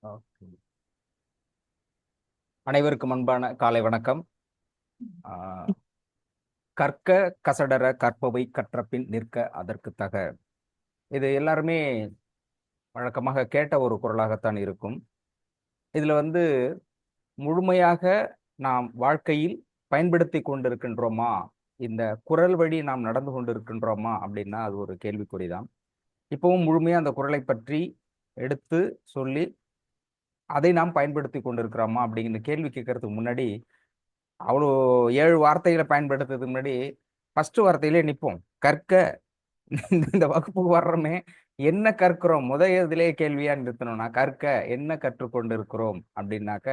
Okay. அனைவருக்கும் அன்பான காலை வணக்கம். ஆஹ் கற்க கசடர கற்பவை கற்றபின் நிற்க அதற்கு தக. இது எல்லாருமே வழக்கமாக கேட்ட ஒரு குரலாகத்தான் இருக்கும். இதுல முழுமையாக நாம் வாழ்க்கையில் பயன்படுத்தி கொண்டிருக்கின்றோமா, இந்த குரல் வழி நாம் நடந்து கொண்டிருக்கின்றோமா அப்படின்னா அது ஒரு கேள்விக்குறிதான். இப்பவும் முழுமையா அந்த குரலை பற்றி எடுத்து சொல்லி அதை நாம் பயன்படுத்தி கொண்டிருக்கிறோமா அப்படிங்கிற கேள்வி கேட்கறதுக்கு முன்னாடி, அவ்வளோ 7 வார்த்தைகளை பயன்படுத்துறதுக்கு முன்னாடி ஃபர்ஸ்ட் வார்த்தையிலே நிற்போம். கற்க. இந்த வகுப்புக்கு வர்றோமே, என்ன கற்கிறோம்? இதிலே கேள்வியா நிறுத்தணும்னா, கற்க என்ன கற்றுக்கொண்டு இருக்கிறோம் அப்படின்னாக்க,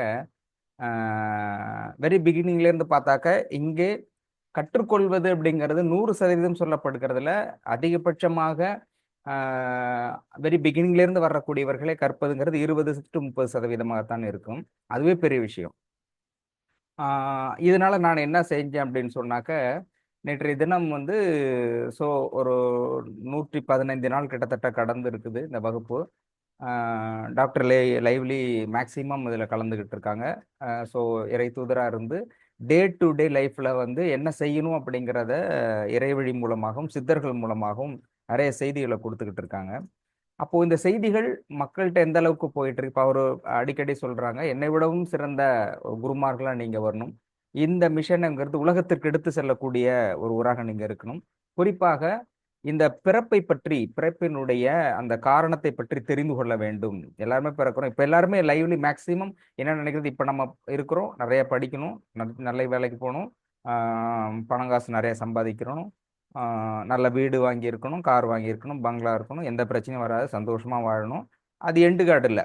வெரி பிகினிங்ல இருந்து பார்த்தாக்க, இங்கே கற்றுக்கொள்வது அப்படிங்கிறது 100% சொல்லப்படுகிறதுல அதிகபட்சமாக வெரி பிகினிங்ல இருந்து வரக்கூடியவர்களே கற்பதுங்கிறது 20-30% இருக்கும். அதுவே பெரிய விஷயம். இதனால நான் என்ன செஞ்சேன் அப்படின்னு சொன்னாக்க, நேற்றைய தினம் ஸோ ஒரு 115 நாள் கிட்டத்தட்ட கடந்து இருக்குது இந்த வகுப்பு. டாக்டர் லைவ்லி மேக்சிமம் இதில் கலந்துக்கிட்டு இருக்காங்க. ஸோ இறை தூதராக இருந்து டே டு டே லைஃப்பில் என்ன செய்யணும் அப்படிங்கிறத இறைவழி மூலமாகவும் சித்தர்கள் மூலமாகவும் நிறைய செய்திகளை கொடுத்துக்கிட்டு இருக்காங்க. அப்போ இந்த செய்திகள் மக்கள்கிட்ட எந்த அளவுக்கு போயிட்டு இருக்கு? இப்போ அவர் அடிக்கடி சொல்றாங்க, என்னை விடவும் சிறந்த குருமார்களா நீங்க வரணும். இந்த மிஷனுங்கிறது உலகத்திற்கு எடுத்து செல்லக்கூடிய ஒரு ஊராக நீங்க இருக்கணும். குறிப்பாக இந்த பிறப்பை பற்றி, பிறப்பினுடைய அந்த காரணத்தை பற்றி தெரிந்து கொள்ள வேண்டும். எல்லாருமே பிறக்கிறோம். இப்ப எல்லாருமே லைவ்லி மேக்சிமம் என்ன நினைக்கிறது, இப்ப நம்ம இருக்கிறோம், நிறைய படிக்கணும், நல்ல வேலைக்கு போகணும், பணம் காசு நிறைய சம்பாதிக்கிறோம், நல்ல வீடு வாங்கியிருக்கணும், கார் வாங்கியிருக்கணும், பங்களா இருக்கணும், எந்த பிரச்சனையும் வராது, சந்தோஷமா வாழணும். அது எண்டு கார்டு இல்லை,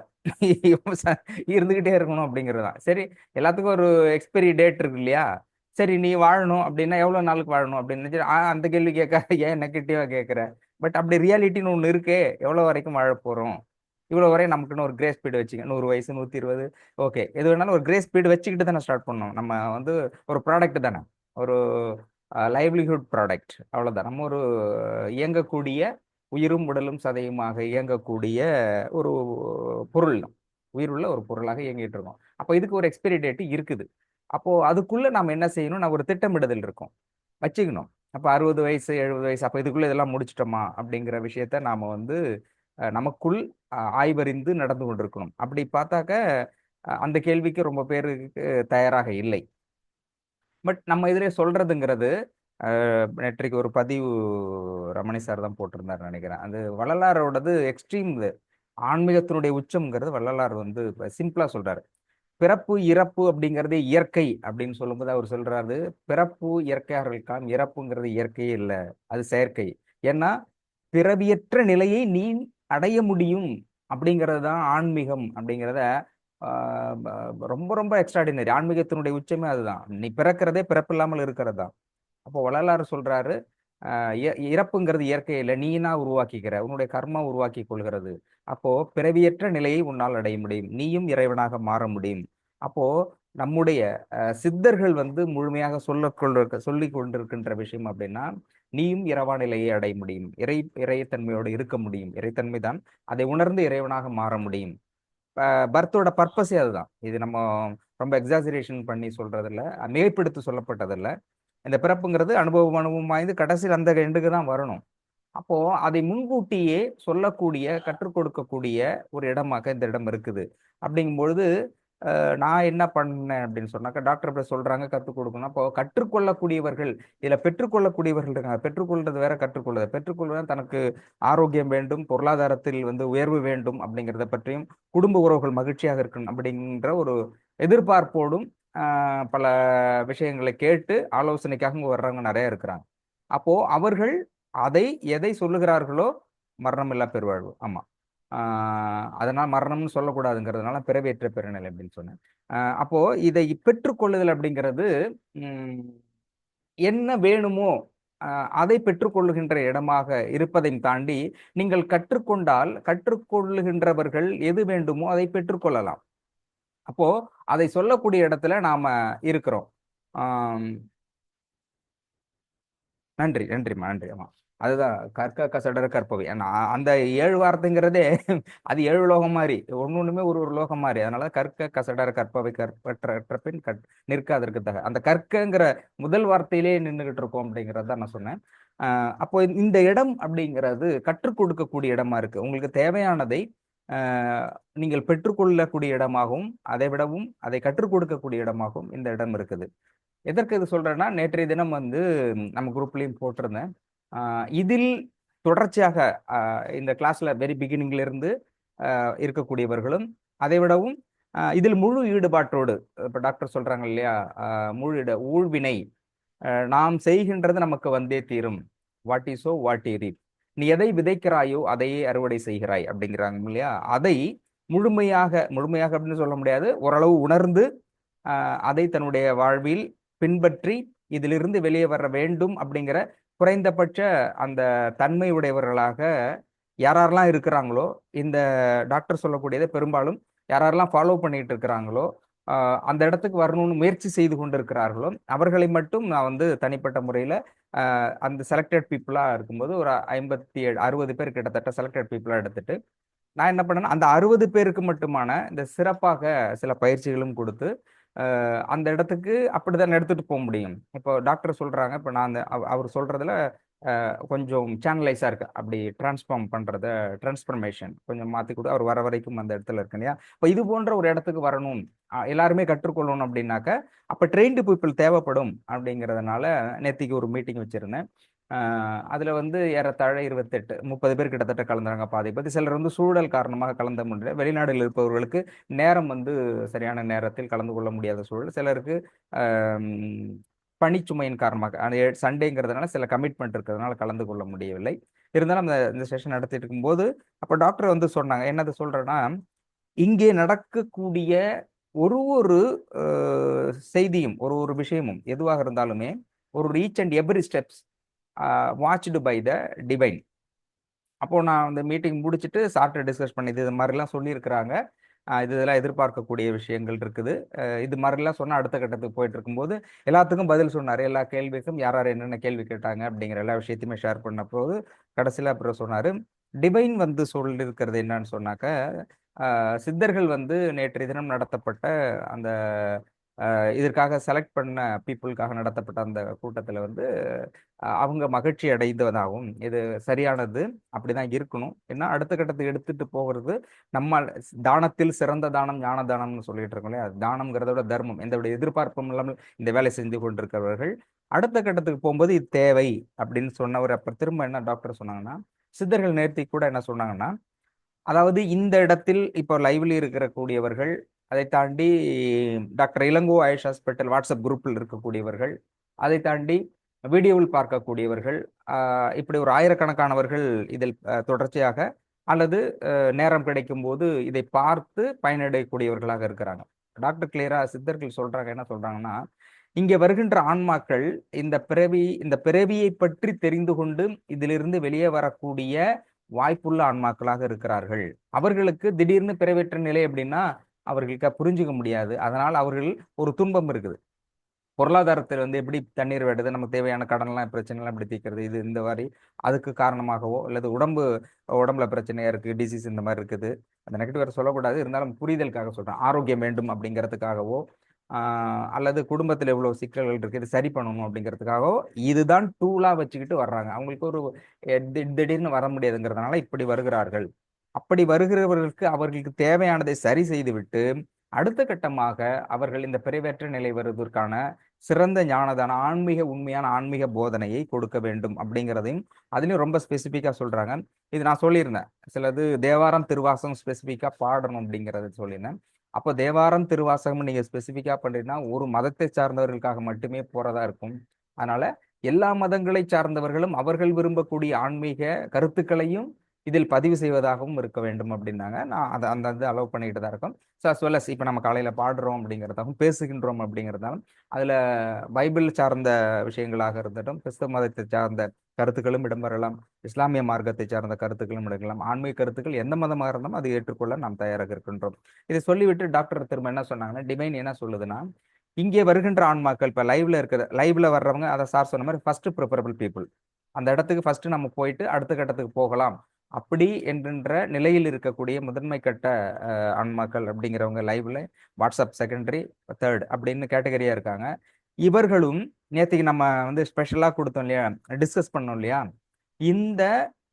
இருந்துகிட்டே இருக்கணும் அப்படிங்கிறது தான். சரி, எல்லாத்துக்கும் ஒரு எக்ஸ்பைரி டேட் இருக்கு இல்லையா? சரி, நீ வாழணும் அப்படின்னா எவ்வளவு நாளுக்கு வாழணும் அப்படின்னு அந்த கேள்வி கேட்க ஏன் நெகட்டிவா கேட்குற? பட் அப்படி ரியாலிட்டின்னு ஒன்று இருக்கே, எவ்வளவு வரைக்கும் வாழ போறோம்? இவ்வளவு வரை நமக்குன்னு ஒரு கிரேஸ் ஸ்பீடு வச்சுக்க, 100 வயசு 120, ஓகே, எது வேணாலும் ஒரு கிரேஸ் ஸ்பீடு வச்சுக்கிட்டு தானே ஸ்டார்ட் பண்ணோம். நம்ம ஒரு ப்ராடக்ட் தானே, ஒரு லைவ்லிஹுட் ப்ராடக்ட், அவ்வளவுதான். நம்ம ஒரு இயங்கக்கூடிய, உயிரும் உடலும் சதையுமாக இயங்கக்கூடிய ஒரு பொருள், உயிருள்ள ஒரு பொருளாக இயங்கிட்டு இருக்கோம். அப்போ இதுக்கு ஒரு எக்ஸ்பைரி டேட் இருக்குது. அப்போ அதுக்குள்ள நாம என்ன செய்யணும்? நான் ஒரு திட்டமிடுதல் இருக்கும், வச்சுக்கணும். அப்ப 60 வயசு 70 வயசு, அப்ப இதுக்குள்ள இதெல்லாம் முடிச்சிட்டோமா அப்படிங்கிற விஷயத்த நாம நமக்குள் ஆய்வறிந்து நடந்து கொண்டிருக்கணும். அப்படி பார்த்தாக்க அந்த கேள்விக்கு ரொம்ப பேருக்கு தயாராக இல்லை. பட் நம்ம இதிலே சொல்றதுங்கிறது, நேற்றைக்கு ஒரு பதிவு ரமணி சார் தான் போட்டிருந்தார் நினைக்கிறேன். அது வள்ளலாரோடது எக்ஸ்ட்ரீம். ஆன்மீகத்தினுடைய உச்சம்ங்கிறது வள்ளலார் சிம்பிளா சொல்றாரு. பிறப்பு இறப்பு அப்படிங்கிறது இயற்கை அப்படின்னு சொல்லும்போது அவர் சொல்றாரு, பிறப்பு இயற்கையாக இருக்கலாம், இறப்புங்கிறது இயற்கையே இல்லை, அது செயற்கை. ஏன்னா பிறவியற்ற நிலையை நீ அடைய முடியும் அப்படிங்கிறது தான் ஆன்மீகம் அப்படிங்கிறத, ரொம்ப ரொம்ப எக்ஸ்ட்ராடினரி. ஆன்மீகத்தினுடைய உச்சமே அதுதான். நீ பிறக்கிறதே பிறப்பில்லாமல் இருக்கிறது தான். அப்போ வள்ளலார் சொல்றாரு, இறப்புங்கிறது இயற்கை இல்லை, நீனா உருவாக்கிக்கிற, உன்னுடைய கர்மா உருவாக்கி கொள்கிறது. அப்போ பிறவியற்ற நிலையை உன்னால் அடைய முடியும், நீயும் இறைவனாக மாற முடியும். அப்போ நம்முடைய சித்தர்கள் முழுமையாக சொல்லி கொண்டிருக்கின்ற விஷயம் அப்படின்னா, நீயும் இரவா நிலையை அடைய முடியும், இறைத்தன்மையோடு இருக்க முடியும், இறைத்தன்மை தான், அதை உணர்ந்து இறைவனாக மாற முடியும். பர்த்தோட பர்பஸே அதுதான். இது நம்ம ரொம்ப எக்ஸாஜரேஷன் பண்ணி சொல்றதில்ல, மிகைப்படுத்தி சொல்லப்பட்டதில்ல. இந்த பிறப்புங்கிறது அனுபவம் வாய்ந்து கடைசியில் அந்த எண்டுக்கு தான் வரணும். அப்போ அதை முன்கூட்டியே சொல்லக்கூடிய, கற்றுக் கொடுக்கக்கூடிய ஒரு இடமாக இந்த இடம் இருக்குது. அப்படிங்கும்பொழுது நான் என்ன பண்ணேன் அப்படின்னு சொன்னாக்கா, டாக்டர் இப்படி சொல்றாங்க கற்றுக் கொடுக்கணும். அப்போ கற்றுக்கொள்ளக்கூடியவர்கள், இதுல பெற்றுக்கொள்ளக்கூடியவர்கள் இருக்காங்க. பெற்றுக்கொள்றது வேற, கற்றுக்கொள்வது. பெற்றுக்கொள்வது தனக்கு ஆரோக்கியம் வேண்டும், பொருளாதாரத்தில் உயர்வு வேண்டும் அப்படிங்கிறத பற்றியும், குடும்ப உறவுகள் மகிழ்ச்சியாக இருக்கணும் அப்படிங்கிற ஒரு எதிர்பார்ப்போடும் பல விஷயங்களை கேட்டு ஆலோசனைக்காக இங்க வர்றவங்க நிறைய இருக்கிறாங்க. அப்போ அவர்கள் எதை சொல்லுகிறார்களோ, மரணமில்லா பெருவாழ்வு. ஆமா. அதனால் மரணம்னு சொல்லக்கூடாதுங்கிறதுனால பிறவியற்ற பெருநிலை அப்படின்னு சொன்னேன். அப்போ இதை பெற்றுக்கொள்ளுதல் அப்படிங்கிறது, என்ன வேணுமோ அதை பெற்றுக்கொள்ளுகின்ற இடமாக இருப்பதையும் தாண்டி, நீங்கள் கற்றுக்கொண்டால் கற்றுக்கொள்ளுகின்றவர்கள் எது வேண்டுமோ அதை பெற்றுக்கொள்ளலாம். அப்போ அதை சொல்லக்கூடிய இடத்துல நாம இருக்கிறோம். நன்றி, நன்றிம்மா, நன்றி. ஆமா. அதுதான் கற்க கசடர கற்பவை. அந்த 7 வார்த்தைங்கிறதே அது 7 லோகம் மாதிரி, ஒன்னொண்ணுமே ஒரு ஒரு லோகம் மாதிரி. அதனால கற்க கசடர கற்பவை கற்பற்ற பின் நிற்காதற்கு தக, அந்த கற்கங்கிற முதல் வார்த்தையிலே நின்றுகிட்டு இருக்கோம் அப்படிங்கிறது தான் நான் சொன்னேன். அப்போ இந்த இடம் அப்படிங்கிறது கற்றுக் கொடுக்கக்கூடிய இடமா இருக்கு. உங்களுக்கு தேவையானதை நீங்கள் பெற்றுக்கொள்ளக்கூடிய இடமாகவும், அதை விடவும் அதை கற்றுக் கொடுக்கக்கூடிய இடமாகவும் இந்த இடம் இருக்குது. எதற்கு இது சொல்றேன்னா, நேற்றைய தினம் வந்து நம்ம குரூப்லயும் போட்டிருந்தேன். இதில் தொடர்ச்சியாக இந்த கிளாஸ்ல வெரி பிகினிங்ல இருந்து இருக்கக்கூடியவர்களும், அதை விடவும் இதில் முழு ஈடுபாட்டோடு, இப்ப டாக்டர் சொல்றாங்க இல்லையா, ஊழ்வினை நாம் செய்கின்றது நமக்கு வந்தே தீரும். What is so what you ரீப். நீ எதை விதைக்கிறாயோ அதையே அறுவடை செய்கிறாய் அப்படிங்கிறாங்க இல்லையா. அதை முழுமையாக அப்படின்னு சொல்ல முடியாது, ஓரளவு உணர்ந்து அதை தன்னுடைய வாழ்வில் பின்பற்றி இதிலிருந்து வெளியே வர வேண்டும் அப்படிங்கிற குறைந்தபட்ச அந்த தன்மை உடையவர்களாக யாரெல்லாம் இருக்கிறாங்களோ, இந்த டாக்டர் சொல்லக்கூடியதை பெரும்பாலும் யாரெல்லாம் ஃபாலோ பண்ணிட்டு இருக்கிறாங்களோ, அந்த இடத்துக்கு வரணும்னு முயற்சி செய்து கொண்டு இருக்கிறார்களோ, அவர்களை மட்டும் நான் வந்து தனிப்பட்ட முறையில் அந்த செலக்டட் பீப்புளாக இருக்கும்போது ஒரு 57 60 பேர் கிட்டத்தட்ட செலக்டட் பீப்புளாக எடுத்துட்டு நான் என்ன பண்ணேன்னா, அந்த 60 பேருக்கு மட்டுமான இந்த சிறப்பாக சில பயிற்சிகளும் கொடுத்து அந்த இடத்துக்கு அப்படிதான் எடுத்துட்டு போக முடியும். இப்போ டாக்டர் சொல்றாங்க, இப்போ நான் அந்த அவர் சொல்றதுல கொஞ்சம் சேனலைஸா இருக்கு, அப்படி டிரான்ஸ்ஃபர்மேஷன் கொஞ்சம் மாத்தி கூட அவர் வர வரைக்கும் அந்த இடத்துல இருக்கு இல்லையா. இப்போ இது போன்ற ஒரு இடத்துக்கு வரணும், எல்லாருமே கற்றுக்கொள்ளணும் அப்படின்னாக்க அப்ப ட்ரெயின்டு பீப்புள் தேவைப்படும் அப்படிங்கிறதுனால நேத்திக்கு ஒரு மீட்டிங் வச்சிருந்தேன். அதுல வந்து ஏறத்தாழ 28 30 பேர் கிட்டத்தட்ட கலந்துறாங்க. பாதி பத்தி சிலர் வந்து சூழல் காரணமாக கலந்த முடியல. வெளிநாடுகளில் இருப்பவர்களுக்கு நேரம் வந்து சரியான நேரத்தில் கலந்து கொள்ள முடியாத சூழல், சிலருக்கு பணிச்சுமையின் காரணமாக அந்த சண்டேங்கிறதுனால சில கமிட்மெண்ட் இருக்கிறதுனால கலந்து கொள்ள முடியவில்லை. இருந்தாலும் இந்த செஷன் நடத்திட்டு இருக்கும்போது அப்போ டாக்டர் வந்து சொன்னாங்க, என்னது சொல்றேன்னா, இங்கே நடக்கக்கூடிய ஒரு ஒரு செய்தியும் ஒரு ஒரு விஷயமும் எதுவாக இருந்தாலுமே ஒரு each and every steps watched by the divine. அப்போ நான் அந்த மீட்டிங் முடிச்சுட்டு சார்ட்ட டிஸ்கஸ் பண்ணி இது மாதிரிலாம் சொல்லியிருக்கிறாங்க, இதெல்லாம் எதிர்பார்க்கக்கூடிய விஷயங்கள் இருக்குது, இது மாதிரிலாம் சொன்னால் அடுத்த கட்டத்துக்கு போயிட்டு இருக்கும்போது எல்லாத்துக்கும் பதில் சொன்னார். எல்லா கேள்விக்கும் யார் யார் என்னென்ன கேள்வி கேட்டாங்க அப்படிங்கிற எல்லா விஷயத்தையுமே ஷேர் பண்ண போது கடைசியில் அப்புறம் சொன்னார், டிவைன் வந்து சொல்லியிருக்கிறது என்னன்னு சொன்னாக்க, சித்தர்கள் வந்து நேற்றைய தினம் நடத்தப்பட்ட அந்த இதற்காக செலக்ட் பண்ண பீப்புளுக்காக நடத்தப்பட்ட அந்த கூட்டத்தில் வந்து அவங்க மகிழ்ச்சி அடைந்ததாகவும், இது சரியானது, அப்படிதான் இருக்கணும், ஏன்னா அடுத்த கட்டத்துக்கு எடுத்துட்டு போகிறது நம்ம தானத்தில் சிறந்த தானம் ஞான தானம்னு சொல்லிட்டு இருக்கோம் இல்லையா. தானம்ங்கிறத விட தர்மம், எந்த விட எதிர்பார்ப்பும் இல்லாமல் இந்த வேலை செஞ்சு கொண்டிருக்கிறவர்கள் அடுத்த கட்டத்துக்கு போகும்போது இது தேவை அப்படின்னு சொன்னவர். அப்புறம் திரும்ப என்ன டாக்டர் சொன்னாங்கன்னா, சித்தர்கள் நேர்த்தி கூட என்ன சொன்னாங்கன்னா, அதாவது இந்த இடத்தில் இப்போ லைவ்ல இருக்கிற கூடியவர்கள், அதை தாண்டி doctor Ilango Ayush hospital WhatsApp குரூப்பில் இருக்கக்கூடியவர்கள், அதை தாண்டி வீடியோவில் பார்க்கக்கூடியவர்கள், இப்படி ஒரு ஆயிரக்கணக்கானவர்கள் இதில் தொடர்ச்சியாக அல்லது நேரம் கிடைக்கும் போது இதை பார்த்து பயனடையக்கூடியவர்களாக இருக்கிறாங்க. டாக்டர் கிளியரா சித்தர்கள் சொல்றாங்க, என்ன சொல்றாங்கன்னா, இங்கே வருகின்ற ஆன்மாக்கள் இந்த பிறவியை பற்றி தெரிந்து கொண்டு இதிலிருந்து வெளியே வரக்கூடிய வாய்ப்புள்ள ஆன்மாக்களாக இருக்கிறார்கள். அவர்களுக்கு திடீர்னு பிறவேற்ற நிலை அப்படின்னா அவர்களுக்கு புரிஞ்சுக்க முடியாது. அதனால் அவர்கள் ஒரு துன்பம் இருக்குது. பொருளாதாரத்தில் வந்து எப்படி தண்ணீர் வெட்டுது, நமக்கு தேவையான கடன்லாம் பிரச்சனைலாம் எப்படி தீர்க்கிறது, இது இந்த மாதிரி அதுக்கு காரணமாகவோ, அல்லது உடம்புல பிரச்சனையா இருக்கு, டிசீஸ் இந்த மாதிரி இருக்குது, அந்த நெகட்டிவ் வேறு சொல்லக்கூடாது, இருந்தாலும் புரிதலுக்காக சொல்றேன், ஆரோக்கியம் வேண்டும் அப்படிங்கிறதுக்காகவோ, அல்லது குடும்பத்தில் எவ்வளவு சிக்கல்கள் இருக்கு, இது சரி பண்ணணும் அப்படிங்கிறதுக்காகவோ இதுதான் டூலா வச்சுக்கிட்டு வர்றாங்க. அவங்களுக்கு ஒரு திடீர்னு வர முடியாதுங்கிறதுனால இப்படி வருகிறார்கள். அப்படி வருகிறவர்களுக்கு அவர்களுக்கு தேவையானதை சரி செய்துவிட்டு அடுத்த கட்டமாக அவர்கள் இந்த பிறவேற்ற நிலை வருவதற்கான சிறந்த ஞானதான ஆன்மீக உண்மையான ஆன்மீக போதனையை கொடுக்க வேண்டும் அப்படிங்கிறதையும் அதுலயும் ரொம்ப ஸ்பெசிஃபிக்கா சொல்றாங்க. இது நான் சொல்லியிருந்தேன், சிலது தேவாரம் திருவாசகம் ஸ்பெசிஃபிக்கா பாடணும் அப்படிங்கறத சொல்லியிருந்தேன். அப்போ தேவாரம் திருவாசகம் நீங்க ஸ்பெசிஃபிக்கா பண்றீங்கன்னா ஒரு மதத்தை சார்ந்தவர்களுக்காக மட்டுமே போறதா இருக்கும். அதனால எல்லா மதங்களை சார்ந்தவர்களும் அவர்கள் விரும்பக்கூடிய ஆன்மீக கருத்துக்களையும் இதில் பதிவு செய்வதாகவும் இருக்க வேண்டும் அப்படின்னாங்க. நான் அதை அந்த இது அலோவ் பண்ணிட்டு தான் இருக்கோம். ஸோ அஸ் வெல் அஸ் இப்போ நம்ம காலையில் பாடுறோம் அப்படிங்கிறதாகவும் பேசுகின்றோம் அப்படிங்கிறதாலும் அதில் பைபிள் சார்ந்த விஷயங்களாக இருந்தட்டும், கிறிஸ்தவ மதத்தை சார்ந்த கருத்துக்களும் இடம்பெறலாம், இஸ்லாமிய மார்க்கத்தை சார்ந்த கருத்துக்களும் இடங்கலாம், ஆன்மீக கருத்துக்கள் எந்த மதமாக இருந்தாலும் அதை ஏற்றுக்கொள்ள நாம் தயாராக இருக்கின்றோம். இதை சொல்லிவிட்டு டாக்டர் திரும்ப என்ன சொன்னாங்கன்னா, டிவைன் என்ன சொல்லுதுன்னா, இங்கே வருகின்ற ஆன்மாக்கள் இப்போ லைவ்ல வர்றவங்க, அதை சார் சொன்ன மாதிரி ஃபர்ஸ்ட் ப்ரிஃபரபிள் பீப்புள், அந்த இடத்துக்கு ஃபர்ஸ்ட் நம்ம போயிட்டு அடுத்த கட்டத்துக்கு போகலாம் அப்படி என்கின்ற நிலையில் இருக்கக்கூடிய முதன்மை கட்ட ஆன்மாக்கள் அப்படிங்கிறவங்க லைவ்ல வாட்ஸ்அப் செகண்டரி தேர்ட் அப்படின்னு கேட்டகரியா இருக்காங்க. இவர்களும் நேற்றுக்கு நம்ம வந்து ஸ்பெஷலாக கொடுத்தோம் இல்லையா, டிஸ்கஸ் பண்ணோம் இல்லையா, இந்த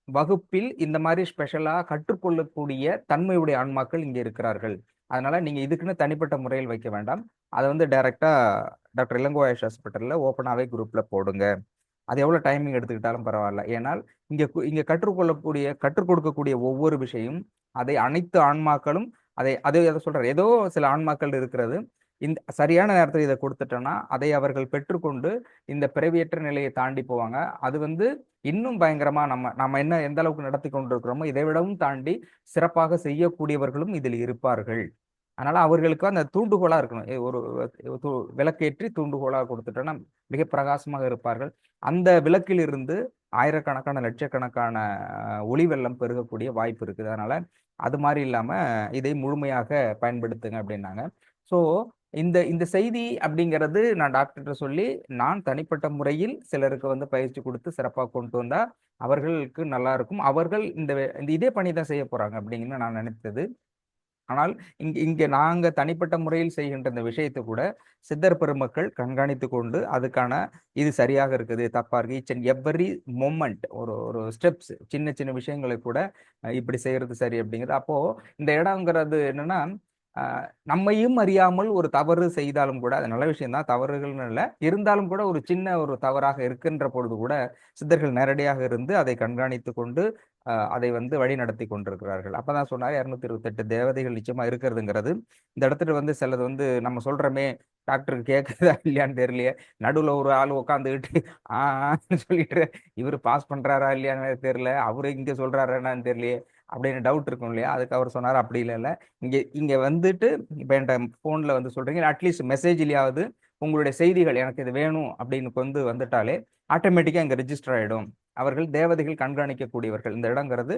வகுப்பில் இந்த மாதிரி ஸ்பெஷலாக கற்றுக்கொள்ளக்கூடிய தன்மையுடைய ஆன்மாக்கள் இங்கே இருக்கிறார்கள். அதனால நீங்க இதுக்குன்னு தனிப்பட்ட முறையில் வைக்க வேண்டாம். அதை வந்து டைரக்டா டாக்டர் இளங்கோ ஆயுஷ் ஹாஸ்பிட்டல்ல ஓப்பனாகவே குரூப்ல போடுங்க. அது எவ்வளோ டைமிங் எடுத்துக்கிட்டாலும் பரவாயில்ல. ஏன்னால் இங்கே கற்றுக் கொடுக்கக்கூடிய ஒவ்வொரு விஷயம் அதை அனைத்து ஆன்மாக்களும் அதை சொல்றாரு. ஏதோ சில ஆன்மாக்கள் இருக்கிறது, இந்த சரியான நேரத்தில் இதை கொடுத்துட்டோன்னா அதை அவர்கள் பெற்றுக்கொண்டு இந்த பிறவியற்ற நிலையை தாண்டி போவாங்க. அது வந்து இன்னும் பயங்கரமா நம்ம என்ன எந்த அளவுக்கு நடத்தி கொண்டிருக்கிறோமோ இதை விடவும் தாண்டி சிறப்பாக செய்யக்கூடியவர்களும் இதில் இருப்பார்கள். அதனால அவர்களுக்கு அந்த தூண்டுகோலா இருக்கணும். விளக்கேற்றி தூண்டுகோலா கொடுத்துட்டோன்னா மிக பிரகாசமாக இருப்பார்கள். அந்த விளக்கில் இருந்து ஆயிரக்கணக்கான லட்சக்கணக்கான ஒளி வெள்ளம் பெருகக்கூடிய வாய்ப்பு இருக்குது. அதனால அது மாதிரி இல்லாம இதை முழுமையாக பயன்படுத்துங்க அப்படின்னாங்க. ஸோ இந்த இந்த செய்தி அப்படிங்கிறது நான் டாக்டர்கிட்ட சொல்லி நான் தனிப்பட்ட முறையில் சிலருக்கு வந்து பயிற்சி கொடுத்து சிறப்பாக கொண்டு வந்தா அவர்களுக்கு நல்லா இருக்கும். அவர்கள் இந்த இதே பணி தான் செய்ய போறாங்க அப்படிங்கன்னு நான் நினைத்தது. ஆனால் இங்க நாங்க தனிப்பட்ட முறையில் செய்கின்ற இந்த விஷயத்தை கூட சித்தர் பெருமக்கள் கண்காணித்து கொண்டு அதுக்கான இது சரியாக இருக்குது, தப்பா இருக்கு, ஈச் அண்ட் எவ்வரி மொமெண்ட் ஒரு ஒரு ஸ்டெப்ஸ் சின்ன சின்ன விஷயங்களை கூட இப்படி செய்யறது சரி அப்படிங்கிறது. அப்போ இந்த இடங்கிறது என்னன்னா நம்மையும் அறியாமல் ஒரு தவறு செய்தாலும் கூட அது நல்ல விஷயம் தான், தவறுகள்னு இல்லை, இருந்தாலும் கூட ஒரு சின்ன ஒரு தவறாக இருக்கின்ற பொழுது கூட சித்தர்கள் நேரடியாக இருந்து அதை கண்காணித்து கொண்டு அதை வந்து வழி நடத்தி கொண்டிருக்கிறார்கள். அப்பதான் சொன்னார் 228 தேவதைகள் நிச்சயமா இருக்கிறதுங்கிறது. இந்த இடத்துல வந்து சிலது வந்து நம்ம சொல்றோமே டாக்டருக்கு கேட்குறதா இல்லையான்னு தெரியலையே, நடுவுல ஒரு ஆள் உட்காந்துக்கிட்டு ஆன்னு சொல்லிட்டு இவர் பாஸ் பண்றாரா இல்லையான்னு தெரியல, அவரு இங்க சொல்றாரான்னு தெரியலையே அப்படின்னு டவுட் இருக்கும் இல்லையா. அதுக்கு அவர் சொன்னார் அப்படி இல்லை, இங்க வந்துட்டு இப்போ என்கிட்ட ஃபோன்ல வந்து சொல்றீங்க, அட்லீஸ்ட் மெசேஜ்லயாவது உங்களுடைய செய்திகள் எனக்கு இது வேணும் அப்படின்னு வந்துட்டாலே ஆட்டோமேட்டிக்கா இங்க ரிஜிஸ்டர் ஆயிடும். அவர்கள் தேவதைகள் கண்காணிக்கக்கூடியவர்கள். இந்த இடங்கிறது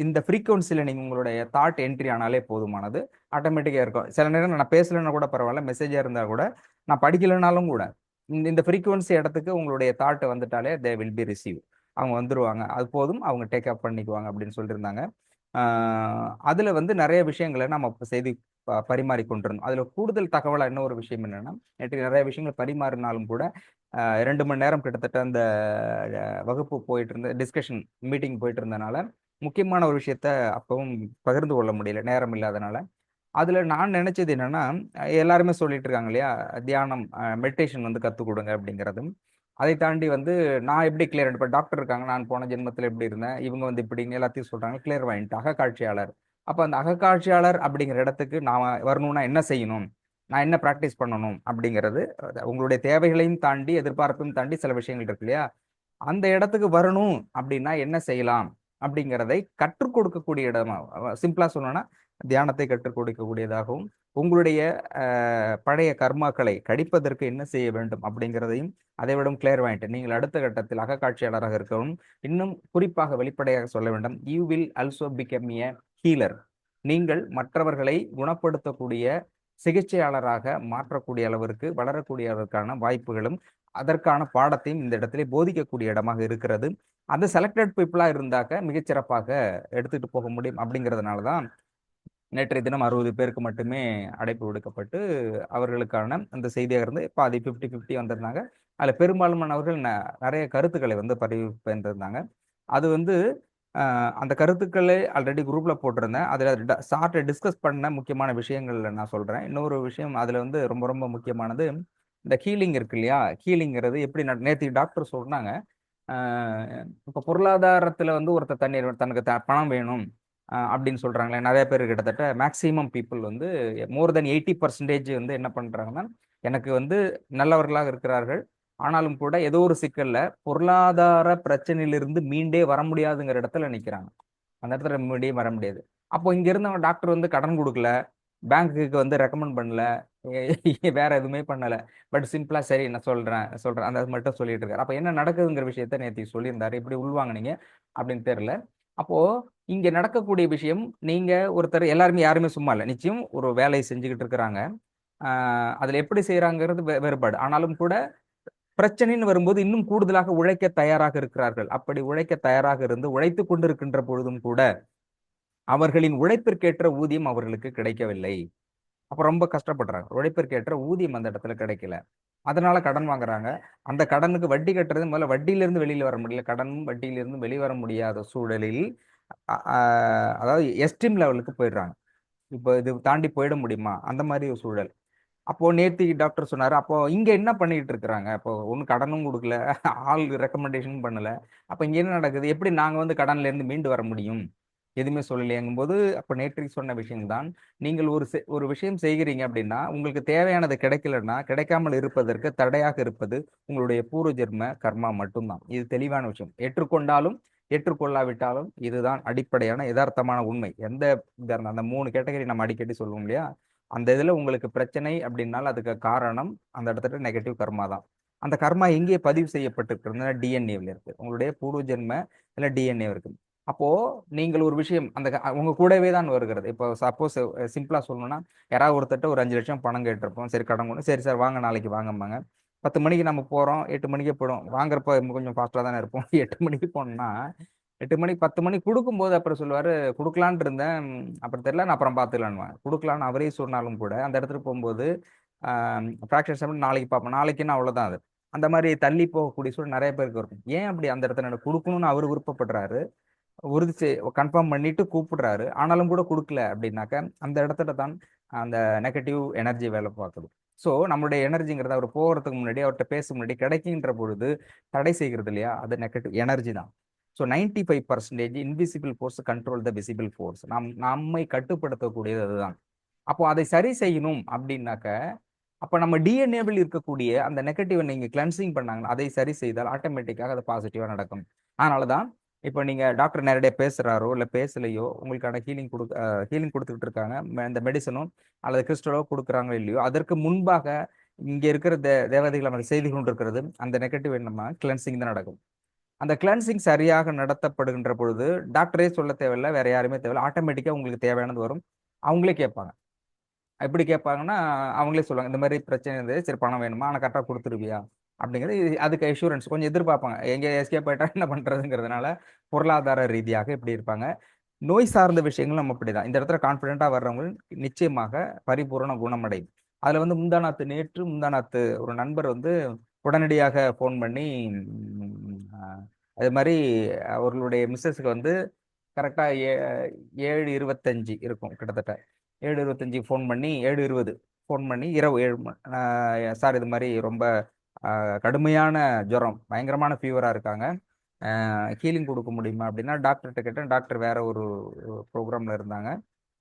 இந்த ஃப்ரீக்வன்சில நீங்க உங்களுடைய தாட் என்ட்ரி ஆனாலே போதுமானது, ஆட்டோமேட்டிக்கா இருக்கும். சில நேரம் நான் பேசலைன்னா கூட பரவாயில்ல, மெசேஜா இருந்தா கூட, நான் படிக்கலைனாலும் கூட இந்த ஃப்ரீக்வன்சி இடத்துக்கு உங்களுடைய தாட் வந்துட்டாலே தே வில் பி ரிசீவ், அவங்க வந்துருவாங்க, அது போதும், அவங்க டேக் அப் பண்ணிக்குவாங்க அப்படின்னு சொல்லியிருந்தாங்க. அதுல வந்து நிறைய விஷயங்களை நம்ம செய்தி பரிமாறி கொண்டிருந்தோம். அதுல கூடுதல் தகவலா இன்னொரு விஷயம் என்னன்னா, நேற்று நிறைய விஷயங்கள் பரிமாறினாலும் கூட 2 மணி நேரம் கிட்டத்தட்ட அந்த வகுப்பு போயிட்டு இருந்த டிஸ்கஷன் மீட்டிங் போயிட்டு இருந்தனால முக்கியமான ஒரு விஷயத்த அப்பவும் பகிர்ந்து கொள்ள முடியல, நேரம் இல்லாதனால. அதுல நான் நினைச்சது என்னன்னா, எல்லாருமே சொல்லிட்டு இருக்காங்க இல்லையா, தியானம் மெடிடேஷன் வந்து கத்துக் கொடுங்க அப்படிங்கிறதும், அதை தாண்டி வந்து நான் எப்படி கிளியர், இப்போ டாக்டர் இருக்காங்க, நான் போன ஜென்மத்தில் எப்படி இருந்தேன், இவங்க வந்து இப்படிங்க எல்லாத்தையும் சொல்றாங்க, கிளியர் வாயின்ட்டு அகக்காட்சியாளர். அப்போ அந்த அகக்காட்சியாளர் அப்படிங்கிற இடத்துக்கு நான் வரணும்னா என்ன செய்யணும், நான் என்ன ப்ராக்டிஸ் பண்ணணும் அப்படிங்கிறது, உங்களுடைய தேவைகளையும் தாண்டி எதிர்பார்ப்பையும் தாண்டி சில விஷயங்கள் இருக்கு இல்லையா, அந்த இடத்துக்கு வரணும் அப்படின்னா என்ன செய்யலாம் அப்படிங்கிறதை கற்றுக் கொடுக்கக்கூடிய இடமா, சிம்பிளா சொல்லணும்னா தியானத்தை கற்றுக் கொடுக்கக்கூடியதாகவும், உங்களுடைய பழைய கர்மாக்களை கடிப்பதற்கு என்ன செய்ய வேண்டும் அப்படிங்கிறதையும் அதை விட கிளியர் வாயின்ட்டு நீங்கள் அடுத்த கட்டத்தில் அகக்காட்சியாளராக இருக்கவும், இன்னும் குறிப்பாக வெளிப்படையாக சொல்ல வேண்டும், you will also become a healer. நீங்கள் மற்றவர்களை குணப்படுத்தக்கூடிய சிகிச்சையாளராக மாற்றக்கூடிய அளவிற்கு வளரக்கூடியதற்கான வாய்ப்புகளும் அதற்கான பாடத்தையும் இந்த இடத்திலே போதிக்கக்கூடிய இடமாக இருக்கிறது. அந்த செலக்டட் பீப்புளா இருந்தாக்க மிகச்சிறப்பாக எடுத்துட்டு போக முடியும். அப்படிங்கிறதுனால தான் நேற்றைய தினம் 60 பேருக்கு மட்டுமே அழைப்பு விடுக்கப்பட்டு அவர்களுக்கான அந்த செய்தியாக இருந்து பாதி 50-50 வந்திருந்தாங்க. அதில் பெரும்பான்மையானவர்கள் நிறைய கருத்துக்களை வந்து பதிவு பண்ணிருந்தாங்க. அது வந்து அந்த கருத்துக்களை ஆல்ரெடி குரூப்ல போட்டிருந்தேன். அதில் ஷார்ட்டை டிஸ்கஸ் பண்ண முக்கியமான விஷயங்கள் நான் சொல்றேன். இன்னொரு விஷயம் அதில் வந்து ரொம்ப ரொம்ப முக்கியமானது இந்த ஹீலிங் இருக்கு இல்லையா, ஹீலிங்கிறது எப்படி நேற்று டாக்டர் சொன்னாங்க, இப்போ பொருளாதாரத்தில் வந்து ஒருத்தர் தனக்கு பணம் வேணும் அப்படின்னு சொல்றாங்களே நிறைய பேர், கிட்டத்தட்ட மேக்சிமம் பீப்புள் வந்து மோர் தென் 80% வந்து என்ன பண்றாங்கன்னா, எனக்கு வந்து நல்லவர்களாக இருக்கிறார்கள், ஆனாலும் கூட ஏதோ ஒரு சிக்கல்ல பொருளாதார பிரச்சனையிலிருந்து மீண்டே வர முடியாதுங்கிற இடத்துல நிக்கிறாங்க. அந்த இடத்துல மீண்டே வர முடியாது. அப்போ இங்க இருந்தவங்க டாக்டர் வந்து கடன் கொடுக்கல, பேங்க்குக்கு வந்து ரெக்கமெண்ட் பண்ணல, வேற எதுவுமே பண்ணல, பட் சிம்பிளா சரி நான் சொல்றேன் அந்த மட்டும் சொல்லிட்டு இருக்காரு. அப்ப என்ன நடக்குதுங்கிற விஷயத்த நேற்று சொல்லியிருந்தாரு, இப்படி உள்வாங்கினீங்க அப்படின்னு தெரியல. அப்போ இங்க நடக்கக்கூடிய விஷயம், நீங்க ஒருத்தர் எல்லாருமே யாருமே சும்மா இல்லை, நிச்சயம் ஒரு வேலையை செஞ்சுக்கிட்டு இருக்கிறாங்க, அதுல எப்படி செய்யறாங்கிறது வேறுபாடு. ஆனாலும் கூட பிரச்சனைன்னு வரும்போது இன்னும் கூடுதலாக உழைக்க தயாராக இருக்கிறார்கள். அப்படி உழைக்க தயாராக இருந்து உழைத்துக் கொண்டிருக்கின்ற பொழுதும் கூட அவர்களின் உழைப்பிற்கேற்ற ஊதியம் அவர்களுக்கு கிடைக்கவில்லை. அப்ப ரொம்ப கஷ்டப்படுறாங்க. உழைப்பிற்கேற்ற ஊதியம் அந்த இடத்துல கிடைக்கல. அதனால கடன் வாங்குறாங்க. அந்த கடனுக்கு வட்டி கட்டுறது முதல்ல வட்டியிலிருந்து வெளியில வர முடியல. கடனும் வட்டியிலிருந்து வெளிவர முடியாத சூழலில் அ அ அதாவது எஸ்ட்ரீம் லெவலுக்கு போயிடுறாங்க. இப்ப இது தாண்டி போயிட முடியுமா? அந்த மாரி ஒரு சூழல். அப்போ நேத்து டாக்டர் சொன்னாரு, "அப்போ இங்க என்ன பண்ணிட்டு இருக்கிறாங்க? அப்போ ஒண்ணும் கடனும் குடுக்கல, ஆள் ரெக்கமெண்டேஷனும் பண்ணல. அப்ப இங்க என்ன நடக்குது? எப்படி நாங்க வந்து கடன்ல இருந்து மீண்டு வர முடியும்?" எதுவுமே சொல்லலையேங்கும்போது, அப்ப நேற்றைக்கு சொன்ன விஷயம் தான். நீங்கள் ஒரு விஷயம் செய்கிறீங்க அப்படின்னா, உங்களுக்கு தேவையானது கிடைக்கலன்னா, கிடைக்காமல் இருப்பதற்கு தடையாக இருப்பது உங்களுடைய பூர்வ ஜென்ம கர்மா மட்டும் தான். இது தெளிவான விஷயம். ஏற்றுக்கொண்டாலும், ஏற்றுக்கொள்ளாவிட்டாலும் இதுதான் அடிப்படையான எதார்த்தமான உண்மை. எந்த அந்த 3 கேட்டகரி நம்ம அடிக்கடி சொல்லுவோம் இல்லையா? அந்த இதுல உங்களுக்கு பிரச்சனை அப்படின்னாலும் அதுக்கு காரணம் அந்த இடத்துல நெகட்டிவ் கர்மா தான். அந்த கர்மா எங்கே பதிவு செய்யப்பட்டிருக்கிறதுனா டிஎன்ஏல இருக்கு. உங்களுடைய பூர்வ ஜென்ம இதுல டிஎன்ஏ இருக்கு. அப்போ நீங்கள் ஒரு விஷயம் அந்த உங்க கூடவே தான் வருகிறது. இப்போ சப்போஸ் சிம்பிளா சொல்லணும்னா, யாராவது ஒருத்தர்ட்ட ஒரு 5,00,000 பணம் கேட்டிருப்போம். சரி கடன் கொடு. சரி சார் வாங்க நாளைக்கு வாங்கம்பாங்க. 10 மணிக்கு நம்ம போறோம். 8 மணிக்கே போயிடும். வாங்குறப்ப கொஞ்சம் ஃபாஸ்ட்டா தானே இருப்போம். 8 மணிக்கு போனோம்னா, 8 மணிக்கு 10 மணிக்கு குடுக்கும்போது அப்புறம் சொல்லுவாரு, குடுக்கலான்ட்டு இருந்தேன். அப்புறம் தெரியல நான் அப்புறம் பார்த்துக்கலான்னுவாங்க. குடுக்கலான்னு அவரே சொன்னாலும் கூட, அந்த இடத்துக்கு போம்போது, ஆ ஃபிராக்சர் சப்மிட் நாளைக்கு பார்ப்போம். நாளைக்குன்னா அவ்வளோதான் அது. அந்த மாரி தள்ளி போகக்கூடிய சூழல் நெறைய பேருக்கு இருக்கும். ஏன் அப்படி அந்த இடத்துல குடுக்கணும்னு அவரு விருப்பப்படுறாரு. உறுதி கன்ஃபார்ம் பண்ணிட்டு கூப்பிடுறாரு. ஆனாலும் கூட குடுக்கல அப்படின்னாக்க, அந்த இடத்துல தான் அந்த நெகட்டிவ் எனர்ஜி வேலை பாக்குது. ஸோ நம்மளுடைய எனர்ஜிங்கிறது அவர் போறதுக்கு முன்னாடி, அவர்ட்ட பேச முன்னாடி கிடைக்கின்ற பொழுது தடை செய்கிறது இல்லையா? அது நெகட்டிவ் எனர்ஜி தான். So 95% invisible force control the visible force. நம்மை கட்டுப்படுத்தக்கூடியது அதுதான். அப்போ அதை சரி செய்யணும் அப்படின்னாக்க, அப்ப நம்ம டிஎன்ஏவில் இருக்கக்கூடிய அந்த நெகட்டிவ் நீங்க கிளென்சிங் பண்ணாங்கன்னா, அதை சரி செய்தால் ஆட்டோமேட்டிக்காக அது பாசிட்டிவா நடக்கும். அதனால தான் இப்ப நீங்க டாக்டர் நேரடியா பேசுறாரோ, இல்ல பேசலையோ, உங்களுக்கான ஹீலிங் குடுத்துக்கிட்டு இருக்காங்க. இந்த மெடிசினோ அல்லது கிறிஸ்டலோ குடுக்குறாங்களோ இல்லையோ, அதற்கு முன்பாக இங்க இருக்கிற தேவதைகள் நமக்கு செய்து கொண்டிருக்கிறது, அந்த நெகட்டிவ் என்னமா கிளென்சிங் தான் நடக்கும். அந்த கிளென்சிங் சரியாக நடத்தப்படுகின்ற பொழுது, டாக்டரே சொல்ல தேவையில்ல, வேற யாருமே தேவையில்ல. ஆட்டோமேட்டிக்கா உங்களுக்கு தேவையானது வரும். அவங்களே கேட்பாங்க. எப்படி கேட்பாங்கன்னா, அவங்களே சொல்லுவாங்க. இந்த மாரி பிரச்சனை இருந்தது. சரி பணம் வேணுமா? ஆனா கரெக்ட்டா குடுத்துருவியா? அப்படிங்கிறது அதுக்கு அஷ்யூரன்ஸ் கொஞ்சம் எதிர்பார்ப்பாங்க. எங்க எஸ்கேப் ஆயிட்டா என்ன பண்றதுங்கிறதுனால, பொருளாதார ரீதியாக இப்படி இருப்பாங்க. நோய் சார்ந்த விஷயங்களும் நம்ம அப்படிதான். இந்த இடத்துல கான்ஃபிடென்ட்டா வர்றவங்க நிச்சயமாக பரிபூரண குணமடையும். அதுல வந்து நேற்று முந்தாநாத்து ஒரு நண்பர் வந்து உடனடியாக ஃபோன் பண்ணி, ம் அ அது மாரி அவர்களுடைய மிஸ்ஸஸ்க்கு வந்து கரெக்ட்டா 7:25 இருக்கும் கிட்டத்தட்ட. 7:25 ஃபோன் பண்ணி 7:20 ஃபோன் பண்ணி இரவு 7 சார் இது மாரி ரொம்ப கடுமையான ஜுரம். பயங்கரமான ஃபீவரா இருக்காங்க. ஹீலிங் குடுக்க முடியுமா? அப்டின்னா டாக்டர்ட்ட கேட்டேன். டாக்டர் வேற ஒரு ப்ரோகிராம்ல இருந்தாங்க.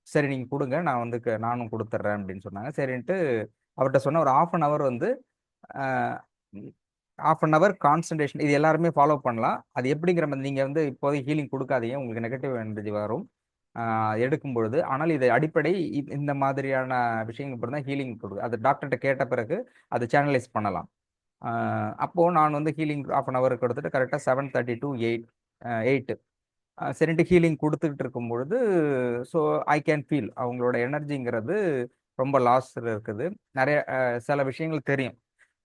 சரி நீங்க குடுங்க. நான் வந்து நானும் குடுத்துர்றேன் அப்டின்னு சொன்னாங்க. சரின்ட்டு அவர்ட்ட சொன்னேன். ஒரு 1/2 அன் ஹவர் வந்து அ 1/2 அன் ஹவர் கான்சன்ட்ரேஷன் இது எல்லாருமே ஃபாலோ பண்ணலாம். அது எப்படிங்கிற மாரி நீங்க வந்து இப்போதைக்கு ஹீலிங் குடுக்காதீங்க. உங்களுக்கு நெகட்டிவ் எனர்ஜி வரும். ஆ எடுக்கும் பொழுது. ஆனால் இது அடிப்படை இந்த மாதிரியான விஷயங்கள் இப்படி தான் ஹீலிங் அது டாக்டர்ட்ட கேட்ட பிறகு அது சேனலைஸ் பண்ணலாம். ஆ அப்போ நான் வந்து ஹீலிங் 1/2 அன் ஹவர் கொடுத்துட்டு கரெக்ட்டா 7:30 டூ 8 சரின்ட்டு ஹீலிங் குடுத்துக்கிட்டு இருக்கும்பொழுது, ஸோ ஐ கேன் ஃபீல் அவங்களோட எனர்ஜிங்கிறது ரொம்ப லாஸ்ல இருக்குது. நெறைய சில விஷயங்கள் தெரியும்.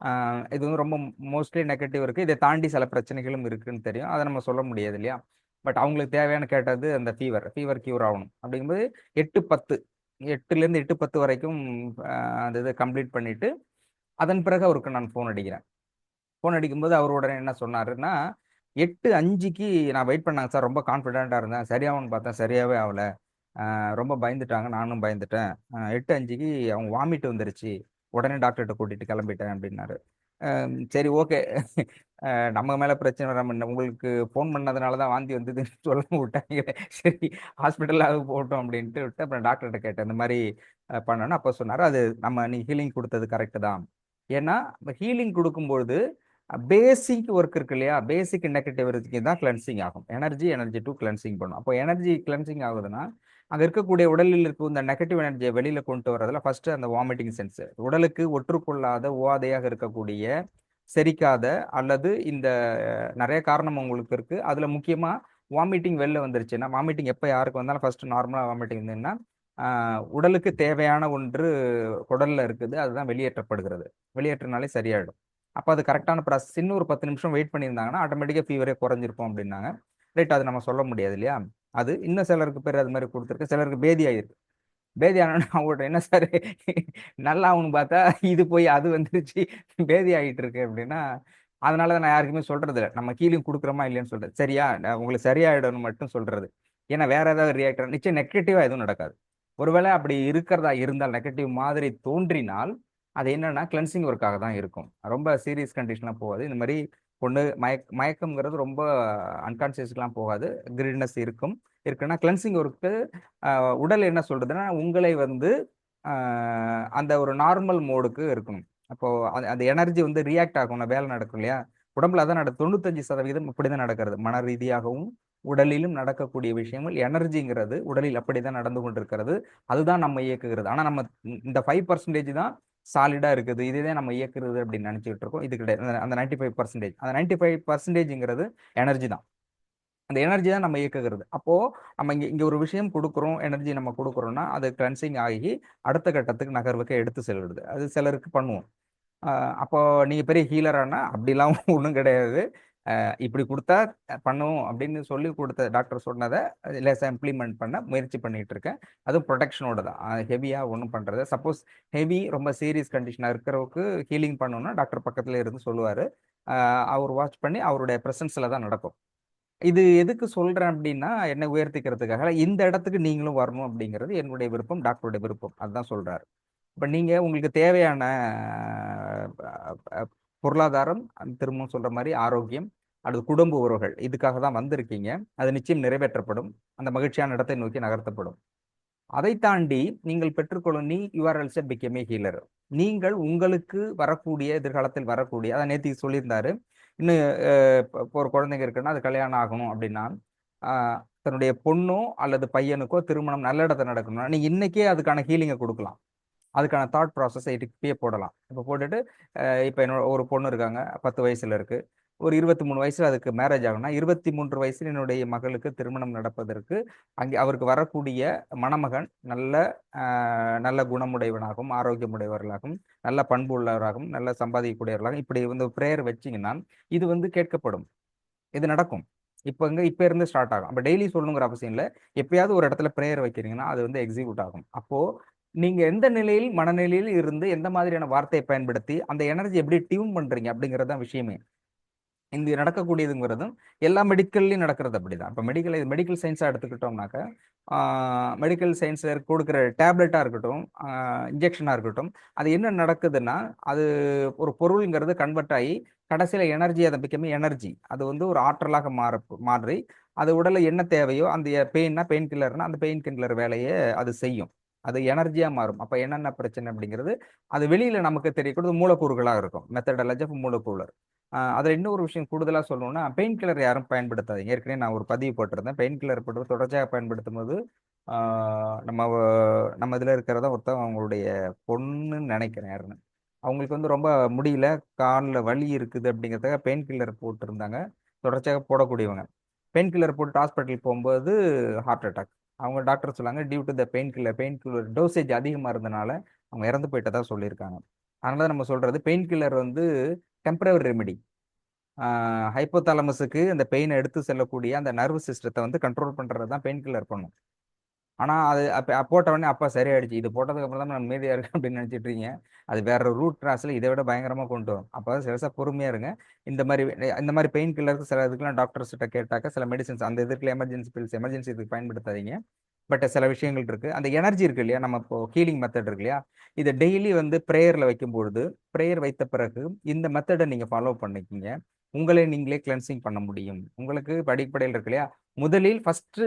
ஆ இது வந்து ரொம்ப மோஸ்ட்லி நெகட்டிவ் இருக்கு. இத தாண்டி சில பிரச்சனைகளும் இருக்குன்னு தெரியும். அத நம்ம சொல்ல முடியாது இல்லையா? பட் அவங்களுக்கு தேவையான கேட்டது அந்த ஃபீவர் கியூர் ஆவணும். அப்படிங்கும்போது 8:10 8லேருந்து 8:10 வரைக்கும் அ அந்த இத கம்ப்ளீட் பண்ணிட்டு, அதன் பிறகு அவருக்கு நான் ஃபோன் அடிக்கிறேன். ஃபோன் அடிக்கும்போது அவரு உடனே என்ன சொன்னாருன்னா, 8:05க்கு நான் வெயிட் பண்ணேங்க சார். ரொம்ப கான்ஃபிடென்ட்டா இருந்தேன். சரியாகும்ன்னு பார்த்தேன். சரியாவே ஆவல. ரொம்ப பயந்துட்டாங்க. நானும் பயந்துட்டேன். 8:05க்கு அவங்க வாமிட் வந்துருச்சு. உடனே டாக்டர்ட்ட கூட்டிட்டு கிளம்பிட்டேன் அப்டின்னாரு. சரி ஓகே. நம்ம மேல பிரச்சனை வராம உங்களுக்கு ஃபோன் பண்ணதுனால தான் வாந்தி வந்ததுன்னு சொல்லாம விட்டாய்ங்களே. சரி ஹாஸ்பிட்டலாவது போகட்டும் அப்டின்ட்டு விட்டு அப்புறம் டாக்டர்ட்ட கேட்டேன். இந்த மாரி பண்ணோனே அப்ப சொன்னாரு, "அது நீ ஹீலிங் குடுத்தது கரெக்ட் தான்." ஏன்னா, ஹீலிங் குடுக்கும்பொழுது பேசிக் ஒர்க் இருக்கு இல்லையா? பேசிக் நெகட்டிவிட்டிக்கு தான் கிளென்சிங் ஆகும். எனர்ஜி டூ கிளென்சிங் பண்ணும். அப்போ எனர்ஜி கிளென்சிங் ஆகுதுன்னா, அங்க இருக்கக்கூடிய உடலில் இருக்கும் இந்த நெகட்டிவ் எனர்ஜிய வெளியில கொண்டு வரதுல ஃபர்ஸ்ட்டு அந்த வாமிட்டிங் சென்ஸ். உடலுக்கு ஒற்றுக்கொள்ளாத, உபாதையாக இருக்கக்கூடிய, செரிக்காத அல்லது இந்த நெறைய காரணம் உங்களுக்கு இருக்கு. அதுல முக்கியமா வாமிட்டிங் வெளில வந்துருச்சுன்னா, வாமிட்டிங் எப்ப யாருக்கு வந்தாலும் ஃபர்ஸ்ட்டு நார்மலா வாமிட்டிங் இருந்ததுன்னா, ஆ உடலுக்கு தேவையான ஒன்று குடல்ல இருக்குது. அதுதான் வெளியேற்றப்படுகிறது. வெளியேற்றினாலே சரியாயிடும். அப்போ அது கரெக்டான ப்ராசஸ். இன்னும் ஒரு 10 நிமிஷம் வெயிட் பண்ணியிருந்தாங்கன்னா ஆட்டோமேட்டிக்காக ஃபீவரே குறைஞ்சிருக்கும் அப்படின்னாங்க. ரைட், அது நம்ம சொல்ல முடியாது இல்லையா. அது இன்னும் சிலருக்கு பேர் அது மாதிரி கொடுத்துருக்கு, சிலருக்கு பேதி ஆயிருக்கு. பேதி ஆனோன்னு அவங்கள்ட்ட என்ன சார் நல்லா ஆகணும்னு பார்த்தா இது போய் அது வந்துருச்சு, பேதி ஆகிட்டு இருக்கு அப்படின்னா, அதனால தான் நான் யாருக்குமே சொல்றது இல்லை, நம்ம கீழே கொடுக்குறோமா இல்லையான்னு சொல்றது. சரியா உங்களுக்கு சரியாயிடணும் மட்டும் சொல்றது. ஏன்னா வேற ஏதாவது ரியாக்டர் நிச்சயம் நெகட்டிவா எதுவும் நடக்காது. ஒருவேளை அப்படி இருக்கிறதா இருந்தால், நெகட்டிவ் மாதிரி தோன்றினால், அது என்னன்னா கிளென்சிங் ஒர்க்காக தான் இருக்கும். ரொம்ப சீரியஸ் கண்டிஷன்லாம் போகாது. இந்த மாதிரி பொண்ணு மயக்கம்ங்கிறது ரொம்ப அன்கான்சியஸ்க்குலாம் போகாது. கிரிட்னஸ் இருக்குன்னா கிளென்சிங் ஒர்க்கு உடல் என்ன சொல்றதுன்னா உங்களை வந்து அந்த ஒரு நார்மல் மோடுக்கு இருக்கணும். அப்போ அந்த எனர்ஜி வந்து ரியாக்ட் ஆகும், வேலை நடக்கும் இல்லையா. உடம்புல அதான் 95% இப்படிதான் நடக்கிறது. மன ரீதியாகவும் உடலிலும் நடக்கக்கூடிய விஷயங்கள் எனர்ஜிங்கிறது உடலில் அப்படிதான் நடந்து கொண்டிருக்கிறது. அதுதான் நம்ம இயக்குகிறது. ஆனா நம்ம இந்த 5% தான் சாலிடா இருக்குது, இதுதான் நம்ம இயக்குறது அப்படின்னு நினைச்சிட்டு இருக்கோம். இது கிடையாது. அந்த 95%, அந்த 95%ங்கிறது எனர்ஜி தான். அந்த எனர்ஜி தான் நம்ம இயக்குகிறது. அப்போ நம்ம இங்க இங்க ஒரு விஷயம் கொடுக்குறோம், எனர்ஜி நம்ம கொடுக்குறோம்னா அது கிளென்சிங் ஆகி அடுத்த கட்டத்துக்கு நகர்வுக்கு எடுத்து செல்கிறது. அது சிலருக்கு பண்ணுவோம். அப்போ நீங்க பெரிய ஹீலரானா அப்படிலாம் ஒன்றும் கிடையாது. இப்படி கொடுத்தா பண்ணுவோம் அப்படின்னு சொல்லி கொடுத்த டாக்டர் சொன்னதை லேசாக இம்ப்ளிமெண்ட் பண்ண முயற்சி பண்ணிட்டு இருக்கேன். அதுவும் ப்ரொடெக்ஷனோட தான். ஹெவியாக ஒன்றும் பண்ணுறது. சப்போஸ் ஹெவி ரொம்ப சீரியஸ் கண்டிஷனாக இருக்கிறவருக்கு ஹீலிங் பண்ணணும்னா டாக்டர் பக்கத்துல இருந்து சொல்லுவார். அவர் வாட்ச் பண்ணி அவருடைய ப்ரெசன்ஸில் தான் நடக்கும். இது எதுக்கு சொல்றேன் அப்படின்னா, என்னை உயர்த்திக்கிறதுக்காக. இந்த இடத்துக்கு நீங்களும் வரணும் அப்படிங்கிறது என்னுடைய விருப்பம், டாக்டருடைய விருப்பம். அதுதான் சொல்றாரு. இப்ப நீங்க உங்களுக்கு தேவையான அ பொருளாதாரம், திரும்பவும் சொல்ற மாரி ஆரோக்கியம், அடுத்து குடும்ப உறவுகள், இதுக்காக தான் வந்திருக்கீங்க. அது நிச்சயம் நிறைவேற்றப்படும். அந்த மகிழ்ச்சியான இடத்தை நோக்கி நகர்த்தப்படும். அதை தாண்டி நீங்கள் பெற்றுக்கொள்ளும் you are also become a healer. நீங்கள் உங்களுக்கு வரக்கூடிய எதிர்காலத்தில் வரக்கூடிய அதான் நேத்திக்கு சொல்லியிருந்தாரு. இன்னும் இப்போ ஒரு குழந்தைங்க இருக்குன்னா அது கல்யாணம் ஆகணும் அப்படின்னா, தன்னுடைய பொண்ணோ அல்லது பையனுக்கோ திருமணம் நல்ல இடத்துல நடக்கணும்னா நீங்க இன்னைக்கே அதுக்கான ஹீலிங்கை கொடுக்கலாம். அதுக்கான தாட் ப்ராசஸை இப்பயே போடலாம். இப்போ போட்டுட்டு இப்போ என்னோட ஒரு பொண்ணு இருக்காங்க, 10 வயசுல இருக்கு. ஒரு 23 வயசுல அதுக்கு மேரேஜ் ஆகணும்னா 23 வயசுல என்னுடைய மகளுக்கு திருமணம் நடப்பதற்கு அங்கே அவருக்கு வரக்கூடிய மணமகன் நல்ல குணமுடையவனாகவும் ஆரோக்கியமுடையவர்களாகவும் நல்ல பண்பு உள்ளவராகவும் நல்ல சம்பாதிக்கக்கூடியவர்களாகவும் இப்படி வந்து பிரேயர் வச்சிங்கன்னா இது வந்து கேட்கப்படும். இது நடக்கும். இப்ப இருந்து ஸ்டார்ட் ஆகும். அப்ப டெய்லி சொல்லணுங்கிற அவசியம் இல்லை. எப்பயாவது ஒரு இடத்துல பிரேயர் வைக்கிறீங்கன்னா அது வந்து எக்ஸிக்யூட் ஆகும். அப்போ நீங்க எந்த நிலையில் மனநிலையில் இருந்து எந்த மாதிரியான வார்த்தையை பயன்படுத்தி அந்த எனர்ஜி எப்படி டியூன் பண்றீங்க அப்படிங்கிறது தான் விஷயமே. இந்த நடக்கக்கூடியதுங்கிறதும் எல்லா மெடிக்கல்லையும் நடக்கிறது அப்படிதான். இப்போ மெடிக்கல் சயின்ஸாக எடுத்துக்கிட்டோம்னாக்க மெடிக்கல் சயின்ஸில் கொடுக்குற டேப்லெட்டாக இருக்கட்டும், இன்ஜெக்ஷனாக இருக்கட்டும், அது என்ன நடக்குதுன்னா அது ஒரு பொருளுங்கிறது கன்வெர்ட் ஆகி கடைசியில் எனர்ஜி அதை பிக்கமே எனர்ஜி அது வந்து ஒரு ஆற்றலாக மாறி அது உடலில் என்ன தேவையோ அந்த பெயின் கில்லர்னா அந்த பெயின் கில்லர் வேலையை அது செய்யும். அது எனர்ஜியாக மாறும். அப்போ என்னென்ன பிரச்சனை அப்படிங்கிறது அது வெளியில் நமக்கு தெரியக்கூடாது மூலக்கூறுகளாக இருக்கும். மெத்தடாலஜி ஆஃப் மூலக்கூறு. அதில் இன்னொரு விஷயம் கூடுதலாக சொல்லணும்னா பெயின் கில்லர் யாரும் பயன்படுத்தாதீங்க. ஏற்கனவே நான் ஒரு பதிவு போட்டிருந்தேன். பெயின் கில்லர் போட்டு தொடர்ச்சியாக பயன்படுத்தும் போது நம்ம இதில் இருக்கிறதா ஒருத்தன் அவங்களுடைய பொண்ணுன்னு நினைக்கிறேன் யாருன்னு. அவங்களுக்கு வந்து ரொம்ப முடியல, காலில் வலி இருக்குது அப்படிங்கிறதுக்காக பெயின் கில்லர் போட்டிருந்தாங்க. தொடர்ச்சியாக போடக்கூடியவங்க பெயின் கில்லர் போட்டு ஹாஸ்பிட்டல் போகும்போது ஹார்ட் அட்டாக். அவங்க டாக்டர் சொன்னாங்க due to the pain killer dosage அதிகமாக இருந்தனால அவங்க இறந்து போயிட்டதா சொல்லியிருக்காங்க. அதனால தான் நம்ம சொல்றது பெயின் கில்லர் வந்து டெம்பரவரி ரெமெடி. ஹைப்போதாலமஸுக்கு அந்த பெயினை எடுத்து செல்லக்கூடிய அந்த நர்வ் சிஸ்டத்தை வந்து கண்ட்ரோல் பண்ணுறது தான் பெயின் கில்லர் பண்ணும். ஆனால் அது அப்போ போட்ட உடனே அப்பா சரியாயிடுச்சு, இது போட்டதுக்கு அப்புறம் தான் நான் மீதியாக இருக்கேன் அப்படின்னு நினச்சிட்டு இருக்கீங்க. அது வேற ரூட் கிராஸில் இதை விட பயங்கரமாக கொண்டு வரும். அப்போ சிலசாக பொறுமையாக இருங்க. இந்த மாதிரி பெயின் கில்லருக்கு சில இதுக்கெல்லாம் டாக்டர்ஸ் கிட்ட கேட்டாக்க சில மெடிசன்ஸ் அந்த இதுக்குள்ள எமர்ஜென்சி பில்ஸ் எமர்ஜென்சி இதுக்கு பயன்படுத்தாதீங்க. பட் சில விஷயங்கள் இருக்கு. அந்த எனர்ஜி இருக்கு இல்லையா, நம்ம இப்போ ஹீலிங் மெத்தட் இருக்கு இல்லையா, இதை டெய்லி வந்து ப்ரேயர்ல வைக்கும்பொழுது ப்ரேயர் வைத்த பிறகு இந்த மெத்தடை நீங்க ஃபாலோ பண்ணிக்கிங்க. உங்களை நீங்களே கிளென்சிங் பண்ண முடியும். உங்களுக்கு அடிப்படையில் இருக்கு இல்லையா, முதலில் ஃபர்ஸ்ட்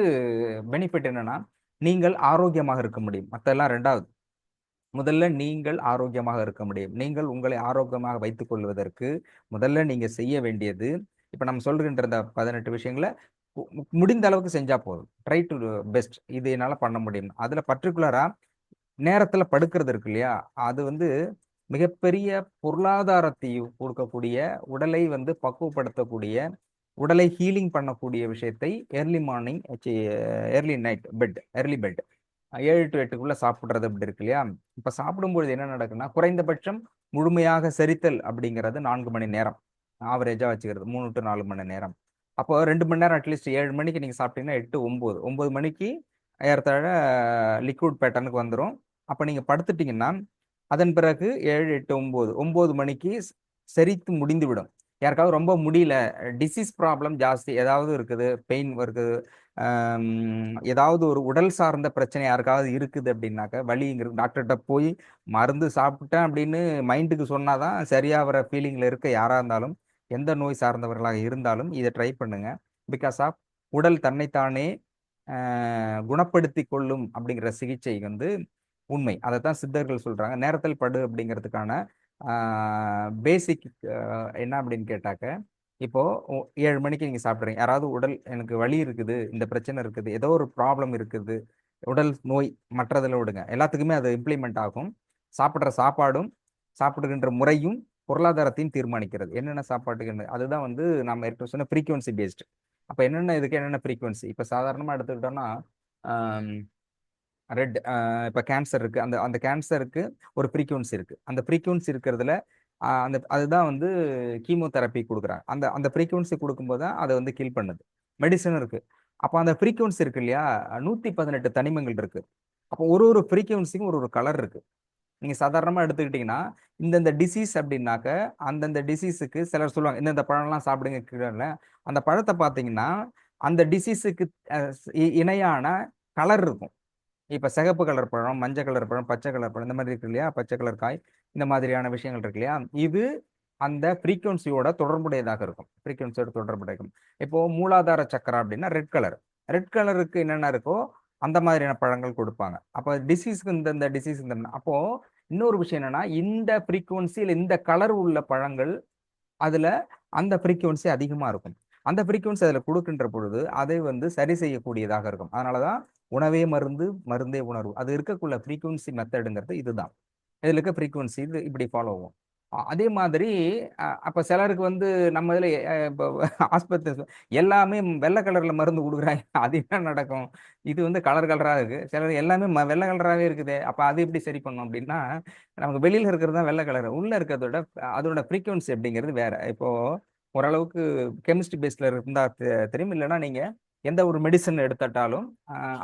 பெனிஃபிட் என்னன்னா நீங்கள் ஆரோக்கியமாக இருக்க முடியும். மற்றெல்லாம் ரெண்டாவது. முதல்ல நீங்கள் ஆரோக்கியமாக இருக்க முடியும். நீங்கள் உங்களை ஆரோக்கியமாக வைத்துக் கொள்வதற்கு முதல்ல நீங்க செய்ய வேண்டியது, இப்ப நம்ம சொல்கின்ற இந்த 18 விஷயங்களை முடிந்த அளவுக்கு செஞ்சா போதும். Try to best. இது என்னால பண்ண முடியும். அதுல பர்டிகுலரா நேரத்துல படுக்கிறது இருக்கு இல்லையா, அது வந்து மிகப்பெரிய பொருளாதாரத்தை கொடுக்கக்கூடிய, உடலை வந்து பக்குவப்படுத்தக்கூடிய, உடலை ஹீலிங் பண்ணக்கூடிய விஷயத்தை early morning early night bed early bed 7 to 8க்குள்ள சாப்பிடுறது அப்படி இருக்கு இல்லையா? இப்ப சாப்பிடும்பொழுது என்ன நடக்குன்னா, குறைந்தபட்சம் முழுமையாக செரித்தல் அப்படிங்கிறது 4 மணி நேரம். ஆவரேஜா வச்சுக்கிறது 3 to 4 மணி நேரம். அப்போ 2 மணி நேரம் அட்லீஸ்ட் 7 மணிக்கு நீங்க சாப்பிட்டீங்கன்னா 8, 9. 9 மணிக்கு ஏறத்தாழ லிக்விட் பேட்டர்னுக்கு வந்துரும். அப்ப நீங்க படுத்துட்டீங்கன்னா, அதன் பிறகு 7, 8, 9, 9 மணிக்கு செரித்து முடிந்துவிடும். யாருக்காவது ரொம்ப முடியல, டிசீஸ் ப்ராப்ளம் ஜாஸ்தி ஏதாவது இருக்குது, பெயின் இருக்குது, ஏதாவது ஒரு உடல் சார்ந்த பிரச்சனை யாருக்காவது இருக்குது அப்படின்னாக்க, வலிங்கிறது டாக்டர்கிட்ட போய் மருந்து சாப்பிட்டேன் அப்படின்னு மைண்டுக்கு சொன்னாதான் சரியாகிற ஃபீலிங்ல இருக்க யாரா இருந்தாலும், எந்த நோய் சார்ந்தவர்களாக இருந்தாலும் இதை ட்ரை பண்ணுங்க. பிகாஸ் ஆஃப் உடல் தன்னைத்தானே குணப்படுத்தி கொள்ளும் அப்படிங்கிற சிகிச்சை வந்து உண்மை. அதைத்தான் சித்தர்கள் சொல்றாங்க. நேரத்தில் படு அப்படிங்கிறதுக்கான பேசிக் என்ன அப்படின்னு கேட்டாக்க, இப்போ 7 மணிக்கு நீங்க சாப்பிட்றீங்க. யாராவது உடல் எனக்கு வலி இருக்குது, இந்த பிரச்சனை இருக்குது, ஏதோ ஒரு ப்ராப்ளம் இருக்குது, உடல் நோய் மற்றதில் விடுங்க, எல்லாத்துக்குமே அது இம்ப்ளிமெண்ட் ஆகும். சாப்பிட்ற சாப்பாடும் சாப்பிடுகின்ற முறையும் பொருளாதாரத்தையும் தீர்மானிக்கிறது. என்னென்ன சாப்பாட்டுக்கு அதுதான் வந்து நம்ம ஏற்கனவே சொன்ன ஃப்ரீக்வன்சி பேஸ்டு. அப்போ என்னென்ன இதுக்கு என்னென்ன ஃப்ரீக்வன்சி இப்போ சாதாரணமாக எடுத்துக்கிட்டோம்னா ரெட் இப்போ கேன்சர் இருக்கு. அந்த அந்த கேன்சருக்கு ஒரு ஃப்ரீக்வன்சி இருக்கு. அந்த ஃப்ரீக்வன்சி இருக்கிறதுல அந்த அதுதான் வந்து கீமோதெரப்பி கொடுக்குறாங்க. அந்த அந்த ஃப்ரீக்வன்சி கொடுக்கும்போது தான் அதை வந்து கில் பண்ணுது. மெடிசனும் இருக்கு. அப்போ அந்த ஃப்ரீக்வன்சி இருக்கு இல்லையா, 118 தனிமங்கள் இருக்கு. அப்போ ஒரு ஒரு ஃப்ரீக்வன்சிக்கும் ஒரு ஒரு கலர் இருக்கு. நீங்க சாதாரணமா எடுத்துக்கிட்டீங்கன்னா, இந்தந்த டிசீஸ் அப்படின்னாக்க, அந்தந்த டிசீஸுக்கு சிலர் சொல்லுவாங்க, இந்தந்த பழம்லாம் சாப்பிடுங்க கீழன்னு. அந்த பழத்தை பார்த்தீங்கன்னா, அந்த டிசீஸுக்கு இணையான கலர் இருக்கும். இப்ப சிகப்பு கலர் பழம், மஞ்சள் கலர் பழம், பச்சை கலர் பழம் இந்த மாதிரி இருக்கு இல்லையா? பச்சை கலர் காய், இந்த மாதிரியான விஷயங்கள் இருக்கு இல்லையா? இது அந்த ஃப்ரீக்வன்சியோட தொடர்புடையதாக இருக்கும். ஃப்ரீக்வன்சியோட தொடர்புடையக்கும். இப்போ மூலாதார சக்கரை அப்படின்னா ரெட் கலர். ரெட் கலருக்கு என்னென்ன இருக்கோ அந்த மாதிரியான பழங்கள் கொடுப்பாங்க. அப்போ டிசீஸ்க்கு இந்த டிசீஸ் இந்த அப்போ இன்னொரு விஷயம் என்னன்னா, இந்த ஃப்ரீக்வன்சியில் இந்த கலர் உள்ள பழங்கள் அதுல அந்த ஃப்ரீக்வன்சி அதிகமா இருக்கும். அந்த ஃப்ரீக்வன்சி அதுல குடுக்கின்ற பொழுது, அதை வந்து சரி செய்யக்கூடியதாக இருக்கும். அதனாலதான் உணவே மருந்து, மருந்தே உணர்வு. அது இருக்கக்குள்ள ஃப்ரீக்வன்சி மெத்தடுங்கிறது இதுதான். இதுல இருக்க ஃப்ரீக்வன்சி இது இப்படி ஃபாலோ ஆகும். அதே மாதிரி அப்ப சிலருக்கு வந்து நம்ம இதுல இப்போ ஆஸ்பத்திரி எல்லாமே வெள்ளை கலர்ல மருந்து குடுக்குறாங்க. அது என்ன நடக்கும்? இது வந்து கலர் கலரா இருக்கு. சிலர் எல்லாமே வெள்ளை கலராவே இருக்குதே. அப்ப அது எப்படி சரி பண்ணும் அப்படின்னா, நமக்கு வெளியில இருக்கிறது தான் வெள்ளை கலர். உள்ள இருக்கிறத விட அதோட ஃப்ரீக்வன்சி அப்படிங்கிறது வேற. இப்போ ஓரளவுக்கு கெமிஸ்ட்ரி பேஸ்ல இருந்தா தெரியும். இல்லைன்னா நீங்க எந்த ஒரு மெடிசன் எடுத்துட்டாலும்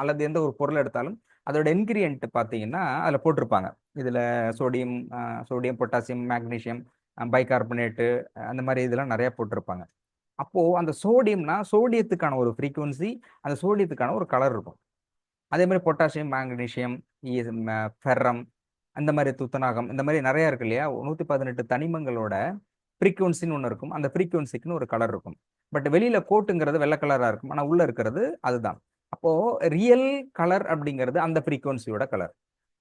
அல்லது எந்த ஒரு பொருள் எடுத்தாலும் அதோட இன்கிரியன்ட் பார்த்தீங்கன்னா அதில் போட்டிருப்பாங்க. இதில் sodium sodium potassium magnesium bicarbonate அந்த மாதிரி இதெல்லாம் நிறைய போட்டிருப்பாங்க. அப்போ அந்த சோடியம்னா சோடியத்துக்கான ஒரு ஃப்ரீக்குவன்சி, அந்த சோடியத்துக்கான ஒரு கலர் இருக்கும். அதே மாதிரி பொட்டாசியம் மேக்னீசியம் ஃபெர்ரம் அந்த மாதிரி துத்தநாகம் இந்த மாதிரி நிறைய இருக்கு இல்லையா? 118 தனிமங்களோட ஃப்ரீக்குவன்சின்னு ஒன்று இருக்கும். அந்த ஃப்ரீக்குவன்சிக்குன்னு ஒரு கலர் இருக்கும். பட் வெளியில கோட்டுங்கிறது வெள்ளை கலரா இருக்கும். ஆனால் உள்ள இருக்கிறது அதுதான். அப்போ ரியல் கலர் அப்படிங்கிறது அந்த ஃப்ரீக்குவன்சியோட கலர்.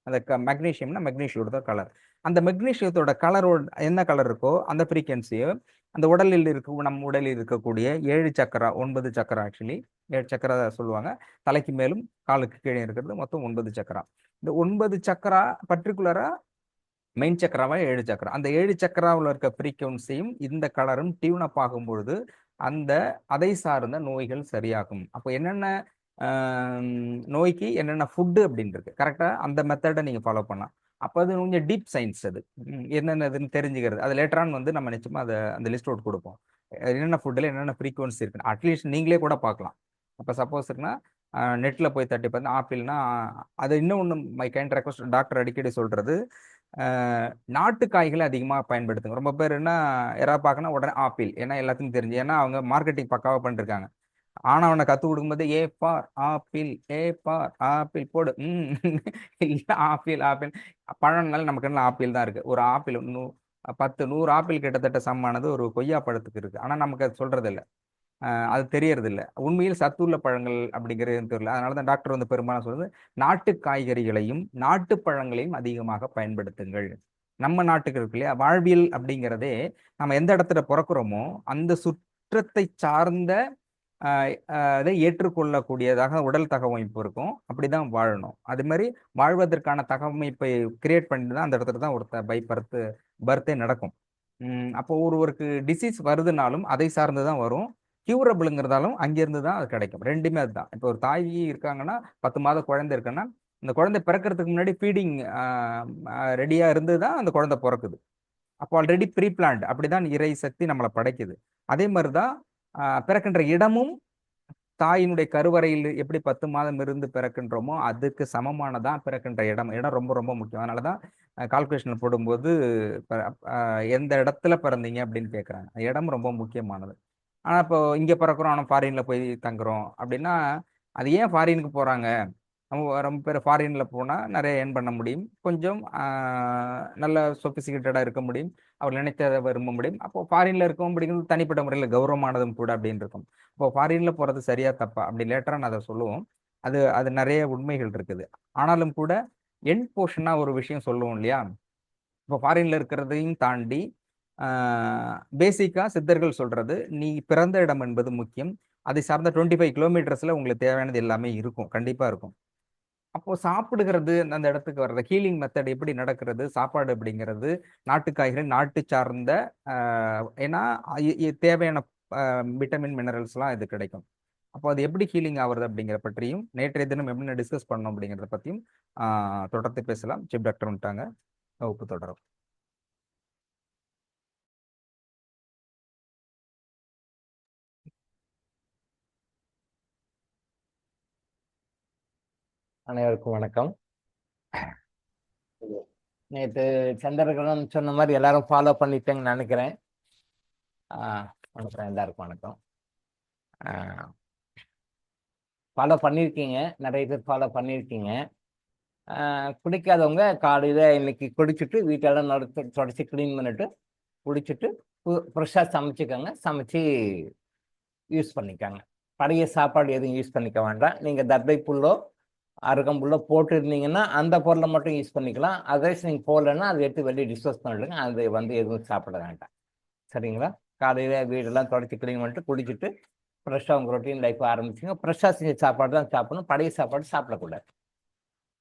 அந்த மெக்னீஷியம்னா மெக்னீஷியோட கலர். அந்த மெக்னீஷியத்தோட கலரோட என்ன கலர் இருக்கோ அந்த ஃப்ரீக்வன்சியை அந்த உடலில் இருக்க நம் உடலில் இருக்கக்கூடிய 7 சக்கரா 9 சக்கரா ஆக்சுவலி 7 சக்கரா சொல்லுவாங்க. தலைக்கு மேலும் காலுக்கு கீழே இருக்கிறது மொத்தம் 9 சக்கரா. இந்த 9 சக்கரா பர்டிகுலரா மெயின் சக்கராவா 7 சக்கரா. அந்த 7 சக்கராவில் இருக்க ஃப்ரீக்வன்சியும் இந்த கலரும் டியூன் அப் ஆகும் பொழுது அந்த அதை சார்ந்த நோய்கள் சரியாகும். அப்போ என்னென்ன நோய்க்கு என்னென்ன ஃபுட்டு அப்படின்னு இருக்கு கரெக்டா அந்த மெத்தடை நீங்க ஃபாலோ பண்ணலாம். அப்போ அது கொஞ்சம் டீப் சயின்ஸ். அது என்னென்னதுன்னு தெரிஞ்சுக்கிறது அது லேட்டரான் வந்து நம்ம நிச்சயமா அதை அந்த லிஸ்ட் அவுட் கொடுப்போம். என்னென்ன ஃபுட்டில் என்னென்ன ஃப்ரீக்வன்சி இருக்கு அட்லீஸ்ட் நீங்களே கூட பார்க்கலாம். அப்போ சப்போஸ் இருக்குன்னா நெட்டில் போய் தட்டி பார்த்து ஆப்பிள்னா அது இன்னும் ஒன்று மை கைண்ட் ரெக்வஸ்ட் டாக்டர் அடிக்கடி சொல்றது நாட்டு காய்களை அதிகமாக பயன்படுத்துங்க. ரொம்ப பேர் என்ன யாராவது பார்க்கணும் உடனே ஆப்பிள், ஏன்னா எல்லாத்துக்கும் தெரிஞ்சு, ஏன்னா அவங்க மார்க்கெட்டிங் பக்காவாக பண்ணிருக்காங்க. ஆனா அவனை கற்றுக் கொடுக்கும்போது A for apple, A for apple போடு இல்லை ஆப்பிள் ஆப்பிள் பழம்னால நமக்கு என்ன ஆப்பிள் தான் இருக்கு. ஒரு ஆப்பிள் 100 ஆப்பிள் கிட்டத்தட்ட சம்மானது ஒரு கொய்யா பழத்துக்கு இருக்கு. ஆனா நமக்கு அது சொல்றது இல்லை. அது தெரியறது இல்லை. உண்மையில் சத்துள்ள பழங்கள் அப்படிங்கிறது தெரியல. அதனால தான் டாக்டர் வந்து பெரும்பாலும் சொல்றது நாட்டு காய்கறிகளையும் நாட்டு பழங்களையும் அதிகமாக பயன்படுத்துங்கள். நம்ம நாட்டுக்கு இருக்கு இல்லையா, வாழ்வியல் அப்படிங்கிறதே நம்ம எந்த இடத்துல பிறக்கிறோமோ அந்த சுற்றத்தை சார்ந்த அதை ஏற்றுக்கொள்ளக்கூடியதாக உடல் தகவமைப்பு இருக்கும். அப்படிதான் வாழணும். அது மாதிரி வாழ்வதற்கான தகவமைப்பை கிரியேட் பண்ணிட்டு தான் அந்த இடத்துல தான் ஒருத்தர் பை பர்த்தே நடக்கும். அப்போ ஒருவருக்கு டிசீஸ் வருதுனாலும் அதை சார்ந்து தான் வரும். கியூரபிள்ங்கிறதாலும் அங்கிருந்து தான் அது கிடைக்கும். ரெண்டுமே அதுதான். இப்போ ஒரு தாய் இருக்காங்கன்னா 10 மாத குழந்தை இருக்குன்னா இந்த குழந்தை பிறக்கிறதுக்கு முன்னாடி ஃபீடிங் ரெடியாக இருந்து தான் அந்த குழந்தை பிறக்குது. அப்போ ஆல்ரெடி ப்ரீ பிளான்ட். அப்படிதான் இறை சக்தி நம்மளை படைக்குது. அதே மாதிரி தான் பிறக்கின்ற இடமும் தாயினுடைய கருவறையில் எப்படி 10 மாதம் இருந்து பிறக்கின்றோமோ அதுக்கு சமமானதான் பிறக்கின்ற இடம். இடம் ரொம்ப ரொம்ப முக்கியம். அதனால தான் கால்குலேஷனில் போடும்போது எந்த இடத்துல பிறந்தீங்க அப்படின்னு கேட்குறாங்க. இடம் ரொம்ப முக்கியமானது. ஆனால் இப்போ இங்கே பிறக்கிறோம், ஆனால் ஃபாரினில் போய் தங்குறோம் அப்படின்னா, அது ஏன் ஃபாரினுக்கு போகிறாங்க? நம்ம ரொம்ப பேர் ஃபாரினில் போனால் நிறைய ஏர்ன் பண்ண முடியும், கொஞ்சம் நல்ல சொபிசிகேட்டடாக இருக்க முடியும், அவர் நினைத்ததை விரும்ப முடியும். அப்போ ஃபாரினில் இருக்கவும் அப்படிங்கிறது தனிப்பட்ட முறையில் கௌரவமானதும் கூட அப்படின்னு இருக்கும். இப்போ ஃபாரினில் போகிறது சரியா தப்பா அப்படி லேட்டராக நான் அதை சொல்லுவோம். அது அது நிறைய உண்மைகள் இருக்குது. ஆனாலும் கூட எண்ட் போர்ஷனாக ஒரு விஷயம் சொல்லுவோம் இல்லையா? இப்போ ஃபாரின்ல இருக்கிறதையும் தாண்டி பேசிக்காக சித்தர்கள் சொல்றது, நீ பிறந்த இடம் என்பது முக்கியம். அதை சார்ந்த 25 கிலோமீட்டர்ஸில் உங்களுக்கு தேவையானது எல்லாமே இருக்கும், கண்டிப்பாக இருக்கும். அப்போ சாப்பிடுகிறது, அந்த இடத்துக்கு வர்றது ஹீலிங் மெத்தட் எப்படி நடக்கிறது, சாப்பாடு அப்படிங்கிறது நாட்டு காய்கறி, நாட்டு சார்ந்த ஏன்னா தேவையான விட்டமின் மினரல்ஸ்லாம் இது கிடைக்கும். அப்போ அது எப்படி ஹீலிங் ஆகுறது அப்படிங்கிற பற்றியும் நேற்றைய தினம் எப்படி டிஸ்கஸ் பண்ணோம் அப்படிங்கிறத பற்றியும் தொடர்ந்து பேசலாம். சீஃப் டாக்டர் வந்துட்டாங்க, வகுப்பு தொடரும். அனைவருக்கும் வணக்கம். நேற்று சந்திரகிரகணம் சொன்ன மாதிரி எல்லாரும் ஃபாலோ பண்ணிட்டேங்கன்னு நினைக்கிறேன். வணக்கம், எல்லாருக்கும் வணக்கம். ஃபாலோ பண்ணியிருக்கீங்க, நிறைய பேர் ஃபாலோ பண்ணியிருக்கீங்க. குடிக்காதவங்க காலையில் இன்னைக்கு குடிச்சிட்டு வீட்டெல்லாம் தொடச்சி க்ளீன் பண்ணிட்டு குடிச்சிட்டு ஃப்ரெஷ்ஷாக சமைச்சிக்கோங்க, சமைச்சு யூஸ் பண்ணிக்கோங்க. பழைய சாப்பாடு எதுவும் யூஸ் பண்ணிக்க வேண்டாம். நீங்கள் தர்பை புல்லோ அருகம்புல்ல போட்டுருந்தீங்கன்னா அந்த பொருளை மட்டும் யூஸ் பண்ணிக்கலாம். அதர்வைஸ் நீங்கள் போடலன்னா அதை எடுத்து வெளியே டிஸ்போஸ் பண்ணிடுங்க. அது எதுவும் சாப்பிட வேண்டாம், சரிங்களா? காலையில் வீடெல்லாம் தொடச்சி க்ளீன் பண்ணிட்டு குடிச்சிட்டு ஃப்ரெஷ்ஷாக உங்கள் ரொட்டீன் லைஃப் ஆரம்பிச்சுங்க. ஃப்ரெஷ்ஷாக செஞ்ச சாப்பாடு தான் சாப்பிடணும், பழைய சாப்பாடு சாப்பிடக்கூடாது.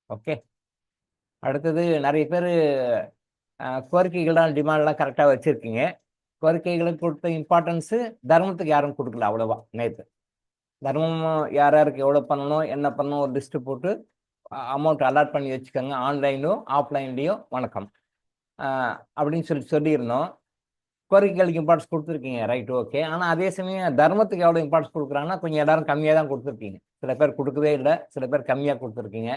ஓகே. அடுத்தது, நிறைய பேர் கோரிக்கைகள்லாம் டிமாண்ட்லாம் கரெக்டாக வச்சுருக்கீங்க. கோரிக்கைகளுக்கு கொடுத்த இம்பார்ட்டன்ஸு தர்மத்துக்கு யாரும் கொடுக்கல அவ்வளோவா. நேற்று தர்மம் யார் யாருக்கு எவ்வளோ பண்ணணும், என்ன பண்ணணும் ஒரு லிஸ்ட்டு போட்டு அமௌண்ட் அலாட் பண்ணி வச்சுக்கோங்க. ஆன்லைன்லையோ ஆஃப்லைன்லேயோ வணக்கம் அப்படின்னு சொல்லியிருந்தோம். கோரிக்கைகளுக்கு இம்பார்ட்டன்ஸ் கொடுத்துருக்கீங்க, ரைட், ஓகே. ஆனால் அதே சமயம் தர்மத்துக்கு எவ்வளோ இம்பார்ட்டன்ஸ் கொடுக்குறாங்கன்னா கொஞ்சம் எல்லாரும் கம்மியாக தான் கொடுத்துருக்கீங்க. சில பேர் கொடுக்கவே இல்லை, சில பேர் கம்மியாக கொடுத்துருக்கீங்க.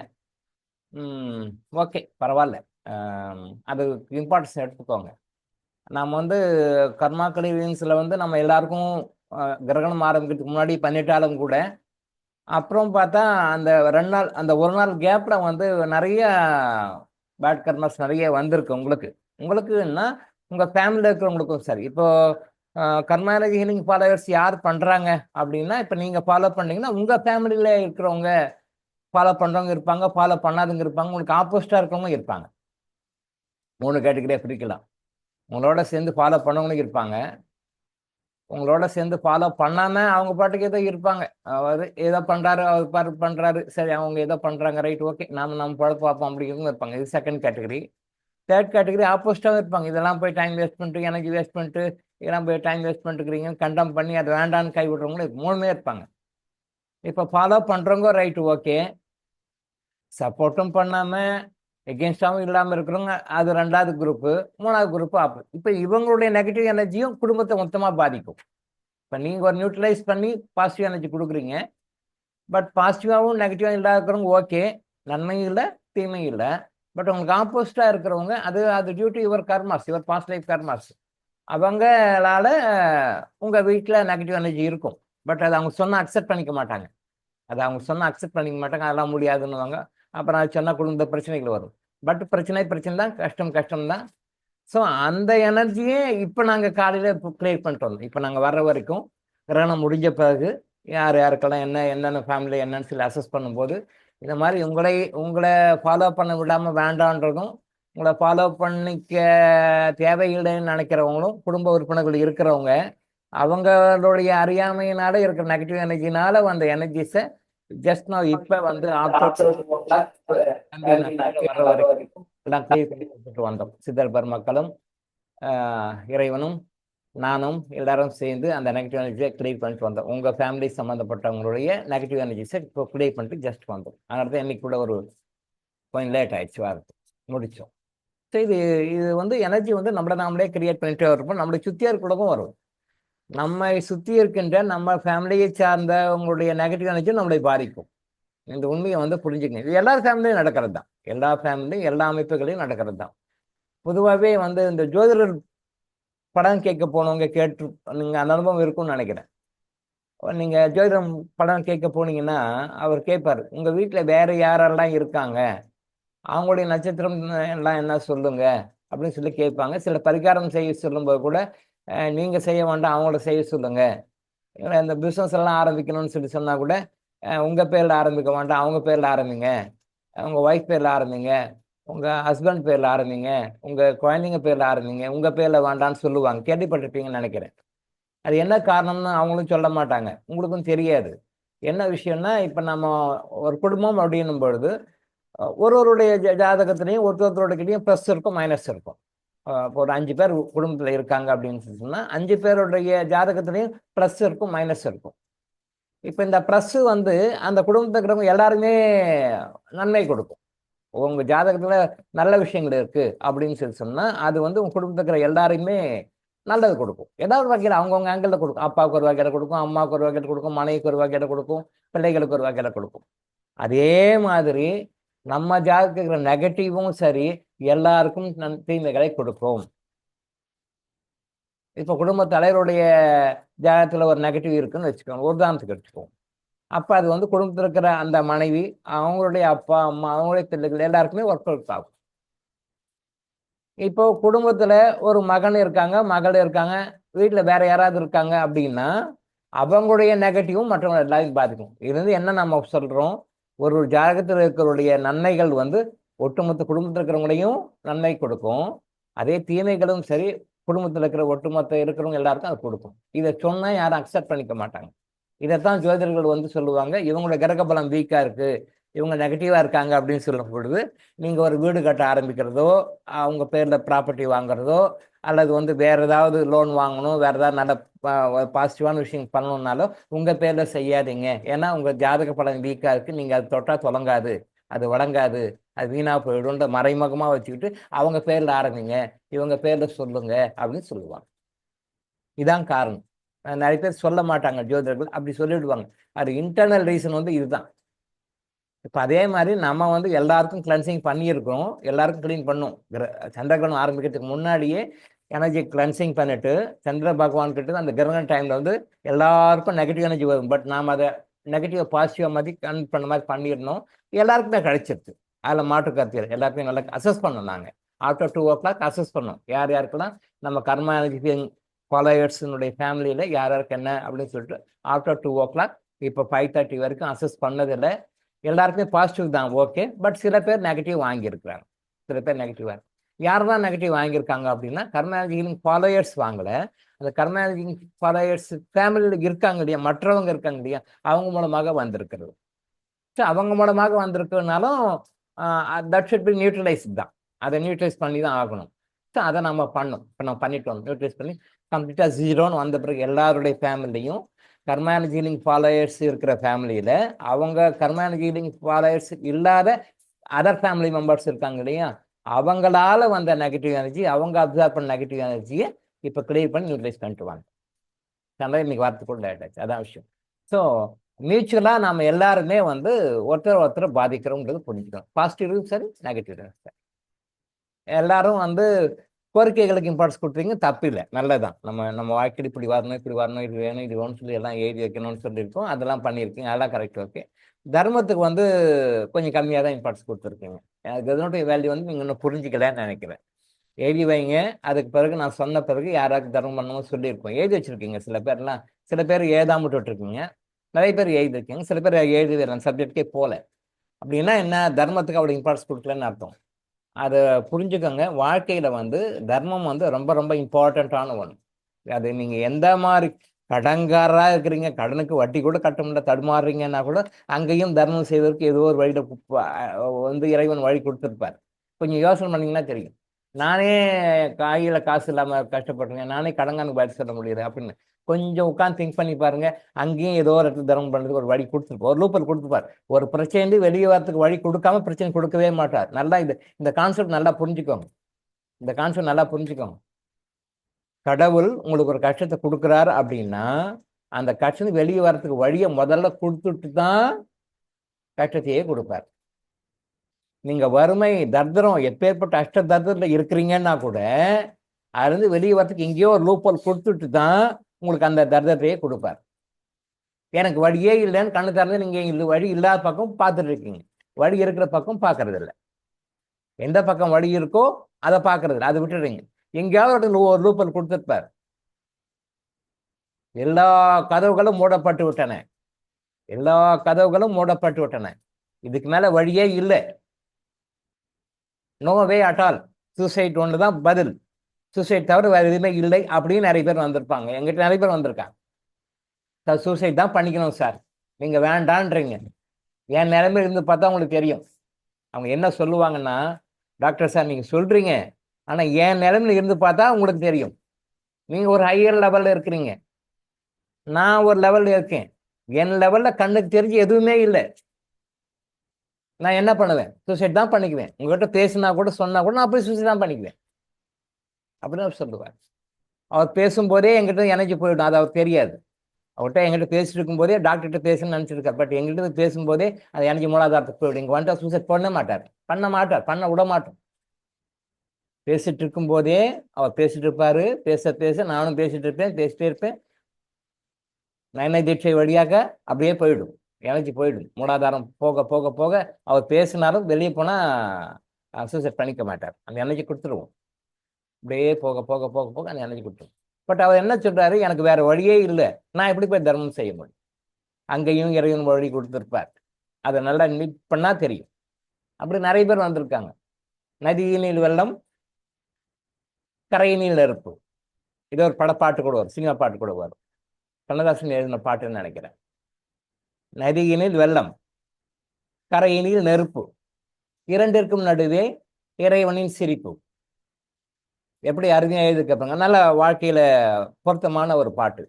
ஓகே, பரவாயில்ல. அது இம்பார்ட்டன்ஸ் எடுத்துக்கோங்க. நம்ம கர்மா கலிவிங்ஸில் நம்ம எல்லாருக்கும் கிரகணம் ஆரம்பிக்கிறதுக்கு முன்னாடி பண்ணிட்டாலும் கூட அப்புறம் பார்த்தா அந்த 2 நாள், அந்த 1 நாள் கேப்பில் நிறைய பேட் கர்மாஸ் நிறைய வந்திருக்கு உங்களுக்குன்னா உங்கள் ஃபேமிலியில் இருக்கிறவங்களுக்கும் சரி. இப்போ கர்மாலஜி ஹீலிங் ஃபாலோவர்ஸ் யார் பண்ணுறாங்க அப்படின்னா, இப்போ நீங்கள் ஃபாலோ பண்ணீங்கன்னா உங்கள் ஃபேமிலியில் இருக்கிறவங்க ஃபாலோ பண்ணுறவங்க இருப்பாங்க, ஃபாலோ பண்ணாதவங்க இருப்பாங்க, உங்களுக்கு ஆப்போசிட்டாக இருக்கிறவங்க இருப்பாங்க. 3 கேட்டகரியாக பிரிக்கலாம். உங்களோட சேர்ந்து ஃபாலோ பண்ணவங்களும் இருப்பாங்க, உங்களோட சேர்ந்து ஃபாலோ பண்ணாமல் அவங்க பாட்டுக்கு ஏதோ இருப்பாங்க. அவர் ஏதோ பண்ணுறாரு, அவர் பாரு பண்ணுறாரு, சரி அவங்க ஏதோ பண்ணுறாங்க, ரைட், ஓகே, நம்ம பழப்பு பார்ப்போம் அப்படிங்கிறவங்க இருப்பாங்க. இது செகண்ட் கேட்டகரி. தேர்ட் கேட்டகரி ஆப்போசிட்டாகவும் இருப்பாங்க. இதெல்லாம் போய் டைம் வேஸ்ட் பண்ணிட்டு, எனர்ஜி வேஸ்ட் பண்ணிட்டு, இதெல்லாம் போய் டைம் வேஸ்ட் பண்ணிட்டுக்கிறீங்க, கண்டம் பண்ணி அது வேண்டான்னு கைவிடுறவங்களும் 3மே இருப்பாங்க. இப்போ ஃபாலோ பண்ணுறவங்க ரைட்டு, ஓகே, சப்போர்ட்டும் பண்ணாமல் எகென்ஸ்டாகவும் இல்லாமல் இருக்கிறவங்க அது 2வது குரூப்பு. 3வது குரூப்பு ஆப்பு. இப்போ இவங்களுடைய நெகட்டிவ் எனர்ஜியும் குடும்பத்தை மொத்தமாக பாதிக்கும். இப்போ நீங்கள் ஒரு நியூட்ரலைஸ் பண்ணி பாசிட்டிவ் எனர்ஜி கொடுக்குறீங்க, பட் பாசிட்டிவாகவும் நெகட்டிவாகவும் இல்லாத இருக்கிறவங்க ஓகே, நன்மையும் இல்லை தீமையும் இல்லை. பட் உங்களுக்கு ஆப்போசிட்டாக இருக்கிறவங்க அது due to your karmas, your past life karmas. அவங்களால உங்கள் வீட்டில் நெகட்டிவ் எனர்ஜி இருக்கும். பட் அதை அவங்க சொன்னால் அக்செப்ட் பண்ணிக்க மாட்டாங்க. அதெல்லாம் முடியாதுன்னுவாங்க. அப்புறம் அது சொன்னால் குடும்ப பிரச்சனைகள் வரும். பட் பிரச்சனை தான், கஷ்டம் தான். ஸோ அந்த எனர்ஜியே இப்போ நாங்கள் காலையில் இப்போ கிளியர் பண்ணிட்டு வந்தோம். இப்போ நாங்கள் வர்ற வரைக்கும் கிரகணம் முடிஞ்ச பிறகு யார் யாருக்கெல்லாம் என்னென்ன ஃபேமிலி என்னன்னு சொல்லி அசஸ் பண்ணும்போது இந்த மாதிரி உங்களை ஃபாலோ பண்ண விடாமல் வேண்டான்றதும், உங்களை ஃபாலோ பண்ணிக்க தேவையில்லைன்னு நினைக்கிறவங்களும் குடும்ப உறுப்பினர்கள் இருக்கிறவங்க அவங்களுடைய அறியாமையினால இருக்கிற நெகட்டிவ் எனர்ஜினால வந்த எனர்ஜிஸை ஜஸ்ட் நான் இப்போ எல்லாம் கிளியர் பண்ணி கொடுத்துட்டு வந்தோம். சித்தர் பெருமக்களும் இறைவனும் நானும் எல்லாரும் சேர்ந்து அந்த நெகட்டிவ் எனர்ஜியை கிளியர் பண்ணிட்டு வந்தோம். உங்கள் ஃபேமிலி சம்மந்தப்பட்டவங்களுடைய நெகட்டிவ் எனர்ஜிஸை இப்போ கிளியர் பண்ணிட்டு ஜஸ்ட் வந்தோம். அதனால தான் இன்னைக்கு கூட ஒரு கொஞ்சம் லேட் ஆயிடுச்சு வரது, முடிச்சோம். ஸோ இது இது வந்து எனர்ஜி வந்து நம்மளை நாமளே கிரியேட் பண்ணிட்டே இருப்போம். நம்மளை சுற்றி இருக்கிறவங்களுக்கும் வரும். நம்மை சுற்றி இருக்கின்ற நம்ம ஃபேமிலியை சார்ந்த உங்களுடைய நெகட்டிவ் எனர்ஜி நம்மளை பாதிக்கும். இந்த உண்மையை வந்து புரிஞ்சுக்கங்க. இது எல்லா ஃபேமிலியும் நடக்கிறது தான், எல்லா ஃபேமிலியும் எல்லா அமைப்புகளையும் நடக்கிறது தான். பொதுவாகவே வந்து இந்த ஜோதிடர் படம் கேட்க போனவங்க கேட்டு நீங்கள் அந்த அனுபவம் இருக்கும்னு நினைக்கிறேன். நீங்கள் ஜோதிடம் படம் கேட்க போனீங்கன்னா அவர் கேட்பார், உங்கள் வீட்டில் வேற யாரெல்லாம் இருக்காங்க, அவங்களுடைய நட்சத்திரம் எல்லாம் என்ன சொல்லுங்க அப்படின்னு சொல்லி கேட்பாங்க. சில பரிகாரம் செய்ய சொல்லும்போது கூட நீங்கள் செய்ய வேண்டாம், அவங்கள செய்ய சொல்லுங்க. இந்த பிஸ்னஸ் எல்லாம் ஆரம்பிக்கணும்னு சொல்லி சொன்னால் கூட உங்கள் பேரில் ஆரம்பிக்க வேண்டாம், அவங்க பேரில் ஆரம்பிங்க, உங்கள் ஒய்ஃப் பேரில் ஆரம்பிங்க, உங்கள் ஹஸ்பண்ட் பேரில் ஆரம்பிங்க, உங்கள் குழந்தைங்க பேரில் ஆரம்பிங்க, உங்கள் பேரில் வேண்டான்னு சொல்லுவாங்க. கேள்விப்பட்டிருப்பீங்கன்னு நினைக்கிறேன். அது என்ன காரணம்னு அவங்களும் சொல்ல மாட்டாங்க, உங்களுக்கும் தெரியாது. என்ன விஷயம்னா, இப்போ நம்ம ஒரு குடும்பம் அப்படின்னும் பொழுது ஒருவருடைய ஜாதகத்திலையும் ஒருத்தருடையும் ப்ளஸ் இருக்கும், மைனஸ் இருக்கும். இப்போ ஒரு 5 பேர் குடும்பத்தில் இருக்காங்க அப்படின்னு சொன்னால் 5 பேருடைய ஜாதகத்திலையும் ப்ளஸ் இருக்கும், மைனஸ் இருக்கும். இப்போ இந்த ப்ளஸ் வந்து அந்த குடும்பத்தில் இருக்கிறவங்க எல்லாருமே நன்மை கொடுக்கும். உங்கள் ஜாதகத்தில் நல்ல விஷயங்கள் இருக்குது அப்படின்னு சொல்லி சொன்னால் அது வந்து உங்கள் குடும்பத்தில் இருக்கிற எல்லாருமே நல்லது கொடுக்கும். ஏதாவது வகையில் அவங்கவுங்க ஆங்கிளில் கொடுக்கும். அப்பாவுக்கு ஒரு வகையில் கொடுக்கும், அம்மாவுக்கு ஒரு வகையில் கொடுக்கும், மனைவிக்கு ஒரு வகையில் கொடுக்கும், பிள்ளைகளுக்கு ஒரு வகையில் கொடுக்கும். அதே மாதிரி நம்ம ஜாதகத்தில் இருக்கிற நெகட்டிவும் சரி எல்லாருக்கும் தீமைகளை கொடுக்கும். இப்போ குடும்ப தலைவருடைய ஜாதகத்தில் ஒரு நெகட்டிவ் இருக்குன்னு வச்சுக்கோங்க, உதாரணத்துக்கு எடுத்துக்கோங்க. அப்போ அது வந்து குடும்பத்தில் இருக்கிற அந்த மனைவி, அவங்களுடைய அப்பா அம்மா, அவங்களுடைய பிள்ளைகள் எல்லாருக்குமே ஒர்க் அவுட் ஆகும். இப்போ குடும்பத்தில் ஒரு மகன் இருக்காங்க, மகள் இருக்காங்க, வீட்டில் வேற யாராவது இருக்காங்க அப்படின்னா அவங்களுடைய நெகட்டிவும் மற்றவங்க எல்லாரையும் பாதிக்கும். இது வந்து என்ன நம்ம சொல்கிறோம், ஒரு ஜாதகத்தில் இருக்கிறவருடைய நன்மைகள் வந்து ஒட்டுமொத்த குடும்பத்தில் இருக்கிறவங்களையும் நன்மை கொடுக்கும். அதே தீமைகளும் சரி குடும்பத்தில் இருக்கிற ஒட்டுமொத்த இருக்கிறவங்க எல்லாருக்கும் அது கொடுக்கும். இதை சொன்னால் யாரும் அக்செப்ட் பண்ணிக்க மாட்டாங்க. இதைத்தான் ஜோதிடர்கள் வந்து சொல்லுவாங்க, இவங்களோட கிரக பலம் வீக்காக இருக்குது, இவங்க நெகட்டிவாக இருக்காங்க அப்படின்னு சொல்லும் பொழுது நீங்கள் ஒரு வீடு கட்ட ஆரம்பிக்கிறதோ, அவங்க பேரில் ப்ராப்பர்ட்டி வாங்குறதோ, அல்லது வந்து வேறு ஏதாவது லோன் வாங்கணும், வேறு ஏதாவது நல்ல பாசிட்டிவான விஷயம் பண்ணணுன்னாலும் உங்கள் பேரில் செய்யாதீங்க. ஏன்னா உங்கள் ஜாதக பலன் வீக்காக இருக்குது, நீங்கள் அது தொட்டால் தொடங்காது, அது வழங்காது, அது வீணாக போயிடும்ன்ற மறைமுகமாக வச்சுக்கிட்டு அவங்க பேரில் ஆரம்பிங்க, இவங்க பேரில் சொல்லுங்க அப்படின்னு சொல்லுவாங்க. இதான் காரணம். நிறைய பேர் சொல்ல மாட்டாங்க ஜோதிடர்கள், அப்படி சொல்லிவிடுவாங்க. அது இன்டர்னல் ரீசன் வந்து இதுதான். இப்போ அதே மாதிரி நம்ம வந்து எல்லாருக்கும் கிளென்சிங் பண்ணியிருக்கோம், எல்லாருக்கும் க்ளீன் பண்ணும். சந்திரகிரகணம் ஆரம்பிக்கிறதுக்கு முன்னாடியே எனர்ஜி கிளென்சிங் பண்ணிட்டு சந்திர பகவான் கிட்ட அந்த கிரகண டைமில் வந்து எல்லாருக்கும் நெகட்டிவ் எனர்ஜி வரும். பட் நாம் அதை நெகட்டிவ் பாசிட்டிவாக மாதிரி கன்வெர்ட் பண்ண மாதிரி பண்ணிடணும். எல்லாருக்குமே கிடைச்சிருச்சு, அதில் மாற்று கருத்தியல். எல்லாத்தையும் நல்லா அசஸ் பண்ணோம். நாங்கள் ஆஃப்டர் 2 o'clock அசஸ் பண்ணோம், யார் யாருக்கெல்லாம் நம்ம கர்மா எனர்ஜி ஃபாலோயர்ஸினுடைய ஃபேமிலியில் யார் யாருக்கு என்ன அப்படின்னு சொல்லிட்டு ஆஃப்டர் 2 o'clock இப்போ 5:30 வரைக்கும் அசஸ் பண்ணதில்லை. எல்லாருக்குமே பாசிட்டிவ் தான், ஓகே. பட் சில பேர் நெகட்டிவ் வாங்கியிருக்கிறாங்க, சில பேர் நெகட்டிவ். யார் தான் நெகட்டிவ் வாங்கியிருக்காங்க அப்படின்னா கர்மாலஜி ஹீலிங் ஃபாலோயர்ஸ் வாங்கலை, அந்த கர்மாலஜி ஃபாலோயர்ஸ் ஃபேமிலியில் இருக்காங்க இல்லையா, மற்றவங்க இருக்காங்க இல்லையா, அவங்க மூலமாக வந்திருக்கிறது. ஸோ அவங்க மூலமாக வந்திருக்கிறதுனாலும் தட் ஷுட் பி நியூட்ரலைஸ்ட் தான், அதை நியூட்ரலைஸ் பண்ணி தான் ஆகணும். ஸோ அதை நம்ம பண்ணோம். இப்போ நம்ம பண்ணிட்டோம், நியூட்ரலைஸ் பண்ணி கம்ப்ளீட்டாக ஜீரோன்னு வந்த பிறகு எல்லாருடைய ஃபேமிலியும் கர்மாலஜி ஹீலிங் ஃபாலோயர்ஸ் இருக்கிற ஃபேமிலியில் அவங்க கர்மாலஜி ஹீலிங் ஃபாலோயர்ஸ் இல்லாத அதர் ஃபேமிலி மெம்பர்ஸ் இருக்காங்க இல்லையா, அவங்களால வந்த நெகட்டிவ் எனர்ஜி, அவங்க அப்சர்வ் பண்ண நெகட்டிவ் எனர்ஜியை இப்போ கிளியர் பண்ணி நியூட்ரலைஸ் பண்ணிட்டு வாங்க. அதனால் இன்னைக்கு வாரத்துக்குள்ள லேட் ஆச்சு, அதான் விஷயம். ஸோ மியூச்சுவலாக நம்ம எல்லாருமே வந்து ஒருத்தர் பாதிக்கிறோங்கிறது புரிஞ்சுக்கணும். பாசிட்டிவும் சரி நெகட்டிவும் சரி. எல்லாரும் வந்து கோரிக்கைகளுக்கு இம்பார்ட்டன்ஸ் கொடுத்தீங்க, தப்பு இல்லை, நல்லதான். நம்ம வாழ்க்கையில் இப்படி வரணும், இப்படி வரணும், இது வேணும், இது வேணும்னு சொல்லி எல்லாம் எழுதி வைக்கணும்னு சொல்லியிருக்கோம், அதெல்லாம் பண்ணியிருக்கீங்க, அதெல்லாம் கரெக்ட், ஓகே. தர்மத்துக்கு வந்து கொஞ்சம் கம்மியாக தான் இம்பார்ட்டன்ஸ் கொடுத்துருக்கீங்க. எனக்கு இதனுடைய வேல்யூ வந்து நீங்கள் இன்னும் புரிஞ்சிக்கலன்னு நினைக்கிறேன். எழுதி வைங்க, அதுக்கு பிறகு நான் சொன்ன பிறகு யாராவது தர்மம் பண்ணணும்னு சொல்லியிருக்கோம். எழுதி வச்சுருக்கீங்க சில பேர்லாம், சில பேர் எழுதாம விட்டுருக்கீங்க, நிறைய பேர் எழுதி வைக்கீங்க, சில பேர் எழுதி வரலாம், சப்ஜெக்டே போகல. அப்படின்னா என்ன, தர்மத்துக்கு அவ்வளோ இம்பார்ட்டன்ஸ் கொடுக்கலன்னு அர்த்தம். அதை புரிஞ்சுக்கோங்க. வாழ்க்கையில் வந்து தர்மம் வந்து ரொம்ப ரொம்ப இம்பார்ட்டண்ட்டான ஒன்று. அது நீங்கள் எந்த மாதிரி கடன்காரராக இருக்கிறீங்க, கடனுக்கு வட்டி கூட கட்ட முடியல தடுமாறுறீங்கன்னா கூட அங்கேயும் தர்மம் செய்வதற்கு ஏதோ ஒரு வழியில் வந்து இறைவன் வழி கொடுத்துருப்பார். கொஞ்சம் யோசனை பண்ணிங்கன்னா தெரியும். நானே கையில காசு இல்லாம கஷ்டப்பட்டுருங்க, நானே கடங்கானுக்கு பதில் சொல்ல முடியுது அப்படின்னு கொஞ்சம் உட்காந்து திங்க் பண்ணி பாருங்க. அங்கேயும் ஏதோ ஒரு இடத்துல தர்மம் பண்றதுக்கு ஒரு வழி கொடுத்துருப்பார், ஒரு லூப்பல் கொடுத்துருப்பார். ஒரு பிரச்சனை வெளியே வரத்துக்கு வழி கொடுக்காம பிரச்சனை கொடுக்கவே மாட்டார். நல்லா இந்த கான்செப்ட் நல்லா புரிஞ்சுக்கோங்க. இந்த கான்செப்ட் நல்லா புரிஞ்சுக்கோங்க. கடவுள் உங்களுக்கு ஒரு கஷ்டத்தை கொடுக்குறாரு அப்படின்னா அந்த கஷ்டம் வெளியே வரத்துக்கு வழியை முதல்ல கொடுத்துட்டு தான் கஷ்டத்தையே கொடுப்பார். நீங்க வறுமை தர்தரம் எப்பேற்பட்ட அஷ்ட தர்தரத்துல இருக்கிறீங்கன்னா கூட அதுலேருந்து வெளியே வரத்துக்கு எங்கேயோ ஒரு லூப்பல் கொடுத்துட்டு தான் உங்களுக்கு அந்த தர்தத்தையே கொடுப்பார். எனக்கு வழியே இல்லைன்னு கண்ணு திறந்து நீங்க வழி இல்லாத பக்கம் பார்த்துட்டு இருக்கீங்க, வழி இருக்கிற பக்கம் பார்க்கறது இல்லை. எந்த பக்கம் வழி இருக்கோ அதை பார்க்கறது இல்லை, அதை விட்டுடுறீங்க. எங்கேயாவது ஒரு லூப்பல் கொடுத்துருப்பார். எல்லா கதவுகளும் மூடப்பட்டு விட்டன, எல்லா கதவுகளும் மூடப்பட்டு விட்டன, இதுக்கு மேல வழியே இல்லை, no way at all, suicide ஒன்று தான் பதில், சூசைட் தவிர வேற எதுவுமே இல்லை அப்படின்னு நிறைய பேர் வந்திருப்பாங்க. எங்கிட்ட நிறைய பேர் வந்திருக்காங்க, சார் சூசைட் தான் பண்ணிக்கணும் சார், நீங்க வேண்டான்றீங்க. என் நிலைமை இருந்து பார்த்தா உங்களுக்கு தெரியும். அவங்க என்ன சொல்லுவாங்கன்னா, டாக்டர் சார் நீங்க சொல்றீங்க, ஆனா என் நிலைமையில இருந்து பார்த்தா உங்களுக்கு தெரியும். நீங்க ஒரு ஹையர் லெவல்ல இருக்கிறீங்க, நான் ஒரு லெவல்ல இருக்கேன். என் லெவல்ல கண்ணுக்கு தெரிஞ்சு எதுவுமே இல்லை. நான் என்ன பண்ணுவேன்? சூசைட் தான் பண்ணிக்குவேன். உங்ககிட்ட பேசினா கூட சொன்னா கூட நான் போய் சூசைட் தான் பண்ணிக்குவேன் அப்படின்னு சொல்லுவார். அவர் பேசும்போதே எங்கிட்ட எனர்ஜி போயிடும், அது அவர் தெரியாது. அவர்கிட்ட எங்கிட்ட பேசிட்டு இருக்கும்போதே டாக்டர்கிட்ட பேசணும்னு நினச்சிருக்கார். பட் எங்கிட்ட பேசும்போதே அது எனர்ஜி மூலாதாரத்துக்கு போயிடும். இங்கே வந்துட்டு சூசைட் பண்ண மாட்டார், பண்ண விட மாட்டோம். பேசிட்டு இருக்கும்போதே அவர் பேசிட்டு இருப்பாரு, பேச நானும் பேசிட்டு இருப்பேன், பேசிட்டே இருப்பேன். நயன தீட்சை வழியாக அப்படியே போயிடும், எனர்ஜி போயிடும். மூலாதாரம் போக போக போக அவர் பேசினாலும் வெளியே போனால் சூசைட் பண்ணிக்க மாட்டார், அந்த எனர்ஜி கொடுத்துருவோம். அப்படியே போக போக போக போக அந்த எனர்ஜி கொடுத்துருவோம். பட் அவர் என்ன சொல்றாரு, எனக்கு வேற வழியே இல்லை, நான் எப்படி போய் தர்மம் செய்ய முடியும்? அங்கேயும் இறைவன் வழி கொடுத்துருப்பார், அதை நல்லா மீட் பண்ணா தெரியும். அப்படி நிறைய பேர் வந்திருக்காங்க. நதியினில் வெள்ளம், கரையினில் நெருப்பு, இது ஒரு படப்பாட்டு கூட வரும், சினிமா பாட்டு கூட வரும், கண்ணதாசன் எழுதின பாட்டுன்னு நினைக்கிறேன். நதியினில் வெள்ளம், கரையினில் நெருப்பு, இரண்டிற்கும் நடுவே இறைவனின் சிரிப்பு. எப்படி அருமையா எழுதி கேட்பாங்க, நல்ல வாழ்க்கையில பொருத்தமான ஒரு பாட்டு.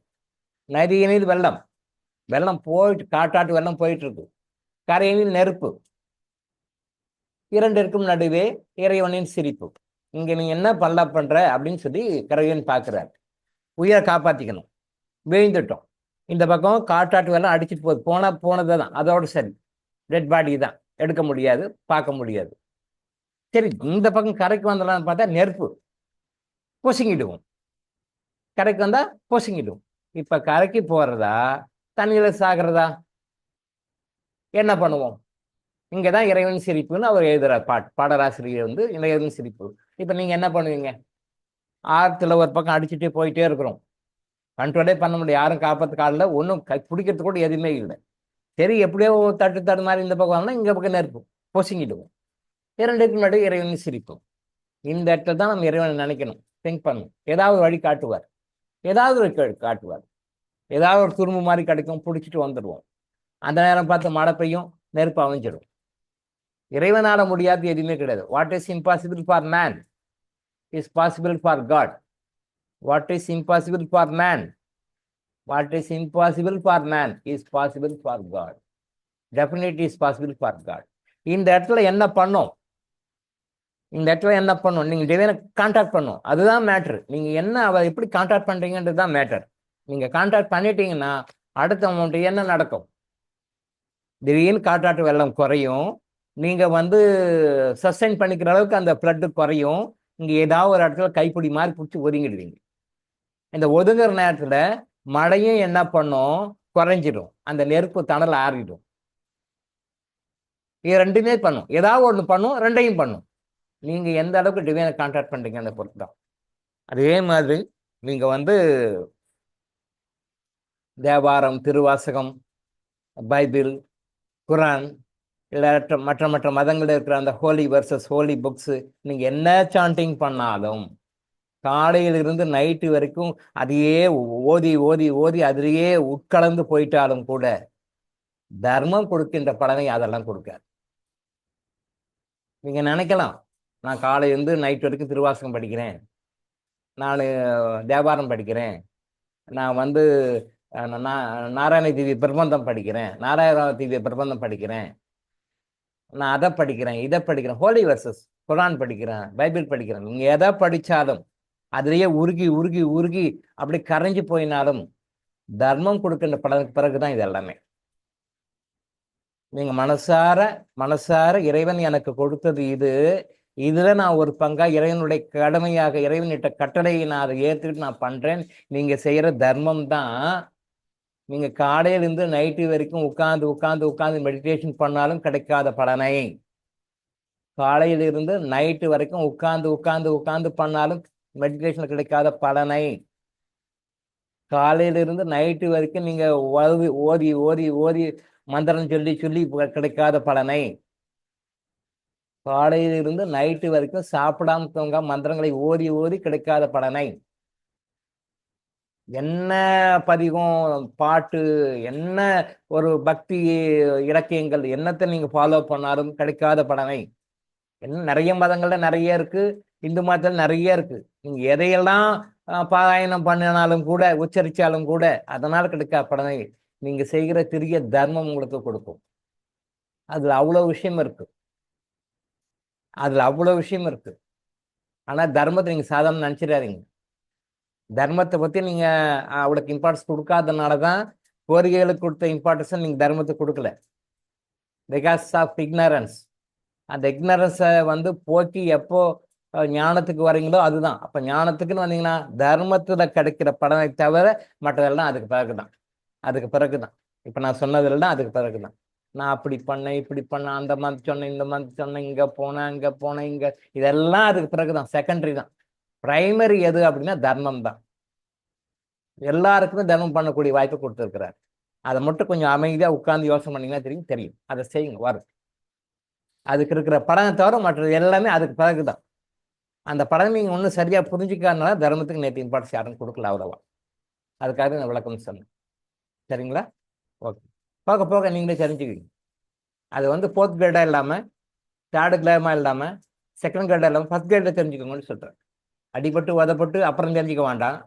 நதியினில் வெள்ளம், வெள்ளம் போயிட்டு காட்டாட்டு வெள்ளம் போயிட்டு இருக்கு, கரையினில் நெருப்பு, இரண்டிற்கும் நடுவே இறைவனின் சிரிப்பு. இங்க நீங்க என்ன பண்ற அப்படின்னு சொல்லி கரையன் பார்க்கிறார். உயிரை காப்பாத்திக்கணும், விழுந்துட்டோம். இந்த பக்கம் காட்டாட்டு வெள்ளம் அடிச்சுட்டு போனது தான், அதோட சரி, டெட் பாடி தான், எடுக்க முடியாது, பார்க்க முடியாது. சரி, இந்த பக்கம் கரைக்கு வந்தலாம்னு பார்த்தா நெருப்பு, பொசுங்கிடுவோம். கரைக்கு வந்தா பொசுங்கிடுவோம். இப்ப கரைக்கு போறதா தண்ணியில சாகிறதா, என்ன பண்ணுவோம்? இங்கதான் இறைவன் சிரிப்புன்னு அவர் எழுதுறார். பாடலாசிரியர் வந்து இறைவன் சிரிப்பு. இப்ப நீங்க என்ன பண்ணுவீங்க? ஆத்துல ஒரு பக்கம் அடிச்சுட்டே போயிட்டே இருக்கிறோம், கண்ட்ரோலே பண்ண முடியும், யாரும் காப்பாத்து காலில் ஒன்றும் பிடிக்கிறது கூட எதுவுமே இல்லை. சரி, எப்படியோ தட்டு மாதிரி இந்த பக்கம் வரணும், இங்க பக்கம் நெருப்பு, பொசுங்கிடுவோம். இரண்டுக்கு முன்னாடி இறைவன் சிரிப்போம். இந்த இடத்துல தான் நம்ம இறைவனை நினைக்கணும், திங்க் பண்ணணும். ஏதாவது வழி காட்டுவார், ஏதாவது ஒரு காட்டுவார், ஏதாவது ஒரு துரும்பு மாதிரி கிடைக்கும், பிடிச்சிட்டு வந்துடுவோம். அந்த நேரம் பார்த்து மழை பெய்யும், நெருப்பு அமைஞ்சிடும். இறைவனால முடியாது எதுவுமே கிடையாது. What is impossible for man is possible for God. What is impossible for man, what is impossible for man is possible for God. Definitely is possible for God. இந்த இடத்துல என்ன பண்ணும்? இந்த இடத்துல என்ன பண்ணும்? நீங்க டிவைனை கான்டாக்ட் பண்ணும், அதுதான் மேட்ரு. நீங்க என்ன அவரை எப்படி கான்டாக்ட் பண்றீங்கன்றது தான் மேட்டர். நீங்க கான்டாக்ட் பண்ணிட்டீங்கன்னா அடுத்த அமௌண்ட் என்ன நடக்கும்? திடீர்னு காட்டாட்டு வெள்ளம் குறையும், நீங்க வந்து சஸ்டைன் பண்ணிக்கிற அளவுக்கு அந்த பிளட் குறையும். இங்க ஏதாவது ஒரு இடத்துல கைப்பிடி மாதிரி பிடிச்சி ஒதுங்கிடுவீங்க. இந்த ஒதுங்குற நேரத்துல மழையும் என்ன பண்ணும்? குறைஞ்சிடும், அந்த நெருப்பு தணல் ஆறிடும். இது ரெண்டுமே பண்ணும், ஏதாவது ஒன்று பண்ணும், ரெண்டையும் பண்ணும். நீங்க எந்த அளவுக்கு டிவைனை கான்டாக்ட் பண்றீங்க அந்த பொறுத்து தான். அதே மாதிரி நீங்க வந்து தேவாரம், திருவாசகம், பைபிள், குரான், இல்லை மற்ற மற்ற மதங்களில் இருக்கிற அந்த ஹோலி வர்சஸ் ஹோலி புக்ஸு, நீங்கள் என்ன சாண்டிங் பண்ணாலும் காலையிலிருந்து நைட்டு வரைக்கும் அதையே ஓதி ஓதி ஓதி அதிலேயே உட்கலந்து போயிட்டாலும் கூட தர்மம் கொடுக்கின்ற பலனை அதெல்லாம் கொடுக்காது. நீங்கள் நினைக்கலாம், நான் காலையிலேருந்து நைட் வரைக்கும் திருவாசகம் படிக்கிறேன், நான் தேவாரம் படிக்கிறேன், நான் வந்து நாராயண தீவி பிரபந்தம் படிக்கிறேன், நாராயண தீவி பிரபந்தம் படிக்கிறேன், நான் அதை படிக்கிறேன், இதை படிக்கிறேன், ஹோலி வெர்சஸ் குரான் படிக்கிறேன், பைபிள் படிக்கிறேன். நீங்க எதை படிச்சாலும் அதுலயே உருகி உருகி உருகி அப்படி கரைஞ்சு போயினாலும் தர்மம் கொடுக்கின்ற பிறகுதான் இது எல்லாமே. நீங்க மனசார மனசார இறைவன் எனக்கு கொடுத்தது இது, இதுல நான் ஒரு பங்கா இறைவனுடைய கடமையாக இறைவனிட்ட கட்டளையை நான் அதை ஏற்றுக்கிட்டு நான் பண்றேன். நீங்க செய்யற தர்மம் தான். நீங்க காலையிலிருந்து நைட்டு வரைக்கும் உட்கார்ந்து உட்கார்ந்து உட்கார்ந்து மெடிடேஷன் பண்ணாலும் கிடைக்காத பலனை, காலையிலிருந்து நைட்டு வரைக்கும் உட்கார்ந்து உட்கார்ந்து உட்கார்ந்து பண்ணாலும் மெடிடேஷன் கிடைக்காத பலனை, காலையிலிருந்து நைட்டு வரைக்கும் நீங்க ஓதி ஓதி ஓதி ஓதி மந்திரம் சொல்லி சொல்லி கிடைக்காத பலனை, காலையிலிருந்து நைட்டு வரைக்கும் சாப்பிடாம தூங்க மந்திரங்களை ஓதி ஓதி கிடைக்காத பலனை, என்ன பதிகம் பாட்டு என்ன ஒரு பக்தி இலக்கியங்கள் என்னத்தை நீங்க ஃபாலோ பண்ணாலும் கிடைக்காத பலனை. என்ன நிறைய மதங்கள்ல நிறைய இருக்கு, இந்து மதத்தில் நிறைய இருக்கு. நீங்க எதையெல்லாம் பாராயணம் பண்ணினாலும் கூட உச்சரிச்சாலும் கூட அதனால கிடைக்காத பலனை நீங்க செய்கிற சிறிய தர்மம் உங்களுக்கு கொடுக்கும். அதுல அவ்வளவு விஷயம் இருக்கு, அதுல அவ்வளவு விஷயம் இருக்கு. ஆனா தர்மத்தை நீங்க சாதாரண நினைச்சிடாதீங்க. தர்மத்தை பத்தி நீங்க அவளுக்கு இம்பார்ட்டன்ஸ் கொடுக்காதனாலதான் கோரிக்கைகளுக்கு கொடுத்த இம்பார்ட்டன்ஸ் நீங்க தர்மத்துக்கு கொடுக்கல, பிகாஸ் ஆஃப் இக்னரன்ஸ். அந்த இக்னரன்ஸை வந்து போக்கி எப்போ ஞானத்துக்கு வரீங்களோ அதுதான். அப்ப ஞானத்துக்குன்னு வந்தீங்கன்னா தர்மத்துல கிடைக்கிற பலனை தவிர மற்றதெல்லாம் அதுக்கு பிறகுதான், அதுக்கு பிறகுதான். இப்ப நான் சொன்னதெல்லாம் அதுக்கு பிறகுதான். நான் அப்படி பண்ணேன் இப்படி பண்ணேன், அந்த மந்த் சொன்னேன் இந்த மந்த் சொன்னேன், இங்க போனேன் அங்க போனேன் இங்க, இதெல்லாம் அதுக்கு பிறகுதான், செகண்டரி தான். பிரைமரி எது அப்படின்னா தர்மம் தான். எல்லாருக்குமே தர்மம் பண்ணக்கூடிய வாய்ப்பை கொடுத்துருக்கிறார். அதை மட்டும் கொஞ்சம் அமைதியா உட்கார்ந்து யோசனை பண்ணீங்கன்னா தெரியும். அதை செய்யுங்க, வரும். அதுக்கு இருக்கிற பலனை தவிர மற்றது எல்லாமே அதுக்கு பிறகுதான். அந்த பலனை நீங்க ஒன்றும் சரியா புரிஞ்சுக்காதனால தர்மத்துக்கு நேற்று இம்பார்ட்டன்ஸ் யாரும் கொடுக்கல, அவ்வளவா. அதுக்காக நான் விளக்கம் சொன்னேன். சரிங்களா? ஓகே. போக போக நீங்களே தெரிஞ்சுக்குவீங்க. அது வந்து 4th கிரேடா இல்லாம 3rd கிரேடா இல்லாம 2nd கிரேடா இல்லாம 1st கிரேட்ல தெரிஞ்சுக்கோங்கன்னு சொல்றேன். அடிபட்டு உதப்பட்டு அப்புறம் தெரிஞ்சுக்க வேண்டாம்,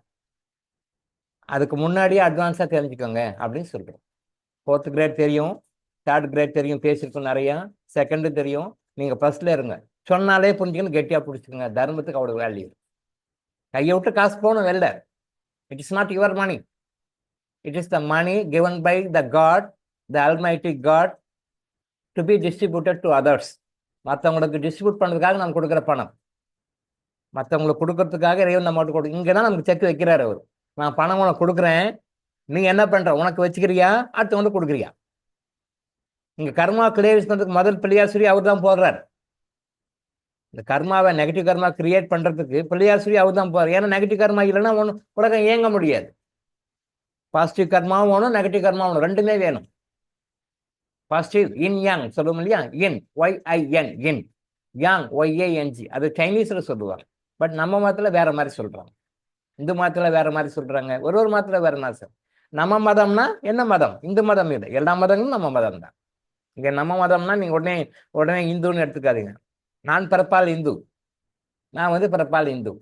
அதுக்கு முன்னாடியே அட்வான்ஸா தெரிஞ்சுக்கோங்க அப்படின்னு சொல்றேன். 4th கிரேட் தெரியும், 3rd கிரேட் தெரியும், பேசியிருக்கோம் நிறையா, 2nd தெரியும். நீங்க ஃபர்ஸ்ட்ல இருங்க, சொன்னாலே புரிஞ்சுக்கணும், கெட்டியா பிடிச்சிக்கோங்க. தர்மத்துக்கு அவ்வளவு வேல்யூ. கையை விட்டு காசு போகணும் வெளில. It is not your money, it is the money given by the God, the Almighty God, to be distributed to others. மற்றவங்களுக்கு டிஸ்ட்ரிபியூட் பண்ணுறதுக்காக நான் கொடுக்குற பணம், மற்றவங்களுக்கு கொடுக்கறதுக்காக இறைவன் நம்ம கொடுக்கும். இங்கே தான் நமக்கு செக் வைக்கிறார் அவர். நான் பணம் உனக்கு கொடுக்குறேன், நீங்க என்ன பண்ற, உனக்கு வச்சுக்கிறியா அடுத்தவங்களுக்கு கொடுக்குறியா? இங்க கர்மா கிளியர் பண்றதுக்கு முதல் பிள்ளையாசுரி அவர் தான் போடுறார். இந்த கர்மாவை நெகட்டிவ் கர்மா கிரியேட் பண்றதுக்கு பிள்ளையாசுரி அவர் தான் போறார். ஏன்னா நெகட்டிவ் கர்மா இல்லைன்னா ஒன்றும் உலகம் இயங்க முடியாது. பாசிட்டிவ் கர்மாவும் வேணும், நெகட்டிவ் கர்மாவும் வேணும், ரெண்டுமே வேணும். பாசிட்டிவ் இன் யாங் சொல்லுவோம் இல்லையா, இன் YIN இன், யாங் YANG, அது சைனீஸ்ல சொல்லுவாங்க. பட் நம்ம மதத்துல வேற மாதிரி சொல்றாங்க, இந்து மதத்துல வேற மாதிரி சொல்றாங்க, ஒரு மதத்துல வேற மாதிரி சார். நம்ம மதம்னா என்ன மதம்? இந்து மதம் இல்லை, எல்லா மதங்களும் நம்ம மதம் தான். இங்க நம்ம மதம்னா நீங்க உடனே உடனே இந்துன்னு எடுத்துக்காதீங்க. நான் பிறப்பால் இந்து, நான் வந்து பிறப்பால் இந்து,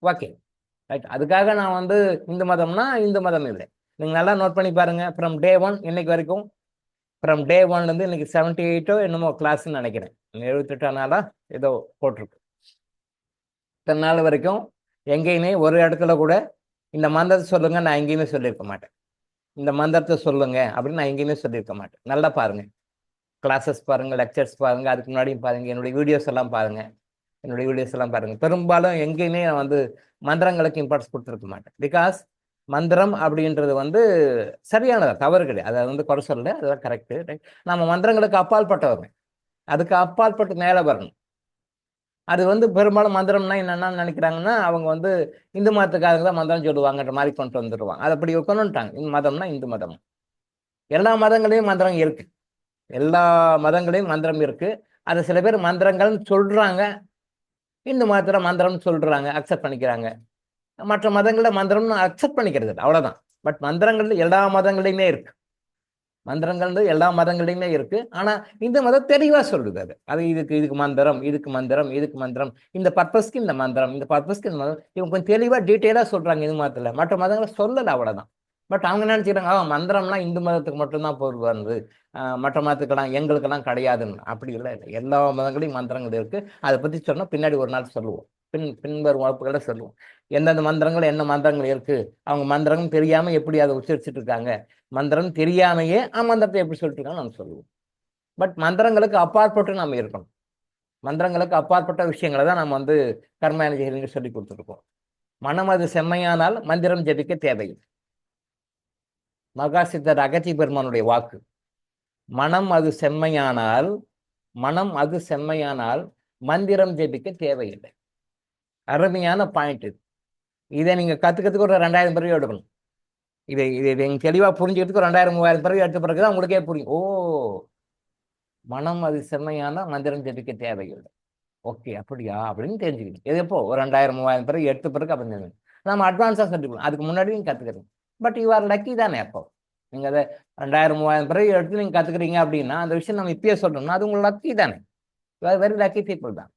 ஓகே ரைட். அதுக்காக நான் வந்து இந்து மதம்னா இந்து மதம் இல்லை. நீங்க நல்லா நோட் பண்ணி பாருங்க. ஃப்ரம் டே 1 இன்னைக்கு வரைக்கும், ஃப்ரம் டே 1லேருந்து இன்னைக்கு 78 என்னமோ கிளாஸ்ன்னு நினைக்கிறேன், 78 நாளா ஏதோ போட்டிருக்கு. இத்தனை நாள் வரைக்கும் எங்கேயுமே ஒரு இடத்துல கூட இந்த மந்திரத்தை சொல்லுங்க நான் எங்கேயுமே சொல்லியிருக்க மாட்டேன். இந்த மந்திரத்தை சொல்லுங்க அப்படின்னு நான் எங்கேயுமே சொல்லியிருக்க மாட்டேன். நல்லா பாருங்க, கிளாஸஸ் பாருங்க, லெக்சர்ஸ் பாருங்க, அதுக்கு முன்னாடியும் பாருங்க, என்னுடைய வீடியோஸ் எல்லாம் பாருங்க, என்னுடைய வீடியோஸ் எல்லாம் பாருங்க. பெரும்பாலும் எங்கேயுமே நான் வந்து மந்திரங்களுக்கு இம்பார்ட்டன்ஸ் கொடுத்துருக்க மாட்டேன். பிகாஸ் மந்திரம் அப்படின்றது வந்து சரியானதா, தவறு கிடையாது, அதை வந்து குறை சொல்லல, அதெல்லாம் கரெக்டு. நம்ம மந்திரங்களுக்கு அப்பாற்பட்டவங்க, அதுக்கு அப்பாற்பட்டு மேலே வரணும். அது வந்து பெரும்பாலும் மந்திரம்னா என்னென்னா நினைக்கிறாங்கன்னா அவங்க வந்து இந்து மதத்துக்காக தான் மந்திரம் சொல்லுவாங்கன்ற மாதிரி கொண்டு வந்துடுவாங்க. அது அப்படி கொண்டுட்டாங்க. இந்த மதம்னா இந்து மதம். எல்லா மதங்களையும் மந்திரம் இருக்கு, எல்லா மதங்களையும் மந்திரம் இருக்கு. அது சில பேர் மந்திரங்கள்னு சொல்றாங்க, இந்து மதத்துல மந்திரம்னு சொல்றாங்க, அக்செப்ட் பண்ணிக்கிறாங்க. மற்ற மதங்கள்ல மந்திரம்னு அக்செப்ட் பண்ணிக்கிறது அவ்வளவுதான். பட் மந்திரங்கள் எல்லா மதங்களையுமே இருக்கு. மந்திரங்கள் எல்லா மதங்களையுமே இருக்கு. ஆனா இந்த மதம் தெளிவா சொல்லுது. அது இதுக்கு இதுக்கு மந்திரம், இதுக்கு மந்திரம், இதுக்கு மந்திரம், இந்த பர்பஸ்க்கு இந்த மந்திரம், இந்த பர்பஸ்க்கு இந்த மந்திரம், இவங்க கொஞ்சம் தெளிவா டீட்டெயிலா சொல்றாங்க. இது மதத்துல மற்ற மதங்களை சொல்லல, அவ்வளவுதான். பட் அவங்க நினைச்சுக்கிறாங்க மந்திரம்லாம் இந்து மதத்துக்கு மட்டும்தான் பொருள் வருது, மற்ற மதத்துக்கெல்லாம் எங்களுக்கெல்லாம் கிடையாதுன்னு. அப்படி இல்லை. எல்லா மதங்களையும் மந்திரங்கள் இருக்கு. அதை பத்தி சொன்னா பின்னாடி ஒரு நாள் சொல்லுவோம். பின்வரும் வகுப்புகளை சொல்லுவோம் எந்தெந்த மந்திரங்கள் என்ன மந்திரங்கள் இருக்கு, அவங்க மந்திரங்கள் தெரியாம எப்படி அதை உச்சரிச்சுட்டு இருக்காங்க, மந்திரம் தெரியாமையே மந்திரத்தை எப்படி சொல்லிட்டு இருக்காங்க நம்ம சொல்லுவோம். பட் மந்திரங்களுக்கு அப்பாற்பட்டு நம்ம இருக்கணும். மந்திரங்களுக்கு அப்பாற்பட்ட விஷயங்களை தான் நம்ம கர்ம எனர்ஜி சொல்லி கொடுத்துருக்கோம். மனம் அது செம்மையானால் மந்திரம் ஜெபிக்க தேவையில்லை. மகாசித்தர் அகத்தி பெருமானுடைய வாக்கு. மனம் அது செம்மையானால் மந்திரம் ஜெபிக்க தேவையில்லை. அருமையான பாயிண்ட் இது. இதை நீங்க கத்துக்கிறதுக்கு ஒரு 2000 பிறகு எடுக்கணும். இதை இதை நீங்க தெளிவா புரிஞ்சுக்கிறதுக்கு 2000 3000 பிறகு எடுத்த பிறகுதான் உங்களுக்கே புரியும். மனம் அது செம்மையான மந்திரம் ஜெபிக்க தேவையில்லை. ஓகே, அப்படியா அப்படின்னு தெரிஞ்சுக்கணும். எது எப்போ ஒரு 2000 3000 பிறகு எடுத்த பிறகு அப்படி நம்ம அட்வான்ஸா சொல்லிக்கலாம். அதுக்கு முன்னாடியும் கத்துக்கிறோம். பட் யூ ஆர் லக்கி தானே. அப்போ நீங்க அதை 2000 3000 பிறகு எடுத்து நீங்க கத்துக்கிறீங்க அப்படின்னா அந்த விஷயம் நம்ம இப்பயே சொல்றோம்னா அது உங்களுக்கு லக்கி தானே. வெரி லக்கி பீப்புள் தான்.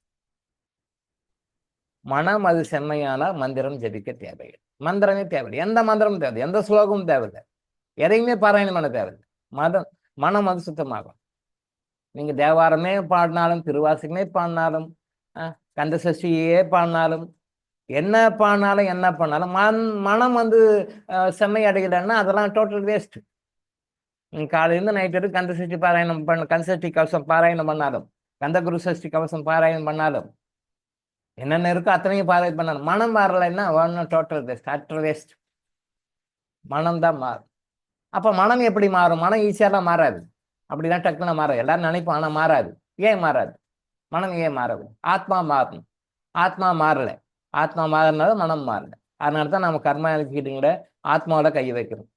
மனம் அது செம்மையானால் மந்திரம் ஜெபிக்க தேவையில்லை. மந்திரமே தேவையில்லை. எந்த மந்திரமும் தேவை, எந்த ஸ்லோகமும் தேவையில்லை, எதையுமே பாராயணம் பண்ண தேவையில்லை. மனம் அது சுத்தமாகும். நீங்க தேவாரமே பாடினாலும், திருவாசகமே பாடினாலும், கந்த சஷ்டியே பாடினாலும், என்ன பண்ணாலும் மனம் செம்மை அடையலைன்னா அதெல்லாம் டோட்டல் வேஸ்ட். நீங்க காலையிலிருந்து நைட் வரைக்கும் கந்த சஷ்டி பாராயணம் கந்த சஷ்டி கவசம் பாராயணம் பண்ணாலும், கந்த குரு சஷ்டி கவசம் பாராயணம் பண்ணாலும், என்னென்ன இருக்கோ அத்தனையும் பாராயணம் பண்ணாலும் மனம் மாறலைன்னா டோட்டல் வேஸ்ட், அட்டர் வேஸ்ட். மனம் தான் மாறும். அப்ப மனம் எப்படி மாறும்? மனம் ஈஸியாலாம் மாறாது. அப்படிலாம் டக்குன்னு மாறாது. எல்லாரும் நினைப்போம், ஆனா மாறாது. ஏன் மாறாது? மனம் ஏன் மாறாது? ஆத்மா மாறணும். ஆத்மா மாறல. ஆத்மா மாறினால மனம் மாறல. அதனால தான் நம்ம கர்மா ஹீலிங்ல ஆத்மாவோட கை வைக்கிறோம்.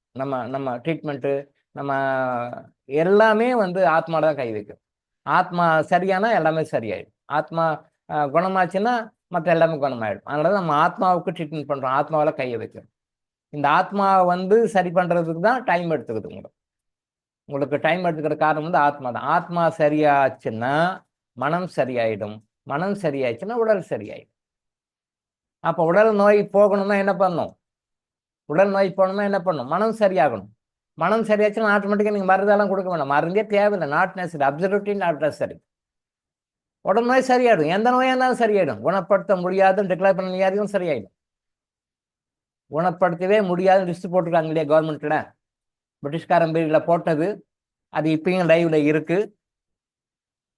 நம்ம ட்ரீட்மெண்ட்டு நம்ம எல்லாமே ஆத்மாவோட தான் கை வைக்கிறோம். ஆத்மா சரியானா எல்லாமே சரியாயிடும். ஆத்மா குணமாச்சுன்னா மற்ற எல்லாமே குணமாயிடும். அதனால நம்ம ஆத்மாவுக்கு ட்ரீட்மெண்ட் பண்றோம், ஆத்மாவில கையை வைக்கிறோம். இந்த ஆத்மாவை சரி பண்றதுக்கு தான் டைம் எடுத்துக்குது. உங்களுக்கு டைம் எடுத்துக்கிற காரணம் ஆத்மா தான். ஆத்மா சரியாச்சுன்னா மனம் சரியாயிடும். மனம் சரியாயிடுச்சுன்னா உடல் சரியாயிடும். அப்ப உடல் நோய் போகணும்னா என்ன பண்ணும்? உடல் நோய் போகணும்னா என்ன பண்ணும்? மனம் சரியாகணும். மனம் சரியாச்சுன்னா ஆட்டோமேட்டிக்கா நீங்க மருந்தெல்லாம் கொடுக்க வேண்டாம். மருந்தே தேவையில்லை. Not necessary, absolutely not necessary. உடல் நோய் சரியாயிடும். எந்த நோயா இருந்தாலும் சரியாயிடும். குணப்படுத்த முடியாதுன்னு டிக்ளேர் பண்ண வியாதியும் சரியாயிடும். குணப்படுத்தவே முடியாத லிஸ்ட் போட்டிருக்காங்க இல்லையா கவர்மெண்ட்ல, பிரிட்டிஷ்காரன் பீரியட்ல போட்டது. அது இப்பயும் லைவ்ல இருக்கு,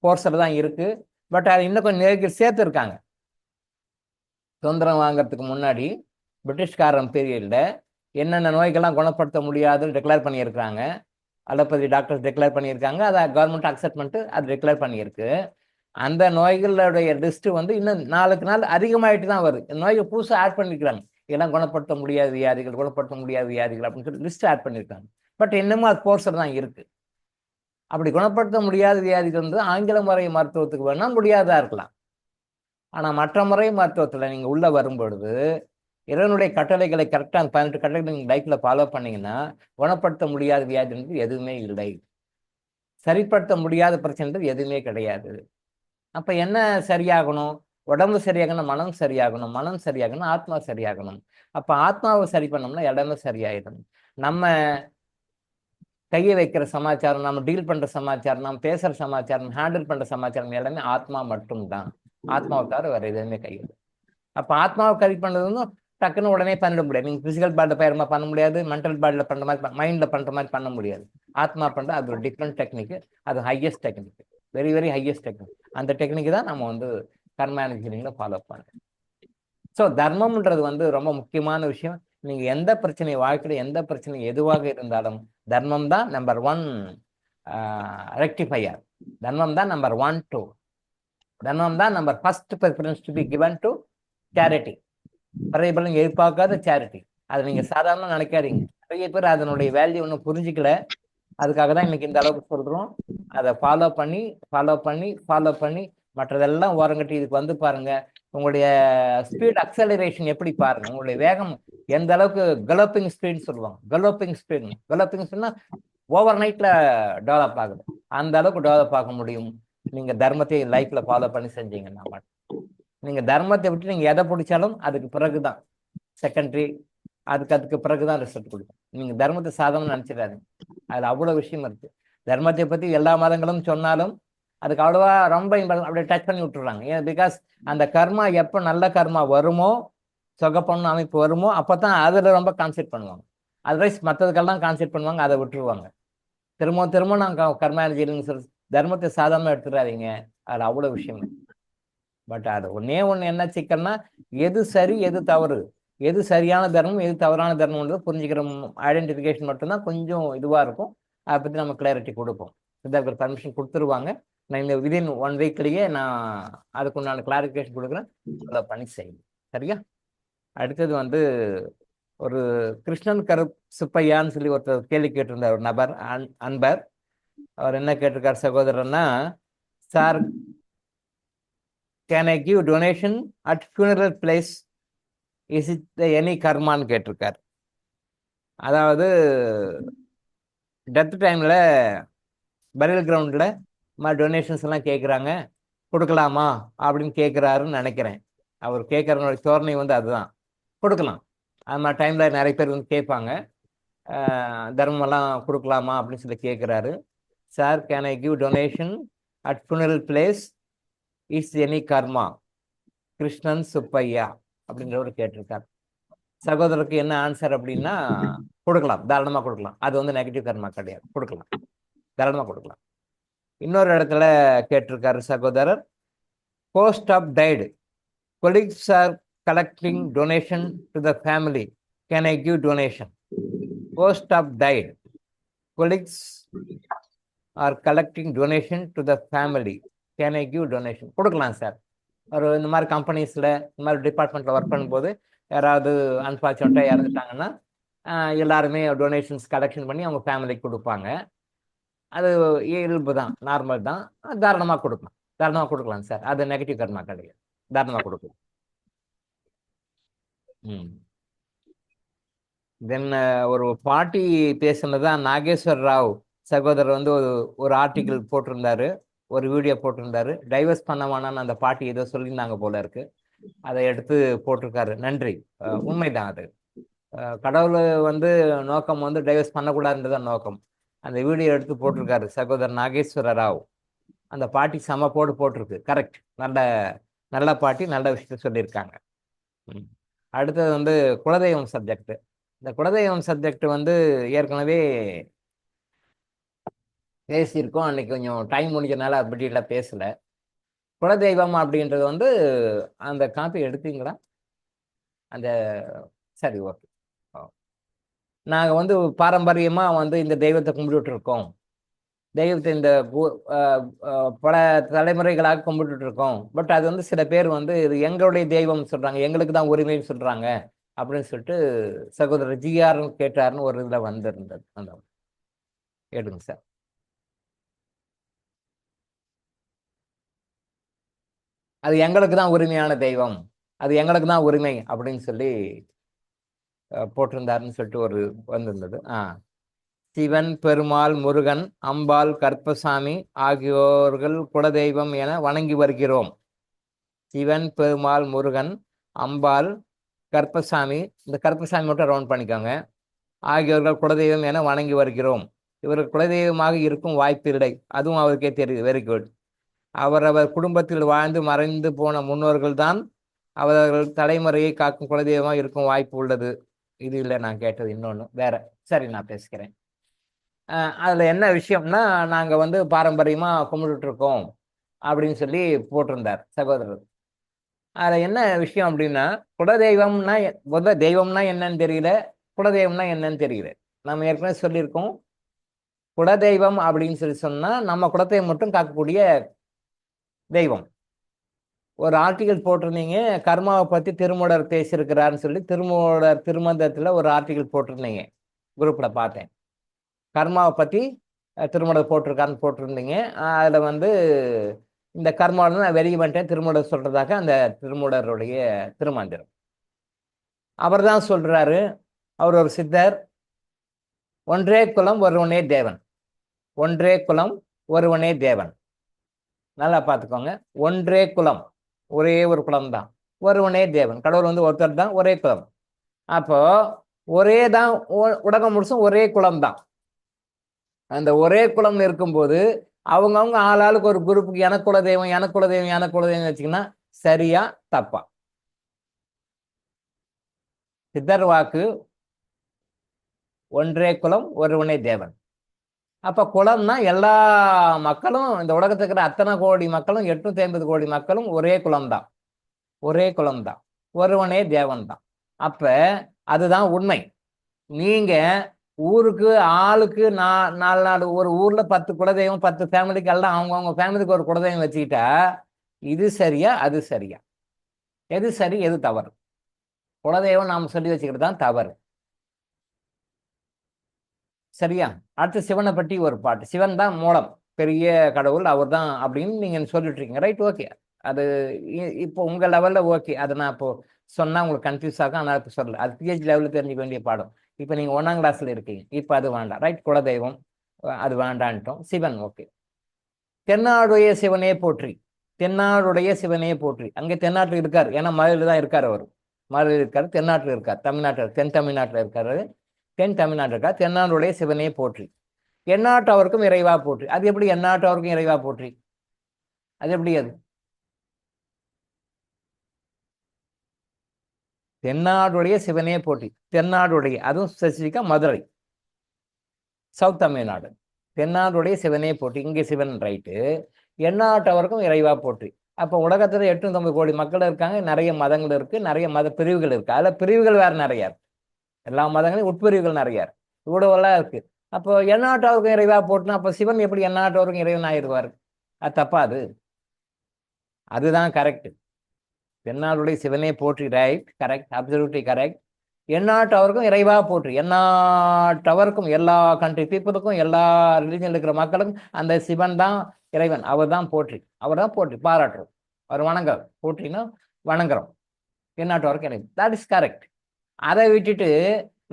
கோர்ஸில் தான் இருக்கு. பட் அது இன்னும் கொஞ்சம் நெருக்கி சேர்த்துருக்காங்க. சுதந்திரம் வாங்கறதுக்கு முன்னாடி பிரிட்டிஷ்காரன் பீரியட்ல என்னென்ன நோய்கள்லாம் குணப்படுத்த முடியாதுன்னு டிக்ளேர் பண்ணியிருக்காங்க. அலோபதி டாக்டர்ஸ் டிக்ளேர் பண்ணியிருக்காங்க. அதை கவர்மெண்ட் அக்செப்ட் பண்ணிட்டு அது டிக்ளேர் பண்ணியிருக்கு. அந்த நோய்களுடைய லிஸ்ட் இன்னும் நாளுக்கு நாள் அதிகமாயிட்டு தான் வருது. நோய்கள் புதுசாக ஆட் பண்ணிருக்காங்க. இதெல்லாம் குணப்படுத்த முடியாத வியாதிகள், குணப்படுத்த முடியாத வியாதிகள் அப்படின்னு சொல்லி லிஸ்ட் ஆட் பண்ணியிருக்காங்க. பட் இன்னமும் அது கோர்ஸில் தான் இருக்கு. அப்படி குணப்படுத்த முடியாத வியாதிகள் ஆங்கில முறை மருத்துவத்துக்கு வேணா முடியாதா இருக்கலாம். ஆனா மற்ற முறை மருத்துவத்துல நீங்க உள்ள வரும்பொழுது இறைவனுடைய கட்டளைகளை கரெக்டா 18 கட்டளைகளை நீங்க லைஃப்ல ஃபாலோ பண்ணீங்கன்னா குணப்படுத்த முடியாத வியாதின்றது எதுவுமே இல்லை. சரிப்படுத்த முடியாத பிரச்சனைன்றது எதுவுமே கிடையாது. அப்ப என்ன சரியாகணும்? உடம்பு சரியாகணும், மனம் சரியாகணும், மனம் சரியாகணும், ஆத்மா சரியாகணும். அப்ப ஆத்மாவை சரி பண்ணோம்னா இடமே சரியாயிடும். நம்ம கையை வைக்கிற சமாச்சாரம், நம்ம டீல் பண்ற சமாச்சாரம், நம்ம பேசுற சமாச்சாரம், ஹேண்டில் பண்ற சமாச்சாரம் எல்லாமே ஆத்மா மட்டும்தான். ஆத்மாவை தவிர வேற எதுவுமே கையில். அப்ப ஆத்மாவை கரி பண்றது டக்குன்னு உடனே பண்ணிட முடியாது. நீங்க பிசிக்கல் பாடியில பயமா பண்ண முடியாது, மென்டல் பாடியில பண்ற மாதிரி, மைண்ட்ல பண்ற மாதிரி பண்ண முடியாது. ஆத்மா பண்ற அது ஒரு டிஃப்ரெண்ட் டெக்னிக். அது highest technique, very very highest technique. அந்த டெக்னிக் தான் நம்ம கர்ம எனர்ஜில ஃபாலோ பண்ணுறோம். ஸோ தர்மம்ன்றது ரொம்ப முக்கியமான விஷயம். நீங்க எந்த பிரச்சனை, வாழ்க்கையில எந்த பிரச்சனை எதுவாக இருந்தாலும் தர்மம் தான் நம்பர் 1 ரெக்டிஃபையர். தர்மம் தான் நம்பர் 1 2. தர்மம் தான் number first preference to be given to charity. பறையபலன் எதிர்பார்க்காத சேரிட்டி. அதை நீங்க சாதாரண நினைக்காதீங்க. நிறைய பேர் அதனுடைய வேல்யூ ஒன்றும் புரிஞ்சிக்கல. அதுக்காக தான் இன்னைக்கு இந்த அளவுக்கு சொல்றோம். அதை ஃபாலோ பண்ணி மற்றதெல்லாம் ஓரங்கட்டி இதுக்கு பாருங்க. உங்களுடைய ஸ்பீட் அக்சலரேஷன் எப்படி பாருங்க. உங்களுடைய வேகம் எந்த அளவுக்கு கலோப்பிங் ஸ்பீட்னு சொல்லுவாங்க. கலோப்பிங் ஸ்பீட்னா ஓவர் நைட்டில் டெவலப் ஆகுது. அந்த அளவுக்கு டெவலப் ஆக முடியும் நீங்கள் தர்மத்தை லைஃப்பில் ஃபாலோ பண்ணி செஞ்சீங்கன்னா மட்டும். நீங்கள் தர்மத்தை விட்டு நீங்கள் எதை பிடிச்சாலும் அதுக்கு பிறகு தான் செகண்டரி, அதுக்கு பிறகு தான் ரிசல்ட் கொடுக்கும். நீங்கள் தர்மத்தை சாதம்னு நினச்சிடாதீங்க, அதில் அவ்வளோ விஷயம் இருக்குது. தர்மத்தை பற்றி எல்லா மதங்களும் சொன்னாலும் அதுக்கு அவ்வளோவா ரொம்ப அப்படியே டச் பண்ணி விட்டுறாங்க. ஏன்? பிகாஸ் அந்த கர்மா எப்போ நல்ல கர்மா வருமோ, சொகப்பண்ணு அமைப்பு வருமோ, அப்போ தான் அதில் ரொம்ப கான்சென்ட்ரேட் பண்ணுவாங்க. அதர்வைஸ் மற்றதுக்கெல்லாம் கான்சென்ட்ரேட் பண்ணுவாங்க, அதை விட்டுருவாங்க. திரும்ப நாங்கள் கர்மா எனர்ஜின்னு சொல்லி தர்மத்தை சாதாரணமாக எடுத்துடாதீங்க, அதில் அவ்வளோ விஷயம். பட் அது ஒன்று என்ன சிக்கல்னா, எது சரி எது தவறு, எது சரியான தர்மம் எது தவறான தர்மம்ன்றது புரிஞ்சுக்கிற ஐடென்டிஃபிகேஷன் மட்டும்தான் கொஞ்சம் இதுவாக இருக்கும். அதை பற்றி நம்ம கிளாரிட்டி கொடுப்போம். சித்தார்த்தர் பர்மிஷன் கொடுத்துருவாங்க. நான் இந்த விதின் 1 வீக்லேயே நான் அதுக்குண்டான கிளாரிஃபிகேஷன் கொடுக்குறேன், அதை பண்ணி செய்யணும். சரியா? அடுத்தது வந்து ஒரு கிருஷ்ணன் சுப்பையான்னு சொல்லி ஒருத்தர் கேள்வி கேட்டிருந்தார், ஒரு நபர் அன்பர். அவர் என்ன கேட்டிருக்கார் சகோதரன்னா, sir can I give donation at funeral place, is it any கர்மான்னு கேட்டிருக்கார். அதாவது டெத் டைமில் பரியல் கிரவுண்டில் டொனேஷன்ஸ் எல்லாம் கேட்குறாங்க, கொடுக்கலாமா அப்படின்னு கேட்குறாருன்னு நினைக்கிறேன். அவர் கேட்குறவனோட தோரணை வந்து அதுதான், கொடுக்கலாம். அது மாதிரி டைமில் நிறைய பேர் வந்து கேட்பாங்க, தர்மமெல்லாம் கொடுக்கலாமா அப்படின்னு சொல்லி கேட்குறாரு. Sir can I give donation at funeral place, is any karma, Krishnan Subbaiah அப்படின்றவர் கேட்டிருக்கார். சகோதரருக்கு என்ன ஆன்சர் அப்படின்னா, கொடுக்கலாம், தாராளமாக கொடுக்கலாம். அது வந்து நெகட்டிவ் கர்மா கிடையாது, கொடுக்கலாம், தாராளமாக கொடுக்கலாம். இன்னொரு இடத்துல கேட்டிருக்காரு சகோதரர், post of tide, colleagues are collecting donation to the family, can I give donation? Post of died, colleagues are collecting donation to the family, can I give donation? கொடுக்கலாம் சார். ஒரு இந்த மாதிரி கம்பெனிஸில் இந்த மாதிரி டிபார்ட்மெண்ட்டில் ஒர்க் பண்ணும்போது யாராவது அன்ஃபார்ச்சுனேட்டாக இறந்துட்டாங்கன்னா எல்லாருமே டொனேஷன்ஸ் கலெக்ஷன் பண்ணி அவங்க ஃபேமிலிக்கு கொடுப்பாங்க. அது இயல்பு தான், நார்மல் தான், தாராளமாக கொடுக்கலாம், தாராளமாக கொடுக்கலாம் சார். அது நெகட்டிவ் கர்மா கிடையாது, தாராளமாக கொடுக்கலாம். தென் ஒரு பாட்டி பேசுனதான் நாகேஸ்வர் ராவ் சகோதரர் வந்து ஒரு ஆர்டிக்கிள் போட்டிருந்தாரு, ஒரு வீடியோ போட்டிருந்தாரு. டைவர்ஸ் பண்ண வேணான்னு அந்த பாட்டி ஏதோ சொல்லியிருந்தாங்க போல இருக்கு, அதை எடுத்து போட்டிருக்காரு. நன்றி. உண்மைதான், அது கடவுள் வந்து நோக்கம் வந்து டைவர்ஸ் பண்ணக்கூடாதுன்றதான் நோக்கம். அந்த வீடியோ எடுத்து போட்டிருக்காரு சகோதரர் நாகேஸ்வர ராவ். அந்த பாட்டி செம போட்டிருக்கு. கரெக்ட், நல்ல பாட்டி, நல்ல விஷயத்த சொல்லியிருக்காங்க. அடுத்தது வந்து குலதெய்வம் சப்ஜெக்ட். இந்த குலதெய்வம் சப்ஜெக்ட் வந்து ஏற்கனவே பேசியிருக்கோம். அன்னைக்கு கொஞ்சம் டைம் முடிஞ்சதுனால அதை பற்றியெல்லாம் பேசலை. குலதெய்வம் அப்படின்றது வந்து அந்த காப்பி எடுத்தீங்களா? அந்த சரி, ஓகே. நாங்கள் வந்து பாரம்பரியமாக வந்து இந்த தெய்வத்தை கும்பிட்டுட்டு இருக்கோம், தெய்வத்தை இந்த பல தலைமுறைகளாக கும்பிட்டுட்டு இருக்கோம். பட் அது வந்து சில பேர் வந்து இது எங்களுடைய தெய்வம் சொல்கிறாங்க, எங்களுக்கு தான் உரிமைன்னு சொல்கிறாங்க அப்படின்னு சொல்லிட்டு சகோதரர் ஜிஆர்னு கேட்டார்னு ஒரு இதில் வந்திருந்தது. அந்த கேட்டுங்க சார். அது எங்களுக்கு தான் உரிமையான தெய்வம், அது எங்களுக்கு தான் உரிமை அப்படின்னு சொல்லி போட்டிருந்தாருன்னு சொல்லிட்டு ஒரு வந்திருந்தது. சிவன், பெருமாள், முருகன், அம்பாள், கருப்பசாமி ஆகியோர்கள் குலதெய்வம் என வணங்கி வருகிறோம். சிவன், பெருமாள், முருகன், அம்பாள், கருப்பசாமி, இந்த கருப்பசாமி மட்டும் ரவுண்ட் பண்ணிக்கோங்க, ஆகியோர்கள் குலதெய்வம் என வணங்கி வருகிறோம். இவர்கள் குலதெய்வமாக இருக்கும் வாய்ப்பு இல்லை, அதுவும் அவருக்கே தெரியுது. Very good. அவரவர் குடும்பத்தில் வாழ்ந்து மறைந்து போன முன்னோர்கள் தான் அவர்கள் தலைமுறையை காக்கும் குலதெய்வமாக இருக்கும் வாய்ப்பு உள்ளது. இது இல்லை நான் கேட்டது, இன்னொன்று வேற. சரி, நான் பேசுகிறேன். அதில் என்ன விஷயம்னா, நாங்கள் வந்து பாரம்பரியமாக கும்பிட்டுருக்கோம் அப்படின்னு சொல்லி போட்டிருந்தார் சகோதரர். அதில் என்ன விஷயம் அப்படின்னா, குலதெய்வம்னா முதல்ல தெய்வம்னா என்னன்னு தெரியல, குலதெய்வம்னா என்னன்னு தெரியல. நம்ம ஏற்கனவே சொல்லியிருக்கோம், குலதெய்வம் அப்படின்னு சொல்லி சொன்னால் நம்ம குலத்தை மட்டும் காக்கக்கூடிய தெய்வம். ஒரு ஆர்டிகல் போட்டிருந்தீங்க, கர்மாவை பற்றி திருமூடர் பேசியிருக்கிறாருன்னு சொல்லி திருமூடர் திருமந்தத்தில் ஒரு ஆர்டிகல் போட்டிருந்தீங்க, குரூப்பில் பார்த்தேன். கர்மாவை பற்றி திருமூடர் போட்டிருக்காருன்னு போட்டிருந்தீங்க. அதில் வந்து இந்த கர்மாவில் நான் வெளியே வந்துட்டேன் திருமூடர் சொல்கிறதாக அந்த திருமூடருடைய திருமந்திரம். அவர் தான் சொல்கிறாரு, அவர் ஒரு சித்தர், ஒன்றே குலம் ஒருவனே தேவன். ஒன்றே குலம் ஒருவனே தேவன். நல்லா பார்த்துக்கோங்க. ஒன்றே குலம், ஒரே ஒரு குலம் தான். ஒருவனே தேவன், கடவுள் வந்து ஒருத்தர் தான், ஒரே குலம். அப்போ ஒரே தான், உலகம் முழுசும் ஒரே குலம் தான். அந்த ஒரே குலம்னு இருக்கும்போது அவங்கவுங்க ஆளாளுக்கு ஒரு குரூப்புக்கு எனக்கு குலதெய்வம் எனக்கு குலதெய்வம் எனக்கு குலதெய்வம் வச்சுக்கின்னா சரியா தப்பா? சித்தர் வாக்கு ஒன்றே குலம் ஒருவனே தேவன். அப்ப குலம்னா எல்லா மக்களும், இந்த உலகத்துக்கு இருக்கிற அத்தனை கோடி மக்களும், 850 கோடி மக்களும் ஒரே குலம்தான், ஒரே குலம்தான், ஒருவனே தேவன் தான். அப்ப அதுதான் உண்மை. நீங்க ஊருக்கு ஆளுக்கு நாலு நாலு, ஒரு ஊர்ல 10 குலதெய்வம், 10 ஃபேமிலிக்கு எல்லாம் அவங்கவுங்க ஃபேமிலிக்கு ஒரு குலதெய்வம் வச்சுக்கிட்டா இது சரியா அது சரியா? எது சரி எது தவறு? குலதெய்வம் நாம் சொல்லி வச்சுக்கிட்டு தான் தவறு. சரியா? அடுத்து சிவனை பற்றி ஒரு பாட்டு. சிவன் தான் மூலம், பெரிய கடவுள் அவர் தான் அப்படின்னு நீங்க சொல்லிட்டு இருக்கீங்க. Right, okay. அது இப்போ உங்க லெவல்ல ஓகே. அதை நான் இப்போ சொன்னா உங்களுக்கு கன்ஃபியூஸ் ஆகும். ஆனால் இப்போ சொல்லல, அது பிஹெச்டி லெவலில் தெரிஞ்சுக்க வேண்டிய பாடம். இப்போ நீங்க 1ஆம் கிளாஸ்ல இருக்கீங்க, இப்போ அது வேண்டாம். ரைட், குலதெய்வம் அது வேண்டான்ட்டோம். சிவன் ஓகே. தென்னாடுடைய சிவனே போற்றி, தென்னாடுடைய சிவனே போற்றி. அங்கே தென்னாட்டில் இருக்கார், ஏன்னா மதுரையில் தான் இருக்கார் அவர். மதுரையில் இருக்காரு, தென்னாட்டில் இருக்கார், தமிழ்நாட்டில், தென் தமிழ்நாட்டில் இருக்காரு. தென் தமிழ்நாட்டில் இருக்கார். தென்னாடுடைய சிவனே போற்றி, எந்நாட்டவருக்கும் இறைவா போற்றி. அது எப்படி எந்நாட்டவருக்கும் இறைவா போற்றி? அது எப்படி? அது தென்னாடுடைய சிவனே போற்றி, தென்னாடுடைய, அதுவும் ஸ்பெசிஃபிக்கா மதுரை, சவுத் தமிழ்நாடு. தென்னாடுடைய சிவனே போற்றி, இங்கே சிவன் ரைட்டு. எந்நாட்டவருக்கும் இறைவா போற்றி. அப்போ உலகத்துல 850 கோடி மக்கள் இருக்காங்க, நிறைய மதங்கள் இருக்கு, நிறைய மத பிரிவுகள் இருக்கு. அதுல பிரிவுகள் வேற நிறைய இருக்கு, எல்லா மதங்களையும் உட்பிரிவுகள் நிறைய இருக்கு, இவ்வளவெல்லாம் இருக்கு. அப்போ எந்நாட்டவருக்கும் இறைவா போட்டுனா அப்போ சிவன் எப்படி எந்நாட்டவருக்கும் இறைவன் ஆயிடுவார்? அது தப்பா? அதுதான் கரெக்ட். தென்னாடுடைய சிவனே போற்றி, ரைட், கரெக்ட், அப்சல்யூட்லி கரெக்ட். எந்நாட்டவருக்கும் இறைவா போற்றி, எந்நாட்டவருக்கும், எல்லா கண்ட்ரி பீப்புளுக்கும், எல்லா ரிலிஜன் இருக்கிற மக்களுக்கும் அந்த சிவன் தான் இறைவன், அவர் தான் போற்றி, அவர் தான் போற்றி, பாராட்டுறோம், அவர் வணங்குறோம். போற்றினா வணங்குறோம். எந்நாட்டவருக்கும் இறைவன், தட் இஸ் கரெக்ட். அதை விட்டுட்டு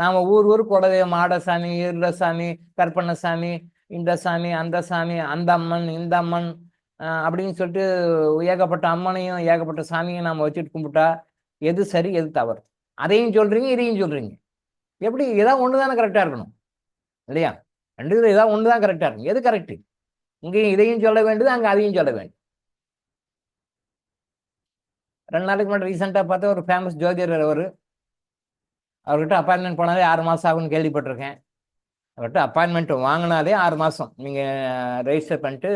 நாம ஊருக்கு குலதெய்வம், மாடசாமி, இருளசாமி, கற்பண்ணசாமி, இந்த சாமி அந்த சாமி, அந்த அம்மன் இந்த அம்மன் அப்படின்னு சொல்லிட்டு ஏகப்பட்ட அம்மனையும் ஏகப்பட்ட சாமியும் நாம வச்சுட்டு கும்பிட்டா எது சரி எது தவறு? அதையும் சொல்றீங்க இதையும் சொல்றீங்க. எப்படி? ஏதாவது ஒண்ணுதானே கரெக்டா இருக்கணும் இல்லையா? ரெண்டு ஏதாவது ஒண்ணுதான் கரெக்டா இருக்கும். எது கரெக்ட்? இங்கேயும் இதையும் சொல்ல வேண்டியது, அங்க அதையும் சொல்ல வேண்டியது. 2 நாளைக்கு முன்னாடி ரீசெண்டா பார்த்தா ஒரு ஃபேமஸ் ஜோதிடர், அவர்கிட்ட அப்பாயின்மெண்ட் போனாலே 6 மாசம் ஆகும்னு கேள்விப்பட்டிருக்கேன். அவர்கிட்ட அப்பாயின்மெண்ட் வாங்கினாலே 6 மாசம், நீங்க ரெஜிஸ்டர் பண்ணிட்டு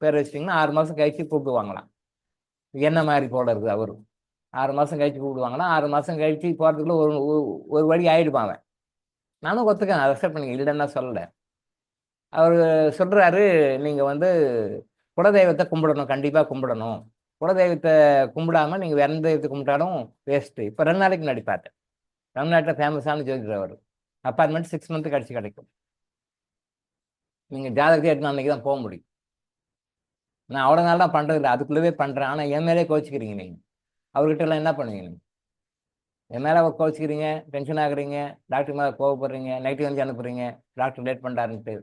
பேர் வச்சிட்டிங்கன்னா 6 மாசம் கழிச்சு கூப்பிடுவாங்களாம். என்ன மாதிரி போல இருக்குது அவரு. 6 மாசம் கழிச்சு கூப்பிடுவாங்களாம். 6 மாசம் கழிச்சு போறதுக்குள்ள ஒரு வழி ஆயிடுப்பாங்க. நானும் ஒத்துக்கேன், அதை அக்செப்ட் பண்ணிக்க, இல்லைன்னா சொல்லலை. அவர் சொல்றாரு, நீங்க வந்து குலதெய்வத்தை கும்பிடணும், கண்டிப்பா கும்பிடணும். குலதெய்வத்தை கும்பிடாம நீங்க வேற எந்த தெய்வத்தை கும்பிட்டாலும் வேஸ்ட். இப்போ 2 நாளைக்கு முன்னாடி பார்த்தேன், தமிழ்நாட்டில் ஃபேமஸான ஜோதிடர் அவர். அப்பாயின்மெண்ட் 6 மந்த் கழிச்சு கிடைக்கும். நீங்க ஜாதகத்தை எடுத்து அன்னைக்கு தான் போக முடியும். நான் அவ்வளோ நாள் தான் பண்றது இல்லை, அதுக்குள்ளவே பண்றேன். ஆனா என் மேலே கோச்சிக்கிறீங்க நீங்க. அவர்கிட்ட எல்லாம் என்ன பண்ணுவீங்க நீங்க? என் மேலே கோச்சிக்கிறீங்க, டென்ஷன் ஆகுறீங்க, டாக்டர் மேலே கோவப்படுறீங்க, நைட்டு வந்து அனுப்புறீங்க, டாக்டர் லேட் பண்ணுறாருன்ட்டு.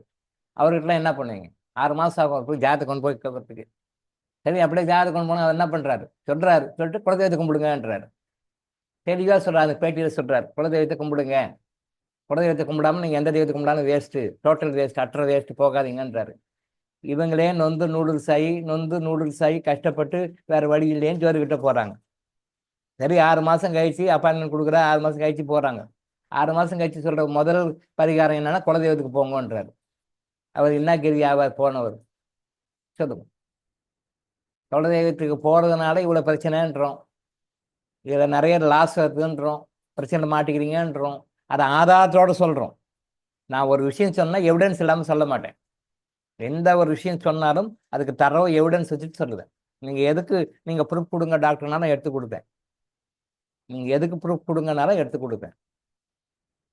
அவர்கிட்டலாம் என்ன பண்ணுவீங்க? 6 மாசம் ஆகும் போய் ஜாதகத்தை கொண்டு போய் கேட்கறதுக்கு. சரி, அப்படியே ஜாதகம் கொண்டு போனால் அவர் என்ன பண்றாரு? சொல்லிட்டு குலதெய்வத்தை கும்பிடுங்கன்றாரு. தெளிவாக சொல்றாரு, பேட்டியில் சொல்றாரு, குலதெய்வத்தை கும்பிடுங்க, குலதெய்வத்தை கும்பிடாம நீங்க எந்த தெய்வத்தை கும்பிடாலும் வேஸ்ட்டு, டோட்டல் வேஸ்ட், அற்ற வேஸ்ட், போகாதீங்கன்றாரு. இவங்களே நொந்து நூடுல்ஸ் ஆகி கஷ்டப்பட்டு வேற வழி இல்லைன்னு ஜோதிகிட்ட போறாங்க. சரி, 6 மாசம் கழிச்சு அப்பாயின்மெண்ட் கொடுக்குற, 6 மாசம் கழிச்சு போறாங்க. 6 மாசம் கழிச்சு சொல்ற முதல் பரிகாரம் என்னன்னா குலதெய்வத்துக்கு போங்கன்றாரு. அவர் என்ன கெதி ஆவார் போனவர்? சொல்லுங்க. குலதெய்வத்துக்கு போறதுனால இவ்வளவு பிரச்சனைன்றோம், இதுல நிறைய லாஸ் வருதுன்றோம், பிரச்சனை மாட்டிக்கிறீங்கன்றோம். அதை ஆதாரத்தோட சொல்றோம். நான் ஒரு விஷயம் சொன்னா எவிடன்ஸ் இல்லாம சொல்ல மாட்டேன். எந்த ஒரு விஷயம் சொன்னாலும் அதுக்கு தரவு எவிடன்ஸ் வச்சுட்டு சொல்லுவேன். நீங்க ப்ரூஃப் கொடுங்க டாக்டர்னாலும் எடுத்து கொடுப்பேன். நீங்க எதுக்கு ப்ரூஃப் கொடுங்கனாலும் எடுத்து கொடுப்பேன்.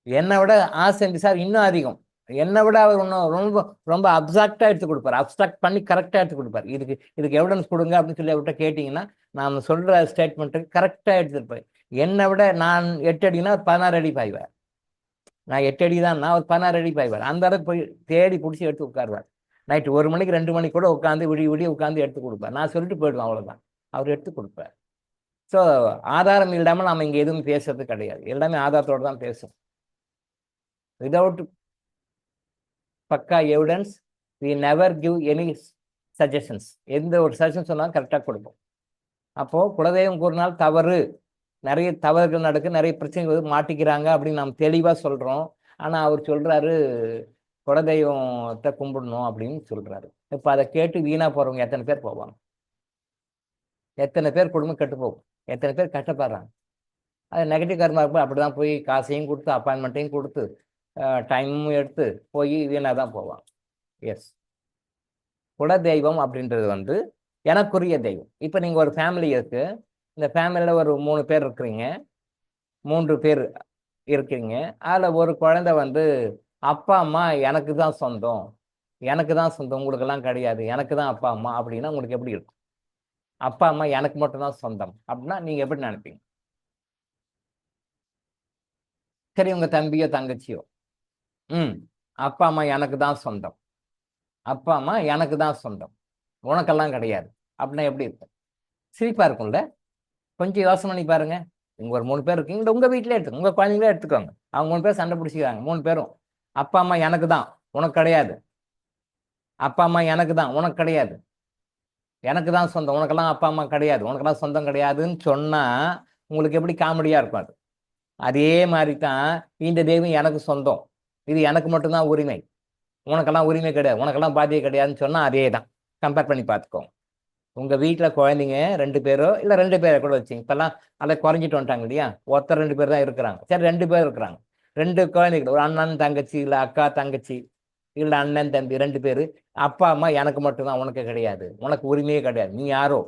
என்னை விட ஆசை சார் இன்னும் அதிகம். என்னை விட அவர் இன்னும் ரொம்ப ரொம்ப அப்சாக்டா எடுத்து கொடுப்பார். அப்சாக்ட் பண்ணி கரெக்டா எடுத்து கொடுப்பார். இதுக்கு எவிடன்ஸ் கொடுங்க அப்படின்னு சொல்லி அவர்கிட்ட கேட்டீங்கன்னா நான் சொல்ற ஸ்டேட்மெண்ட்டுக்கு கரெக்டா எடுத்துருப்பேன். என்னை விட நான் 8 அடினா 16 அடி பாய்வேன். நான் 8 அடி தான், அவர் 16 அடி பாய்வார். அந்த இடத்துக்கு போய் தேடி பிடிச்சி எடுத்து உட்காருவார். நைட்டு 1 மணிக்கு 2 மணிக்கு கூட உட்காந்து விடிய விடிய உட்காந்து எடுத்து கொடுப்பார். நான் சொல்லிட்டு போயிடுவேன், அவ்வளோதான். அவர் எடுத்து கொடுப்பார். ஸோ ஆதாரம் இல்லாமல் நம்ம இங்கே எதுவும் பேசுறது கிடையாது. எல்லாமே ஆதாரத்தோடு தான் பேசும். Without pakka evidence we never give any suggestions. எந்த ஒரு சஜஷன் சொன்னாலும் கரெக்டாக கொடுப்போம். அப்போது குலதெய்வம் கூறினால் தவறு, நிறைய தவறுகள் நடக்கு, நிறைய பிரச்சனைகள் மாட்டிக்கிறாங்க அப்படின்னு நம்ம தெளிவாக சொல்கிறோம். ஆனால் அவர் சொல்கிறாரு குலதெய்வத்தை கும்பிடணும் அப்படின்னு சொல்கிறாரு. இப்போ அதை கேட்டு வீணாக போகிறவங்க எத்தனை பேர் போவாங்க? எத்தனை பேர் குடும்பம் கெட்டு போகும்? எத்தனை பேர் கஷ்டப்படுறாங்க? அது நெகட்டிவ் கர்மா இருக்கும். அப்படி தான் போய் காசையும் கொடுத்து அப்பாயின்மெண்ட்டையும் கொடுத்து டைமும் எடுத்து போய் வீணாக தான் போவாங்க. எஸ், குலதெய்வம் அப்படின்றது வந்து எனக்குரிய தெய்வம். இப்போ நீங்கள் ஒரு ஃபேமிலி இருக்கு, இந்த ஃபேமிலியில் ஒரு 3 பேர் இருக்கிறீங்க, 3 பேர் இருக்கிறீங்க. அதில் ஒரு குழந்தை வந்து அப்பா அம்மா எனக்கு தான் சொந்தம், எனக்கு தான் சொந்தம், உங்களுக்கெல்லாம் கிடையாது, எனக்கு தான் அப்பா அம்மா அப்படின்னா உங்களுக்கு எப்படி இருக்கும்? அப்பா அம்மா எனக்கு மட்டும்தான் சொந்தம் அப்படின்னா நீங்கள் எப்படி நினைப்பீங்க? சரி, உங்கள் தம்பியோ தங்கச்சியோ, அப்பா அம்மா எனக்கு தான் சொந்தம், அப்பா அம்மா எனக்கு தான் சொந்தம், உனக்கெல்லாம் கிடையாது அப்படின்னா எப்படி இருக்கும்? சிரிப்பாக இருக்கும்ல? கொஞ்சம் யோசனை பண்ணி பாருங்க. இங்கே ஒரு 3 பேர் இருக்கீங்க, உங்கள் வீட்டிலே எடுத்துக்கோங்க, உங்கள் குழந்தைங்களே எடுத்துக்கோங்க. அவங்க 3 பேர் சண்டை பிடிச்சிக்கிறாங்க. 3 பேரும் அப்பா அம்மா எனக்கு தான், உனக்கு கிடையாது, அப்பா அம்மா எனக்கு தான், உனக்கு கிடையாது, எனக்கு தான் சொந்தம், உனக்கெல்லாம் அப்பா அம்மா கிடையாது, உனக்கெல்லாம் சொந்தம் கிடையாதுன்னு சொன்னால் உங்களுக்கு எப்படி காமெடியாக இருக்கும்? அது அதே மாதிரி தான் இந்த தெய்வம் எனக்கு சொந்தம், இது எனக்கு மட்டும்தான் உரிமை, உனக்கெல்லாம் உரிமை கிடையாது, உனக்கெல்லாம் பாதியை கிடையாதுன்னு சொன்னால் அதே தான். கம்பேர் பண்ணி பார்த்துக்கோங்க. உங்கள் வீட்டில் குழந்தைங்க 2 பேரோ இல்லை 2 பேரை கூட வச்சுங்க. இப்போல்லாம் அதை குறைஞ்சிட்டு வந்துட்டாங்க இல்லையா? ஒருத்தர் 2 பேர் தான் இருக்கிறாங்க. சரி, 2 பேர் இருக்கிறாங்க, 2 குழந்தைகள், ஒரு அண்ணன் தங்கச்சி இல்லை அக்கா தங்கச்சி இல்லை அண்ணன் தம்பி 2 பேர். அப்பா அம்மா எனக்கு மட்டும்தான், உனக்கு கிடையாது, உனக்கு உரிமையே கிடையாது, நீ யாரோ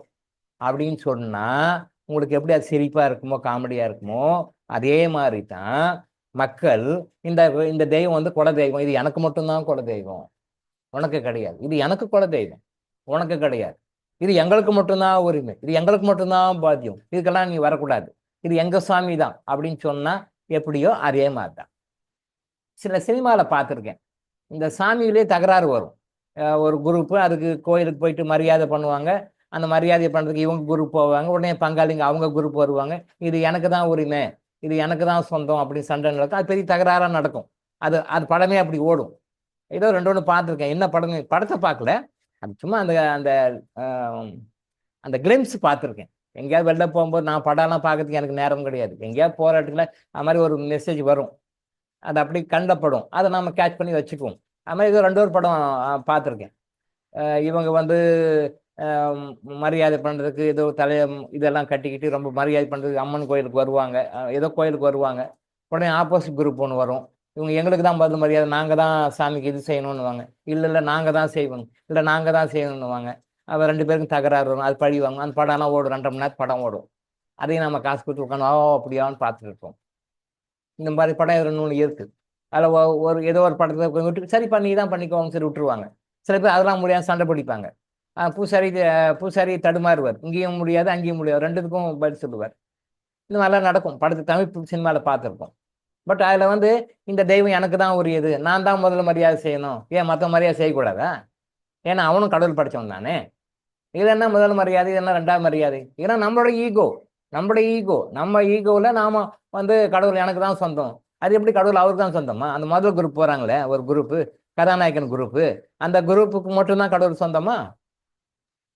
அப்படின்னு சொன்னால் உங்களுக்கு எப்படி அது சிரிப்பாக இருக்குமோ காமெடியாக இருக்குமோ, அதே மாதிரி தான் மக்கள் இந்த இந்த தெய்வம் வந்து குல தெய்வம், இது எனக்கு மட்டும்தான் குல தெய்வம், உனக்கு கிடையாது, இது எனக்கு குல தெய்வம், உனக்கு கிடையாது, இது எங்களுக்கு மட்டும்தான் உரிமை, இது எங்களுக்கு மட்டும்தான் பாத்தியம், இதுக்கெல்லாம் நீ வரக்கூடாது, இது எங்க சாமி தான் அப்படின்னு சொன்னா எப்படியோ அதே மாதிரி தான். சில சினிமாவில் பார்த்துருக்கேன், இந்த சாமியிலே தகராறு வரும். ஒரு குரூப்பு அதுக்கு கோயிலுக்கு போயிட்டு மரியாதை பண்ணுவாங்க, அந்த மரியாதை பண்ணுறதுக்கு இவங்க குரூப் போவாங்க, உடனே பங்காளிங்க அவங்க குரூப் வருவாங்க, இது எனக்கு தான் உரிமை, இது எனக்கு தான் சொந்தம் அப்படின்னு சண்டை நடக்கும். அது பெரிய தகராறாக நடக்கும். அது அது படமே அப்படி ஓடும். ஏதோ 2 பார்த்துருக்கேன். என்ன படம், படத்தை பார்க்கல, அது சும்மா அந்த அந்த அந்த கிளிம்ஸ் பார்த்துருக்கேன். எங்கேயாவது வெளில போகும்போது நான் படம்லாம் பார்க்கறதுக்கு எனக்கு நேரம் கிடையாது. எங்கேயாவது போகிற இடத்துல அது மாதிரி ஒரு மெசேஜ் வரும், அது அப்படி கண்டப்படும், அதை நம்ம கேட்ச் பண்ணி வச்சுக்குவோம். அது மாதிரி ஏதோ 2 படம் பார்த்துருக்கேன். இவங்க வந்து மரியாதை பண்ணுறதுக்கு ஏதோ இதெல்லாம் கட்டிக்கிட்டு ரொம்ப மரியாதை பண்ணுறதுக்கு அம்மன் கோயிலுக்கு வருவாங்க, ஏதோ கோயிலுக்கு வருவாங்க. உடனே ஆப்போசிட் குரூப் ஒன்று வரும், இவங்க எங்களுக்கு தான் பதில் மரியாதை, நாங்கள் தான் சாமிக்கு இது செய்யணும்னுவாங்க, இல்லை நாங்கள் தான் செய்யணும், இல்லை நாங்கள் தான் செய்யணும்னுவாங்க. அவள் 2 பேருக்கும் தகராறு வரும், அது பழிவாங்க. அந்த படம்லாம் ஓடும், 2.5 மணி நேரம் படம் ஓடும். அதையும் நம்ம காசு கொடுத்து உட்காந்து அப்படியான்னு பார்த்துட்டு இருப்போம். இந்த மாதிரி படம் 2 இருக்குது. அதில் ஒரு ஏதோ ஒரு படத்தை விட்டு சரிப்பா நீ தான் பண்ணிக்கோங்க சரி விட்டுருவாங்க. சில பேர் அதெல்லாம் முடியாது, சண்டை பிடிப்பாங்க. பூசாரி தடுமாறுவார், இங்கேயும் முடியாது அங்கேயும் முடியாது, 2த்துக்கும் பதில் சொல்லுவார். இந்த மாதிரிலாம் நடக்கும். தமிழ் சினிமாவில் பார்த்துருக்கோம். பட் அதில் வந்து இந்த தெய்வம் எனக்கு தான் உரியது, நான் தான் முதல்ல மரியாதை செய்யணும், ஏன் மற்ற மரியாதை செய்யக்கூடாதா? ஏன்னா அவனும் கடவுள் படித்தவன் தானே. இது என்ன முதல் மரியாதை, இது என்ன 2வது மரியாதை? ஏன்னா நம்மளோட ஈகோ, நம்ம ஈகோவில் நாம வந்து கடவுள் எனக்கு தான் சொந்தம். அது எப்படி கடவுள் அவருக்கு தான் சொந்தமா? அந்த முதல் குரூப் போகிறாங்களே ஒரு குரூப்பு, கதாநாயகன் குரூப்பு, அந்த குரூப்புக்கு மட்டும்தான் கடவுள் சொந்தமா?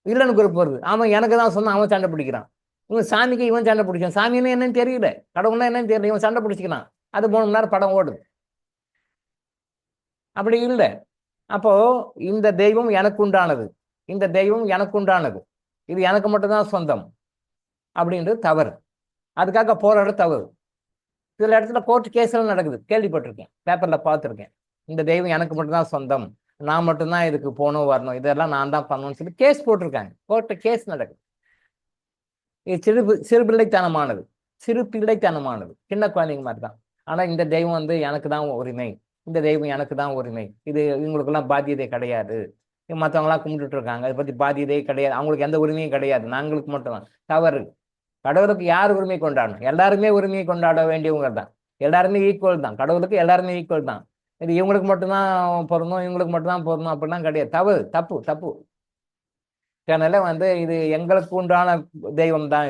இல்லைன்னு குரூப் வருது, அவன் எனக்கு தான் சொந்தம், அவன் சண்டை பிடிக்கிறான். இவன் சாமிக்கு இவன் சண்டை பிடிச்சான், சாமின்னு என்னன்னு தெரியல, கடவுள்னா என்னன்னு தெரியல, இவன் சண்டை பிடிச்சிக்கிறான். அது 3 மணி நேரம் படம் ஓடுது. அப்படி இல்லை. அப்போ இந்த தெய்வம் எனக்கு உண்டானது, இந்த தெய்வம் எனக்கு உண்டானது, இது எனக்கு மட்டும்தான் சொந்தம் அப்படின்றது தவறு. அதுக்காக போராட தவறு. சில இடத்துல கோர்ட் கேஸ்லாம் நடக்குது, கேள்விப்பட்டிருக்கேன், பேப்பரில் பார்த்துருக்கேன். இந்த தெய்வம் எனக்கு மட்டும்தான் சொந்தம், நான் மட்டும்தான் இதுக்கு போகணும் வரணும், இதெல்லாம் நான் தான் பண்ணணும்னு சொல்லி கேஸ் போட்டிருக்காங்க. கோர்ட்டு கேஸ் நடக்குது. இது சிறு பிள்ளைத்தனமானது, சின்ன குழந்தைங்க மாதிரி தான். ஆனால் இந்த தெய்வம் வந்து எனக்கு தான் உரிமை, இந்த தெய்வம் எனக்கு தான் உரிமை, இது இவங்களுக்கெல்லாம் பாத்தியதை கிடையாது, மற்றவங்களாம் கும்பிட்டுட்டு இருக்காங்க, அதை பற்றி பாத்தியதையே கிடையாது, அவங்களுக்கு எந்த உரிமையும் கிடையாது, நாங்களுக்கு மட்டும்தான். தவறு. கடவுளுக்கு யார் உரிமை கொண்டாடணும்? எல்லாருமே உரிமையை கொண்டாட வேண்டியவங்க தான். எல்லாருமே ஈக்குவல் தான், கடவுளுக்கு எல்லாருமே ஈக்குவல் தான். இது இவங்களுக்கு மட்டும்தான் பொருந்தும், இவங்களுக்கு மட்டும்தான் பொருந்தும் அப்படிலாம் கிடையாது. தப்பு தப்பு. அதனால வந்து இது எங்களுக்கு உண்டான தெய்வம் தான்,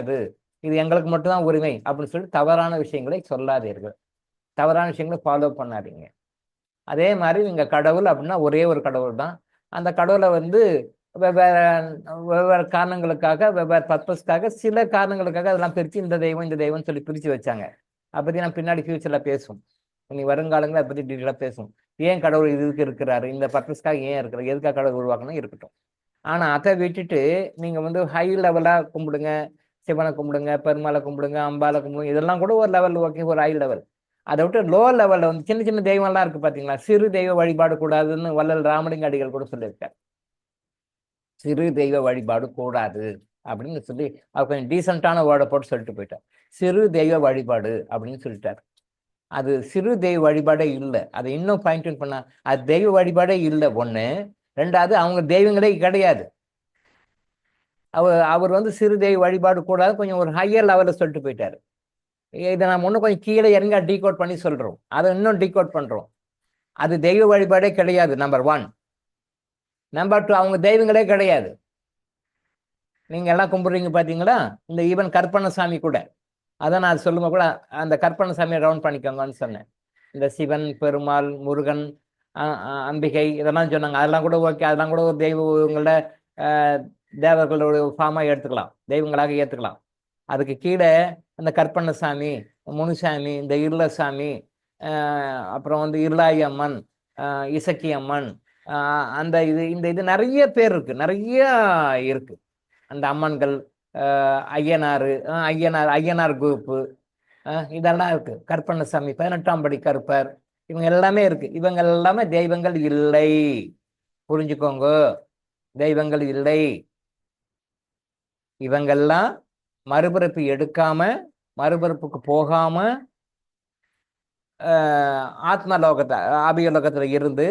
இது எங்களுக்கு மட்டும்தான் உரிமை அப்படின்னு சொல்லி தவறான விஷயங்களை சொல்லாதீர்கள், தவறான விஷயங்களை ஃபாலோ பண்ணாதீங்க. அதே மாதிரி நீங்க கடவுள் அப்படின்னா ஒரே ஒரு கடவுள் தான். அந்த கடவுளை வந்து வெவ்வேறு வெவ்வேறு காரணங்களுக்காக, வெவ்வேறு பர்பஸ்க்காக, சில காரணங்களுக்காக அதெல்லாம் பிரித்து இந்த தெய்வம் இந்த தெய்வம்னு சொல்லி பிரித்து வச்சாங்க. அதை பற்றி நான் பின்னாடி ஃபியூச்சரில் பேசும், இனி வருங்காலங்களில் அதை பற்றி டீட்டெயிலாக பேசும். ஏன் கடவுள் இதுக்கு இருக்கிறாரு, இந்த பர்பஸ்க்காக ஏன் இருக்கிறார், எதுக்காக கடவுள் உருவாக்கணும் இருக்கட்டும். ஆனால் அதை விட்டுட்டு நீங்கள் வந்து ஹை லெவலாக கும்பிடுங்க, சிவனை கும்பிடுங்க, பெருமாளை கும்பிடுங்க, அம்பாலை கும்பிடுங்க, இதெல்லாம் கூட ஒரு லெவல் ஓகே, ஒரு ஹை லெவல். அதை விட்டு லோ லெவலில் வந்து சின்ன சின்ன தெய்வம்லாம் இருக்குது பார்த்தீங்களா, சிறு தெய்வ வழிபாடு கூடாதுன்னு வள்ளல் ராமலிங்க அடிகள் கூட சொல்லியிருக்கார். சிறு தெய்வ வழிபாடு கூடாது அப்படின்னு சொல்லி அவர் கொஞ்சம் டீசெண்டான வேர்டை போட்டு சொல்லிட்டு போயிட்டார். சிறு தெய்வ வழிபாடு அப்படின்னு சொல்லிட்டார். அது சிறு தெய்வ வழிபாடே இல்லை. அதை இன்னும் பாயிண்ட் அவுட் பண்ணா அது தெய்வ வழிபாடே இல்லை ஒன்று. ரெண்டாவது அவங்க தெய்வங்களே கிடையாது. அவர் வந்து சிறு தெய்வ வழிபாடு கூடாது கொஞ்சம் ஒரு ஹையர் லெவலில் சொல்லிட்டு போயிட்டார். இதை நம்ம இன்னும் கொஞ்சம் கீழே இறங்கி டீகோட் பண்ணி சொல்றோம், அதை இன்னும் டீகோட் பண்றோம். அது தெய்வ வழிபாடே கிடையாது, நம்பர் 1. நம்பர் 2, அவங்க தெய்வங்களே கிடையாது. நீங்க எல்லாம் கும்பிடுறீங்க பாத்தீங்களா, இந்த ஈவன் கற்பனசாமி கூட, அதான் நான் சொல்லுங்க கூட அந்த கற்பனசாமியை ரவுண்ட் பண்ணிக்கோங்கன்னு சொன்னேன். இந்த சிவன், பெருமாள், முருகன், அம்பிகை இதெல்லாம் சொன்னாங்க. அதெல்லாம் கூட ஓகே, அதெல்லாம் கூட ஒரு தெய்வங்களோட தேவர்களோட ஃபார்மாக எடுத்துக்கலாம், தெய்வங்களாக ஏற்றுக்கலாம். அதுக்கு கீழே அந்த கற்பனசாமி, முனுசாமி, இந்த இருளசாமி, அப்புறம் வந்து இருளாயி அம்மன், இசக்கி அம்மன், அந்த இது நிறைய பேர் இருக்கு, நிறைய இருக்கு அந்த அம்மன்கள். ஐயனார் குரூப்பு, இதெல்லாம் இருக்கு. கற்பனசாமி, 18ஆம் படி கருப்பர், இவங்க எல்லாமே இருக்கு. இவங்க எல்லாமே தெய்வங்கள் இல்லை, புரிஞ்சுக்கோங்க, தெய்வங்கள் இல்லை. இவங்கெல்லாம் மறுபிறப்பு எடுக்காம, மறுபிறப்புக்கு போகாம, ஆத்ம லோகத்தை ஆவிய லோகத்துல இருந்து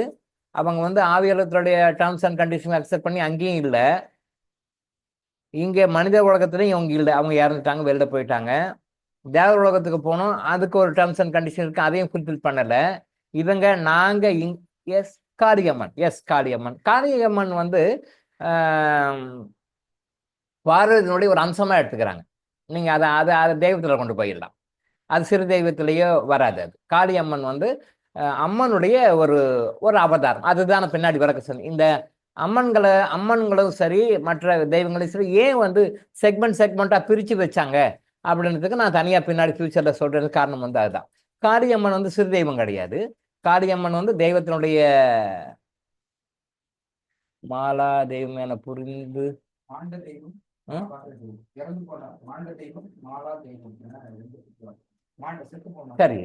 அவங்க வந்து ஆவியலோகத்துடைய டேர்ம்ஸ் அண்ட் கண்டிஷன் அக்செப்ட் பண்ணி அங்கேயும் இல்லை, இங்கே மனித உலகத்துலையும் இவங்க இல்லை, அவங்க இறந்துட்டாங்க, வெளில போயிட்டாங்க. தேவ உலகத்துக்கு போனோம், அதுக்கு ஒரு டேர்ம்ஸ் அண்ட் கண்டிஷன் இருக்கு, அதையும் ஃபுல்ஃபில் பண்ணல இவங்க. நாங்க காளியம்மன் வந்து பார்வதியினுடைய ஒரு அம்சமா எடுத்துக்கிறாங்க. நீங்க அதை தெய்வத்துல கொண்டு போயிடலாம், அது சிறு தெய்வத்திலேயோ வராது. அது காளியம்மன் வந்து அம்மனுடைய ஒரு ஒரு அவதாரம். அதுதான் பின்னாடி விளக்க சொன்னேன். இந்த அம்மன்களும் சரி, மற்ற தெய்வங்களையும் சரி, ஏன் வந்து செக்மெண்டா பிரிச்சு வச்சாங்க அப்படின்றதுக்கு நான் தனியா பின்னாடி ஃபியூச்சர்ல சொல்றது காரணம் வந்து அதுதான். காளியம்மன் வந்து சிறு தெய்வம் கிடையாது. காளியம்மன் வந்து தெய்வத்தினுடைய மாலா தெய்வம் என புரிந்து சரி.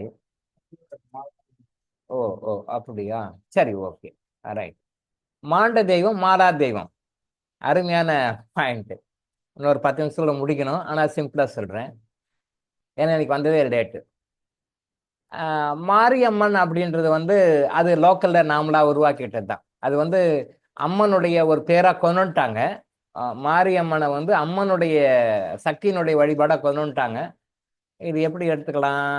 ஓ ஓ அப்படியா, சரி, ஓகே, ரைட். மாண்ட தெய்வம், மாலா தெய்வம், அருமையான பாயிண்ட். இன்னொரு 10 நிமிஷத்துல முடிக்கணும், ஆனால் சிம்பிளா சொல்றேன், ஏன்னா எனக்கு வந்ததே லேட்டு. மாரியம்மன் அப்படின்றது வந்து அது லோக்கல்ல நாமளா உருவாக்கிட்டது தான். அது வந்து அம்மனுடைய ஒரு பேரா கொண்டுட்டாங்க. மாரியம்மனை வந்து அம்மனுடைய சக்தியினுடைய வழிபாடா கொண்டுட்டாங்க. இது எப்படி எடுத்துக்கலாம்?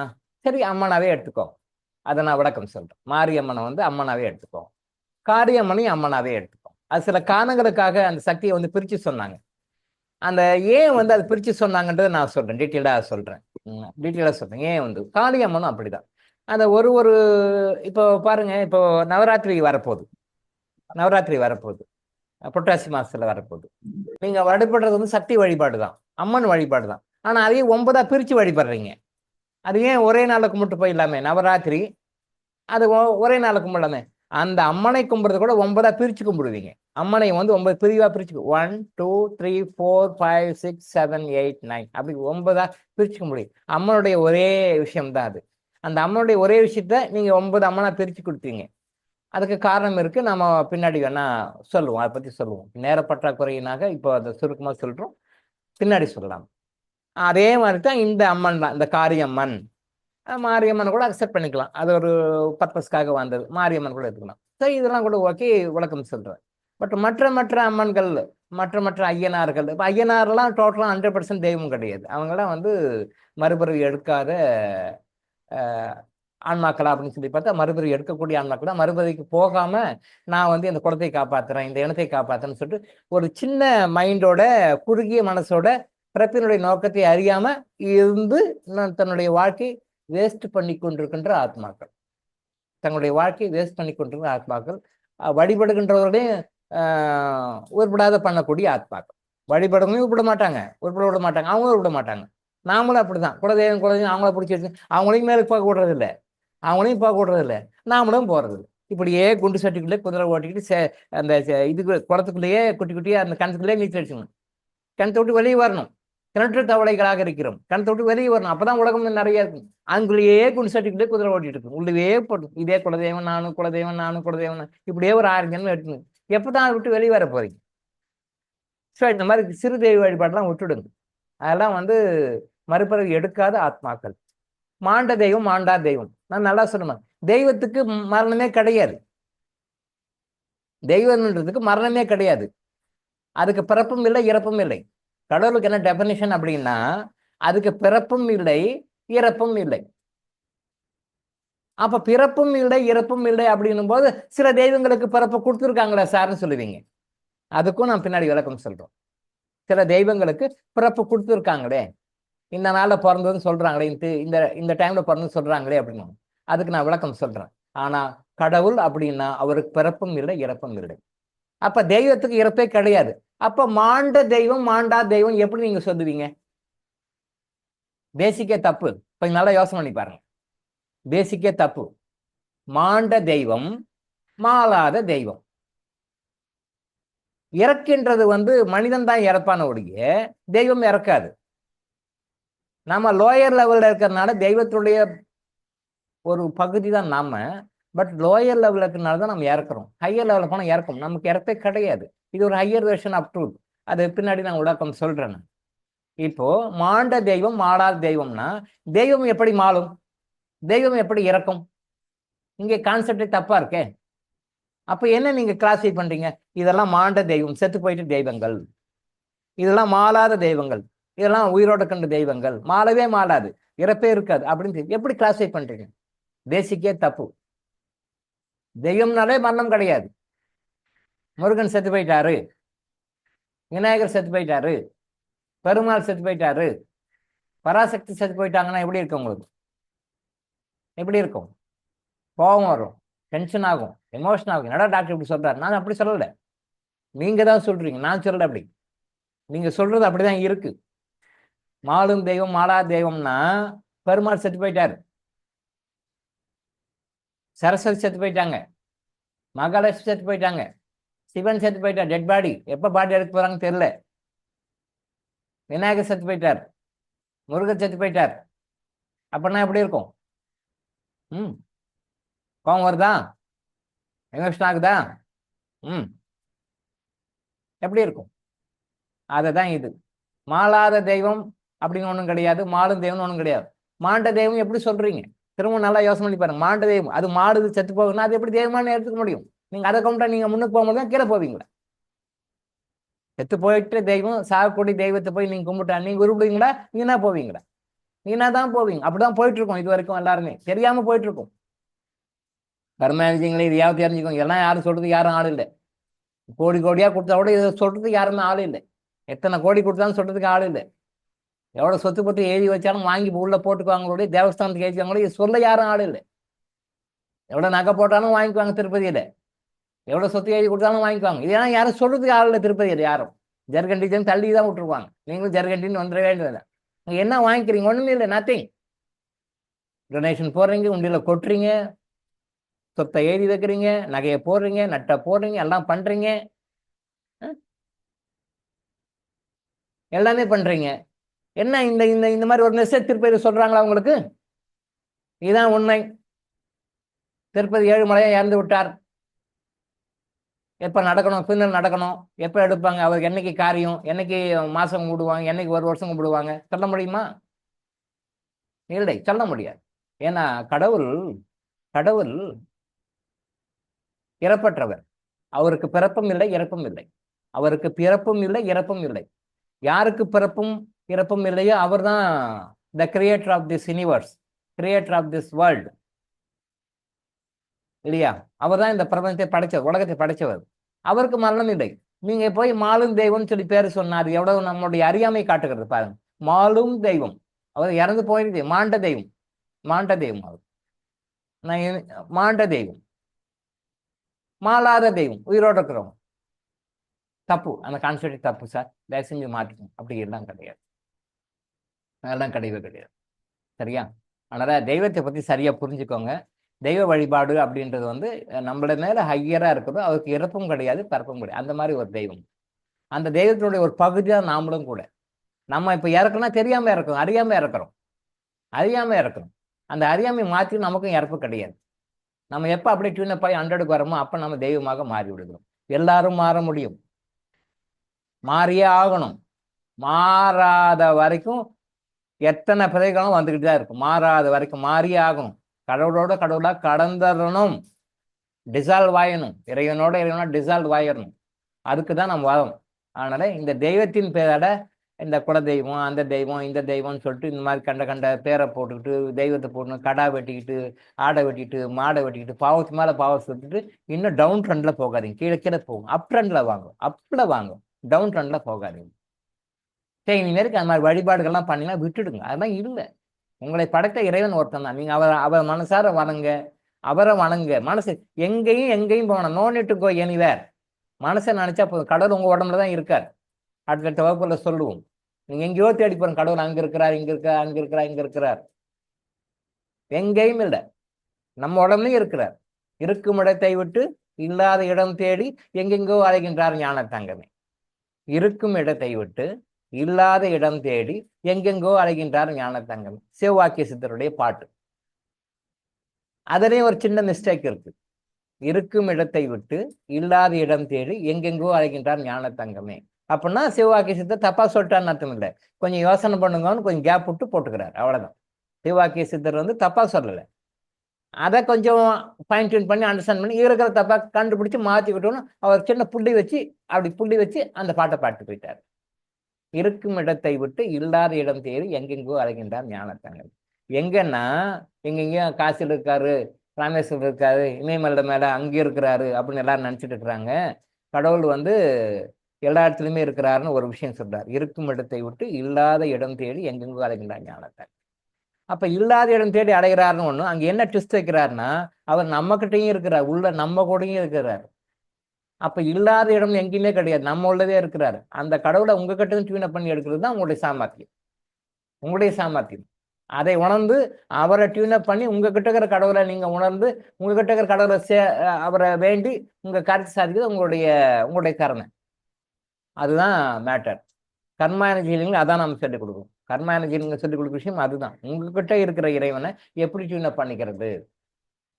சரி, அம்மனாவே எடுத்துக்கோ, அதை நான் விளக்கம் சொல்றேன். மாரியம்மனை வந்து அம்மனாவே எடுத்துக்கோ, காரியம்மனையும் அம்மனாவே எடுத்துக்கோ. அது சில காரணங்களுக்காக அந்த சக்தியை வந்து பிரிச்சு சொன்னாங்க. அந்த ஏன் வந்து அதை பிரிச்சு சொன்னாங்கன்றதை நான் சொல்றேன், டீட்டெயிலாக சொல்றேன். ஏன் வந்து காளியம்மனும் அப்படிதான். அந்த ஒரு இப்போ பாருங்க, இப்போ நவராத்திரி வரப்போகுது, புரட்டாசி மாசத்துல வரப்போகுது. நீங்க வழிபடுறது வந்து சக்தி வழிபாடு தான், அம்மன் வழிபாடு தான். ஆனா அதையும் 9ஆ பிரிச்சு வழிபடுறீங்க. அது ஏன் ஒரே நாளை கும்பிட்டு போயிடலாமே? நவராத்திரி அது ஒரே நாளை கும்பிடலாமே. அந்த அம்மனை கும்பிடுறது கூட 9ஆ பிரிச்சு கும்பிடுவீங்க. அம்மனை வந்து 9 பிரிவா பிரிச்சு 1 2 3 4 5 6 7 8 9 அப்படி 9ஆ பிரிச்சு கும்பிடுவீங்க. அம்மனுடைய ஒரே விஷயம் தான் அது. அந்த அம்மனுடைய ஒரே விஷயத்த நீங்க 9 அம்மனா பிரிச்சு கொடுத்தீங்க. அதுக்கு காரணம் இருக்கு, நம்ம பின்னாடி வேணா சொல்லுவோம், அதை பத்தி சொல்லுவோம். நேர பற்றாக்குறையினாக இப்போ அதை சுருக்கமா சொல்றோம், பின்னாடி சொல்லலாம். அதே மாதிரி தான் இந்த அம்மன் தான், இந்த காரியம்மன். மாரியம்மன் கூட அக்செப்ட் பண்ணிக்கலாம், அது ஒரு பர்பஸ்க்காக வந்தது, மாரியம்மன் கூட எடுத்துக்கலாம். சரி, இதெல்லாம் கூட ஓகே, விளக்கம் சொல்றேன். பட் மற்ற அம்மன்கள், மற்ற ஐயனார்கள், இப்போ ஐயனார்லாம் டோட்டலாக 100% தெய்வம் கிடையாது. அவங்களாம் வந்து மறுபிறவி எடுக்காத ஆன்மாக்களா அப்படின்னு சொல்லி பார்த்தா மறுபிறவி எடுக்கக்கூடிய ஆன்மாக்கள் தான். மறுபிறவிக்கு போகாம நான் வந்து இந்த குலத்தை காப்பாத்துறேன், இந்த இனத்தை காப்பாத்துறேன்னு சொல்லிட்டு ஒரு சின்ன மைண்டோட, குறுகிய மனசோட, பிறப்பினுடைய நோக்கத்தை அறியாம இருந்து தன்னுடைய வாழ்க்கை வேஸ்ட் பண்ணி கொண்டிருக்கின்ற ஆத்மாக்கள், தங்களுடைய வாழ்க்கையை வேஸ்ட் பண்ணி கொண்டிருக்கிற ஆத்மாக்கள், வழிபடுகின்றவர்களையும் உருப்படாத பண்ணக்கூடிய ஆத்மாக்கள். வழிபடவும் விட மாட்டாங்க, உருப்பட விட மாட்டாங்க, அவங்களும் விட மாட்டாங்க. நாமளும் அப்படிதான், குலதெய்வம் குலதெய்வம் அவங்கள பிடிச்சி வச்சு அவங்களையும் மேலே பார்க்க விடுறது இல்லை, அவங்களையும் பார்க்க விடுறது இல்லை, நாமளும் போறது. இப்படியே குண்டு சட்டிக்குள்ளே குதிரை ஓட்டிக்கிட்டு அந்த இதுக்கு குளத்துக்குள்ளேயே குட்டி குட்டியே அந்த கிணத்துக்குள்ளேயே நீச்சல் அடிச்சுக்கணும். கிணத்தை விட்டு வெளியே வரணும். கிணற்று தவளைகளாக இருக்கிறோம், கிணத்தை விட்டு வெளியே வரணும். அப்பதான் உலகம் நிறைய இருக்கும். அங்குள்ளேயே குண்டு சட்டிக்குள்ளே குதிரை ஓட்டிட்டு இருக்கும். உள்ளே போட்டு இதே குலதெய்வம் நானும் குலதெய்வம் நானும் குலதெய்வம் இப்படியே ஒரு 6 ஜென்மம் எடுத்துங்க. எப்பதான் விட்டு வெளியே வர போறீங்க? ஸோ இந்த மாதிரி சிறு தெய்வ வழிபாடெல்லாம் விட்டுடுங்க. அதெல்லாம் வந்து மறுபிறவி எடுக்காத ஆத்மாக்கள். மாண்ட தெய்வம் மாண்டா தெய்வம், நான் நல்லா சொல்லுவேன். தெய்வத்துக்கு மரணமே கிடையாது, தெய்வம்ன்றதுக்கு மரணமே கிடையாது. அதுக்கு பிறப்பும் இல்லை இறப்பும் இல்லை. கடவுளுக்கு என்ன டெபனிஷன் அப்படின்னா, அதுக்கு பிறப்பும் இல்லை இறப்பும் இல்லை. அப்ப பிறப்பும் இல்லை இறப்பும் இல்லை அப்படின்னும் போது சில தெய்வங்களுக்கு பிறப்பு கொடுத்துருக்காங்களா சார்னு சொல்லுவீங்க. அதுக்கும் நான் பின்னாடி விளக்கம் சொல்றோம். சில தெய்வங்களுக்கு பிறப்பு கொடுத்துருக்காங்களே, இந்த நாளில் பிறந்ததுன்னு சொல்றாங்களே, இந்த இந்த டைம்ல பிறந்ததுன்னு சொல்றாங்களே அப்படின்னு அதுக்கு நான் விளக்கம் சொல்றேன். ஆனா கடவுள் அப்படின்னா அவருக்கு பிறப்பும் இல்லை இறப்பும் இல்லை. அப்ப தெய்வத்துக்கு இறப்பே கிடையாது. அப்ப மாண்ட தெய்வம் மாண்டா தெய்வம் எப்படி நீங்க சொல்லுவீங்க? பேசிக்கே தப்பு. இப்ப நல்லா யோசனை பண்ணி பாருங்க. பேசிக்கே தப்பு. மாண்ட தெய்வம் மாளாத தெய்வம். இறக்கின்றது வந்து மனிதன் தான் இறப்பான ஒழிய தெய்வம் இறக்காது. நாம லோயர் லெவல்ல இருக்கிறதுனால தெய்வத்துடைய ஒரு பகுதி தான் நாம. பட் லோயர் லெவலில் இருக்கிறனால தான் நம்ம இறக்குறோம். ஹையர் லெவலில் போனால் இறக்கும். நமக்கு இறப்பே கிடையாது. இது ஒரு ஹையர் வெர்ஷன் ஆஃப் ட்ரூத். அது பின்னாடி நான் விளக்கம் சொல்றேன். இப்போ மாண்ட தெய்வம் மாளாத தெய்வம்னா தெய்வம் எப்படி மாளும், தெய்வம் எப்படி இறக்கும்? இங்கே கான்செப்டே தப்பா இருக்கே. அப்ப என்ன நீங்க கிளாஸிஃபை பண்றீங்க? இதெல்லாம் மாண்ட தெய்வம், செத்து போயிட்டு தெய்வங்கள், இதெல்லாம் மாளாத தெய்வங்கள், இதெல்லாம் உயிரோட கண்ட தெய்வங்கள், மாளவே மாளாது, இறப்பே இருக்காது அப்படின்னு எப்படி கிளாஸிஃபை பண்றீங்க? பேசிக்கே தப்பு. தெய்வம்னாலே மரணம் கிடையாது. முருகன் செத்து போயிட்டாரு, விநாயகர் செத்து போயிட்டாரு, பெருமாள் செத்து போயிட்டாரு, பராசக்தி செத்து போயிட்டாங்கன்னா எப்படி இருக்கும் உங்களுக்கு? எப்படி இருக்கும்? கோபம் வரும், டென்ஷன் ஆகும், எமோஷன் ஆகும். என்னடா டாக்டர் இப்படி சொல்றாரு? நான் அப்படி சொல்லலை, நீங்க தான் சொல்றீங்க, நான் சொல்லலை. அப்படி நீங்க சொல்றது அப்படிதான் இருக்கு. மாளும் தெய்வம் மாளா தெய்வம்னா பெருமாள் செத்து போயிட்டாரு, சரஸ்வதி செத்து போயிட்டாங்க, மகாலட்சுமி செத்து போயிட்டாங்க, சிவன் செத்து போயிட்டார், டெட் பாடி. எப்ப பாடி எடுக்க போறாங்கன்னு தெரியல. விநாயகர் செத்து போயிட்டார், முருகர் செத்து போயிட்டார். அப்படின்னா எப்படி இருக்கும்? கோபம் வருதா? எமோஷன் ஆகுதா? எப்படி இருக்கும்? அதுதான் இது. மாளாத தெய்வம் அப்படின்னு ஒன்றும் கிடையாது, மாடும் தெய்வம்னு ஒன்றும் கிடையாது. மாண்ட தெய்வம் எப்படி சொல்றீங்க? திரும்ப நல்லா யோசனை பண்ணி பாருங்க. மாண்ட தெய்வம் அது மாடுது செத்து போகுதுன்னா அது எப்படி தெய்வமானு எடுத்துக்க முடியும்? நீங்க அதை கொண்டா நீங்க முன்னுக்கு போகும்போது தான் கீழே போவீங்களா? செத்து போயிட்டு தெய்வம் சாகக்கூடிய தெய்வத்தை போய் நீங்க கும்பிட்டா நீங்க உருப்பிடுவீங்களா? நீனா போவீங்களா? நீனா தான் போவீங்க. அப்படிதான் போயிட்டு இருக்கோம் இது வரைக்கும். எல்லாருமே தெரியாம போயிட்டு இருக்கோம். கர்மேஜிங்களே இதையாவது தெரிஞ்சுக்கோங்க. எல்லாம் யாரும் சொல்றது யாரும் ஆள் இல்லை. கோடி கோடியா கொடுத்தா கூட இதை சொல்றதுக்கு யாருமே ஆள் இல்லை. எத்தனை கோடி கொடுத்தாலும் சொல்றதுக்கு ஆள் இல்லை. எவ்வளவு சொத்து பத்து எழுதி வச்சாலும் வாங்கி உள்ள போட்டுக்குவாங்களோடய, தேவஸ்தானத்துக்கு எழுதிவாங்களோ, இது சொல்ல யாரும் ஆள் இல்லை. எவ்வளவு நகை போட்டாலும் வாங்கிக்குவாங்க திருப்பதியில, எவ்வளவு சொத்து எழுதி கொடுத்தாலும் வாங்கிக்குவாங்க. இதெல்லாம் யாரும் சொல்றதுக்கு ஆள் இல்லை திருப்பதியில. யாரும் ஜர்கண்டின்னு தள்ளி தான் விட்டுருவாங்க. நீங்களும் ஜர்கண்டின்னு வந்துட வேண்டியதில்லை. நீங்க என்ன வாங்கிக்கிறீங்க? ஒண்ணுமே இல்லை, நத்திங். டொனேஷன் போடுறீங்க, உண்டியில கொட்டுறீங்க, சொத்தை எழுதி வைக்கிறீங்க, நகையை போடுறீங்க, நட்டை போடுறீங்க, எல்லாம் பண்றீங்க, எல்லாமே பண்றீங்க. என்ன இந்த இந்த இந்த மாதிரி ஒரு மெசேஜ் திருப்பதி சொல்றாங்களா உங்களுக்கு? இதுதான் உண்மை. திருப்பதி ஏழுமலையா இறந்து விட்டார், எப்ப நடக்கணும், பின்னல் நடக்கணும், எப்ப எடுப்பாங்க, அவருக்கு என்னைக்கு காரியம், என்னைக்கு மாசம் கும்பிடுவாங்க, என்னைக்கு ஒரு வருஷம் கும்பிடுவாங்க, சொல்ல முடியுமா? இல்லை, சொல்ல முடியாது. ஏன்னா கடவுள் கடவுள் இறப்பற்றவர். அவருக்கு பிறப்பும் இல்லை இறப்பும் இல்லை. அவருக்கு பிறப்பும் இல்லை இறப்பும் இல்லை. யாருக்கு பிறப்பும் இறப்பும் இல்லையோ அவர் தான் the creator of this universe. Creator of this world இல்லையா? அவர் தான் இந்த பிரபஞ்சத்தை படைச்சவர், உலகத்தை படைச்சவர். அவருக்கு மரணம் இல்லை. நீங்க போய் மாலும் தெய்வம்னு சொல்லி பேர் சொன்னார், எவ்வளவு நம்மளுடைய அறியாமை காட்டுகிறது பாருங்க. மாலும் தெய்வம், அவர் இறந்து போயிருக்கு, மாண்ட தெய்வம், மாண்ட தெய்வம் அவர். மாண்ட தெய்வம், மாளாத தெய்வம், உயிரோடு இருக்கிறவங்க. தப்பு, அந்த கான்செப்ட் தப்பு சார், தயவு செஞ்சு மாற்றிக்கணும். அப்படி எல்லாம் கிடையாது, அதெல்லாம் கிடையவே கிடையாது. சரியா? அதனால தெய்வத்தை பத்தி சரியா புரிஞ்சுக்கோங்க. தெய்வ வழிபாடு அப்படின்றது வந்து நம்மள மேல ஹையரா இருக்கிறதோ, அவருக்கு இறப்பும் கிடையாது, பிறப்பும் கிடையாது. அந்த மாதிரி ஒரு தெய்வம். அந்த தெய்வத்தினுடைய ஒரு பகுதி தான் நாமளும் கூட. நம்ம இப்ப இறக்கணும்னா தெரியாம இறக்கிறோம், அறியாம இறக்கிறோம், அறியாம இறக்கிறோம். அந்த அறியாமை மாற்றி நமக்கும் இறப்பு கிடையாது. நம்ம எப்ப அப்படியே டியூனப் ஆகி 100க்கு வரமோ அப்ப நம்ம தெய்வமாக மாறி விடுகிறோம். எல்லாரும் மாற முடியும், மாறியே ஆகணும். மாறாத வரைக்கும் எத்தனை பிறகுகளும் வந்துகிட்டு தான் இருக்கும். மாறாத வரைக்கும் மாறியே ஆகணும். கடவுளோட கடவுளா கடந்துடணும், டிசால்வ் ஆயிடணும். இறைவனோட டிசால்வ் ஆயிடணும். அதுக்கு தான் நம்ம வரோம். அதனால இந்த தெய்வத்தின் பேரோட இந்த குல தெய்வம், அந்த தெய்வம், இந்த தெய்வம்னு சொல்லிட்டு இந்த மாதிரி கண்ட கண்ட பேரை போட்டுக்கிட்டு, தெய்வத்தை போட்டு கடா வெட்டிக்கிட்டு, ஆடை வெட்டிக்கிட்டு, மாடை வெட்டிக்கிட்டு, பாவத்து மேலே பாவம் சொல்லிட்டு இன்னும் டவுன் ட்ரெண்ட்ல போகாதீங்க. கீழே கீழே போகும். அப் ட்ரெண்ட்ல வாங்கும், அப்ல வாங்கும், டவுன் ட்ரெண்ட்ல போகாதீங்க. சரி, இனிமேலுக்கு அந்த மாதிரி வழிபாடுகள்லாம் பண்ணீங்கன்னா விட்டுடுங்க. அதெல்லாம் இல்லை. உங்களை படைத்த இறைவன் ஒருத்தன் தான். நீங்க அவர் மனசார வணங்க, அவரை வணங்க. மனசு எங்கேயும் எங்கேயும் போகணும். No need to go anywhere. மனசை நினைச்சா போதும். கடவுள் உங்க உடம்புல தான் இருக்கார். அடுத்த வகுப்புல சொல்லுவோம். நீங்க எங்கேயோ தேடி போறோம், கடவுள் அங்க இருக்கிறார், இங்க இருக்கிறார், அங்க இருக்கிறார், இங்க இருக்கிறார். எங்கேயும் இல்லை, நம்ம உடம்புலயும் இருக்கிறார். இருக்கும் இடத்தை விட்டு இல்லாத இடம் தேடி எங்கெங்கோ அலைகின்றார் ஞானத்தங்கமே. இருக்கும் இடத்தை விட்டு இல்லாத இடம் தேடி எங்கெங்கோ அலைகின்றார் ஞானத்தங்கமே. சிவவாக்கிய சித்தருடைய பாட்டு. அதுலயும் ஒரு சின்ன மிஸ்டேக் இருக்கு. இருக்கும் இடத்தை விட்டு இல்லாத இடம் தேடி எங்கெங்கோ அழைக்கின்றார் ஞானத்தங்கமே. அப்படின்னா சிவவாக்கிய சித்தர் தப்பா சொல்லிட்டான்னு அர்த்தம் இல்லை. கொஞ்சம் யோசனை பண்ணுங்கன்னு கொஞ்சம் கேப் விட்டு போட்டுக்கிறார், அவ்வளவுதான். சிவவாக்கிய சித்தர் வந்து தப்பா சொல்லலை. அதை கொஞ்சம் பாயிண்ட் டியூன் பண்ணி அண்டர்ஸ்டாண்ட் பண்ணி இருக்கிற தப்பா கண்டுபிடிச்சு மாற்றி விட்டோன்னு அவர் சின்ன புள்ளி வச்சு அப்படி புள்ளி வச்சு அந்த பாட்டை பாட்டு போயிட்டார். இருக்கும் இடத்தை விட்டு இல்லாத இடம் தேடி எங்கெங்கோ அழைக்கின்றார் ஞானத்தங்கமே. எங்கன்னா எங்கெங்கேயும் காசில் இருக்காரு, ராமேஸ்வரம் இருக்காரு, இமயமலை மேல அங்கே இருக்கிறாரு அப்படின்னு எல்லாரும் நினைச்சிட்டு இருக்கிறாங்க. கடவுள் வந்து எல்லா இடத்துலையுமே இருக்கிறாருன்னு ஒரு விஷயம் சொல்றார். இருக்கும் இடத்தை விட்டு இல்லாத இடம் தேடி எங்கெங்கோ அலைகின்றார் ஞானத்தை. அப்ப இல்லாத இடம் தேடி அடைகிறாருன்னு ஒண்ணு. அங்க என்ன ட்விஸ்ட் வைக்கிறாருன்னா, அவர் நம்ம கிட்டையும் இருக்கிறார், உள்ள நம்ம கூடயும் இருக்கிறார். அப்ப இல்லாத இடம் எங்கேயுமே கிடையாது, நம்ம உள்ளதே இருக்கிறாரு. அந்த கடவுளை உங்ககிட்ட டியூன் பண்ணி எடுக்கிறது தான் உங்களுடைய சாமர்த்தியம், உங்களுடைய சாமர்த்தியம். அதை உணர்ந்து அவரை டியூனப் பண்ணி உங்ககிட்ட இருக்கிற கடவுளை நீங்க உணர்ந்து உங்ககிட்ட இருக்கிற கடவுளை அவரை வேண்டி உங்க கருத்து சாதிக்கிறது உங்களுடைய கருணை. அதுதான் மேட்டர். கர்மா எனர்ஜிலிங்க அதான் நம்ம சொல்லிக் கொடுக்கும். கர்மா எனர்ஜிலிங்க சொல்லிக் கொடுக்குற விஷயம் அதுதான். உங்ககிட்ட இருக்கிற இறைவனை எப்படி டியூனப் பண்ணிக்கிறது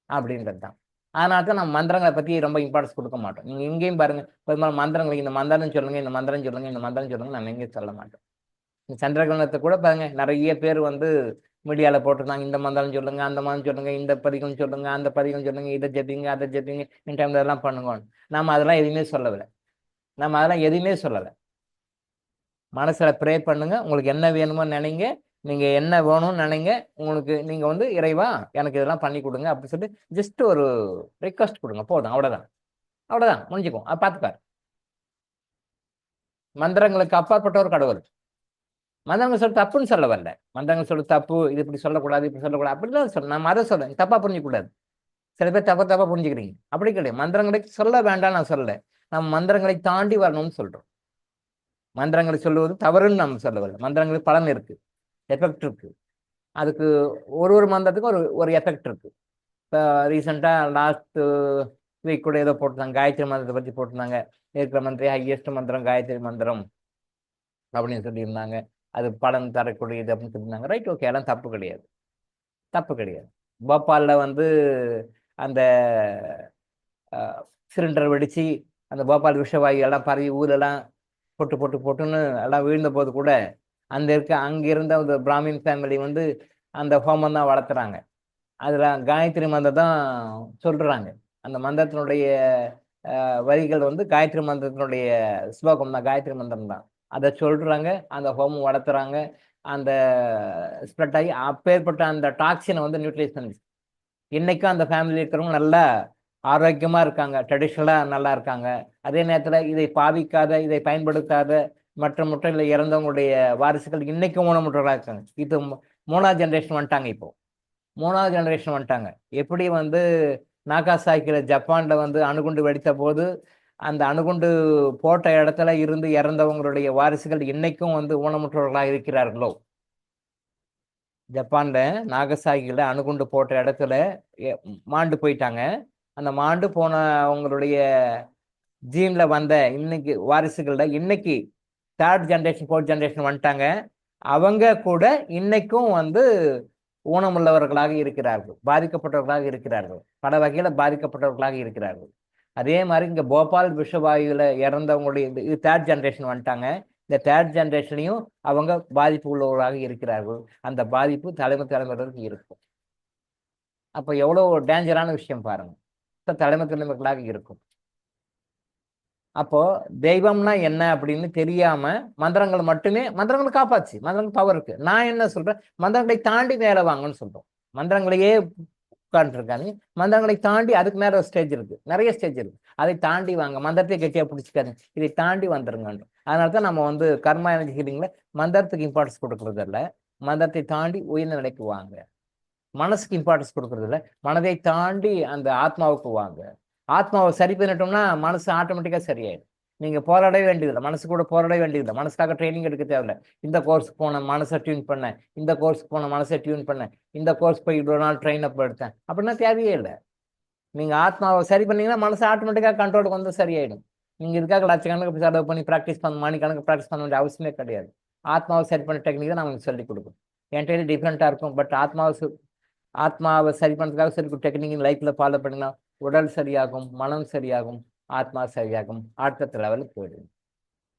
அப்படின்றது தான். அதனால தான் நம்ம மந்திரங்களை பத்தி ரொம்ப இம்பார்ட்டன்ஸ் கொடுக்க மாட்டோம். நீங்க எங்கேயும் பாருங்க, பெரும்பாலும் மந்திரங்களுக்கு இந்த மந்திரம் சொல்லுங்க, இந்த மந்திரம் சொல்லுங்க, இந்த மந்திரம் சொல்லுங்க, நம்ம எங்கேயும் சொல்ல மாட்டோம். சந்திரகிரகணத்தை கூட பாருங்க, நிறைய பேர் வந்து மீடியாவில் போட்டிருந்தாங்க, இந்த மந்திரம் சொல்லுங்க, அந்த மந்திரம் சொல்லுங்க, இந்த பதிகம் சொல்லுங்க, அந்த பதிகம் சொல்லுங்க, இதை ஜெபிங்க, அதை ஜெபிங்க, இந்த டைம்ல இதெல்லாம் பண்ணுங்க. நம்ம அதெல்லாம் எதுவுமே சொல்லவில்லை. நம்ம அதெல்லாம் எதுவுமே சொல்லலை. மனசுல ப்ரே பண்ணுங்க, உங்களுக்கு என்ன வேணுமோ நினைங்க, நீங்க என்ன வேணும்னு நினைங்க. உங்களுக்கு நீங்க வந்து இறைவா எனக்கு இதெல்லாம் பண்ணி கொடுங்க அப்படின்னு சொல்லிட்டு ஜஸ்ட் ஒரு ரிக்வஸ்ட் கொடுங்க, போதும். அவ்வளவுதான், அவ்வளவுதான், முடிஞ்சுக்கும். அதை பார்த்துப்பாரு. மந்திரங்களுக்கு அப்பாற்பட்ட ஒரு கடவுள். மந்திரங்கள் சொல்ல தப்புன்னு சொல்ல வரல. மந்திரங்கள் சொல்ல தப்பு, இது இப்படி சொல்லக்கூடாது, இப்படி சொல்லக்கூடாது அப்படிலாம் சொல்ல. நம்ம அதை சொல்ல தப்பா புரிஞ்சிக்கூடாது. சில பேர் தப்பா புரிஞ்சுக்கிறீங்க. அப்படி கிடையாது. மந்திரங்களை சொல்ல வேண்டாம் நான் சொல்லல. நம்ம மந்திரங்களை தாண்டி வரணும்னு சொல்றோம். மந்திரங்களை சொல்லுவது தவறுன்னு நம்ம சொல்லவில்லை. மந்திரங்களுக்கு பலன் இருக்கு, எஃபெக்ட் இருக்கு. அதுக்கு ஒரு மந்திரத்துக்கும் ஒரு எஃபெக்ட் இருக்கு. இப்போ ரீசெண்டாக லாஸ்ட் வீக் கூட ஏதோ போட்டிருந்தாங்க, காயத்ரி மந்திரத்தை பற்றி போட்டிருந்தாங்க. இருக்கிற மந்திரம் ஹையஸ்ட் மந்திரம் காயத்ரி மந்திரம் அப்படின்னு சொல்லியிருந்தாங்க. அது பலன் தரக்கூடியது அப்படின்னு சொல்லியிருந்தாங்க. ரைட், ஓகே, எல்லாம் தப்பு கிடையாது, தப்பு கிடையாது. போபாலில் வந்து அந்த சிலிண்டர் வெடிச்சு அந்த போபால் விஷவாயு எல்லாம் பரவி ஊரெல்லாம் போட்டுன்னு எல்லாம் விழுந்த போது கூட அங்கே இருந்த அந்த பிராமின் ஃபேமிலி வந்து அந்த ஹோமம் தான் வளர்த்துறாங்க. அதில் காயத்ரி மந்திரம் தான் சொல்றாங்க. அந்த மந்திரத்தினுடைய வரிகள் வந்து காயத்ரி மந்திரத்தினுடைய ஸ்லோகம் தான், காயத்ரி மந்திரம் தான். அதை சொல்றாங்க, அந்த ஹோமம் வளர்த்துறாங்க. அந்த ஸ்ப்ரெட் ஆகி அப்பேற்பட்ட அந்த டாக்ஸினை வந்து நியூட்ரலைஸ் பண்ணிச்சு. இன்னைக்கும் அந்த ஃபேமிலி இருக்கிறவங்க நல்லா ஆரோக்கியமாக இருக்காங்க, ட்ரெடிஷ்னலாக நல்லா இருக்காங்க. அதே நேரத்தில் இதை பாவிக்காத, இதை பயன்படுத்தாத மற்ற முட்டையில் இறந்தவங்களுடைய வாரிசுகள் இன்னைக்கும் ஊனமுற்றவர்களாக இருக்காங்க. இது 3வது ஜென்ரேஷன் வந்துட்டாங்க. இப்போ 3வது ஜெனரேஷன் வந்துட்டாங்க. எப்படி வந்து நாகாசாக்கியில் ஜப்பானில் வந்து அணுகுண்டு வெடித்த போது அந்த அணுகுண்டு போட்ட இடத்துல இருந்து இறந்தவங்களுடைய வாரிசுகள் இன்னைக்கும் வந்து ஊனமுற்றவர்களாக இருக்கிறார்களோ, ஜப்பானில் நாகசாகியில் அணுகுண்டு போட்ட இடத்துல மாண்டு போயிட்டாங்க. அந்த மாண்டு போன அவங்களுடைய ஜீனில் வந்த இன்னைக்கு வாரிசுகளில் இன்னைக்கு 3rd ஜென்ரேஷன் 4th ஜென்ரேஷன் வந்துட்டாங்க. அவங்க கூட இன்னைக்கும் வந்து ஊனமுள்ளவர்களாக இருக்கிறார்கள், பாதிக்கப்பட்டவர்களாக இருக்கிறார்கள், பல வகையில் பாதிக்கப்பட்டவர்களாக இருக்கிறார்கள். அதே மாதிரி இங்கே போபால் விஷவாயுவில் இறந்தவங்களுடைய இது 3rd ஜென்ரேஷன் வந்துட்டாங்க. இந்த 3rd ஜென்ரேஷனையும் அவங்க பாதிப்பு உள்ளவர்களாக இருக்கிறார்கள். அந்த பாதிப்பு தலைமுறைக்கு இருக்கும். அப்போ எவ்வளோ டேஞ்சரான விஷயம் பாருங்க. தலைமுறைகளாக இருக்கும். அப்போ தெய்வம்னா என்ன அப்படின்னு தெரியாம மந்திரங்களை காப்பாச்சு. மந்திரங்கள் பவர் இருக்கு. நான் என்ன சொல்றேன், மந்திரங்களை தாண்டி மேல வாங்கன்னு சொல்றோம். மந்திரங்களையே உட்காந்துருக்காங்க. மந்திரங்களை தாண்டி அதுக்கு மேல ஒரு ஸ்டேஜ் இருக்கு, நிறைய ஸ்டேஜ் இருக்கு. அதை தாண்டி வாங்க, மந்திரத்தை கெட்டியா பிடிச்சிக்காது, இதை தாண்டி வந்துருங்க. அதனாலதான் நம்ம வந்து கர்மா எனர்ஜி ஹீலிங்ல மந்திரத்துக்கு இம்பார்ட்டன்ஸ் கொடுக்கறது இல்லை, மந்திரத்தை தாண்டி உயர்ந்த நிலைக்கு வாங்க. மனசுக்கு இம்பார்ட்டன்ஸ் கொடுக்கறது இல்லை, மனதை தாண்டி அந்த ஆத்மாவுக்கு வாங்க. ஆத்மாவை சரி பண்ணிட்டோம்னா மனசு ஆட்டோமேட்டிக்காக சரியாயிடும். நீங்கள் போராடவே வேண்டியதில்லை, மனசு கூட போராடவே வேண்டியதில்லை. மனசுக்காக ட்ரைனிங் எடுக்க தேவையில்லை. இந்த கோர்ஸுக்கு போன மனசை டியூன் பண்ணேன், இந்த கோர்ஸுக்கு போன மனசை டியூன் பண்ணேன், இந்த கோர்ஸ் போய் இவ்வளோ நாள் ட்ரெயின் அப் எடுத்தேன் அப்படின்னா தேவையே இல்லை. நீங்கள் ஆத்மாவை சரி பண்ணீங்கன்னா மனசு ஆட்டோமேட்டிக்காக கண்ட்ரோலுக்கு வந்து சரியாயிடும். நீங்கள் இதுக்காக லட்சக்கணக்கு செலவு பண்ணி ப்ராக்டிஸ் பண்ண, மணிக்கணக்கு ப்ராக்டிஸ் பண்ண வேண்டிய அவசியமே கிடையாது. ஆத்மாவை சரி பண்ண டெக்னிக் தான் நான் உங்களுக்கு சொல்லிக் கொடுக்கும். என்கிட்ட டிஃப்ரெண்ட்டாக இருக்கும். பட் ஆத்மாவை சரி பண்ணுறதுக்காக சொல்லி டெக்னிக் லைஃப்பில் ஃபாலோ பண்ணினா உடல் சரியாகும், மனம் சரியாகும், ஆத்மா சரியாகும், அடுத்த லெவலுக்கு போயிடும்.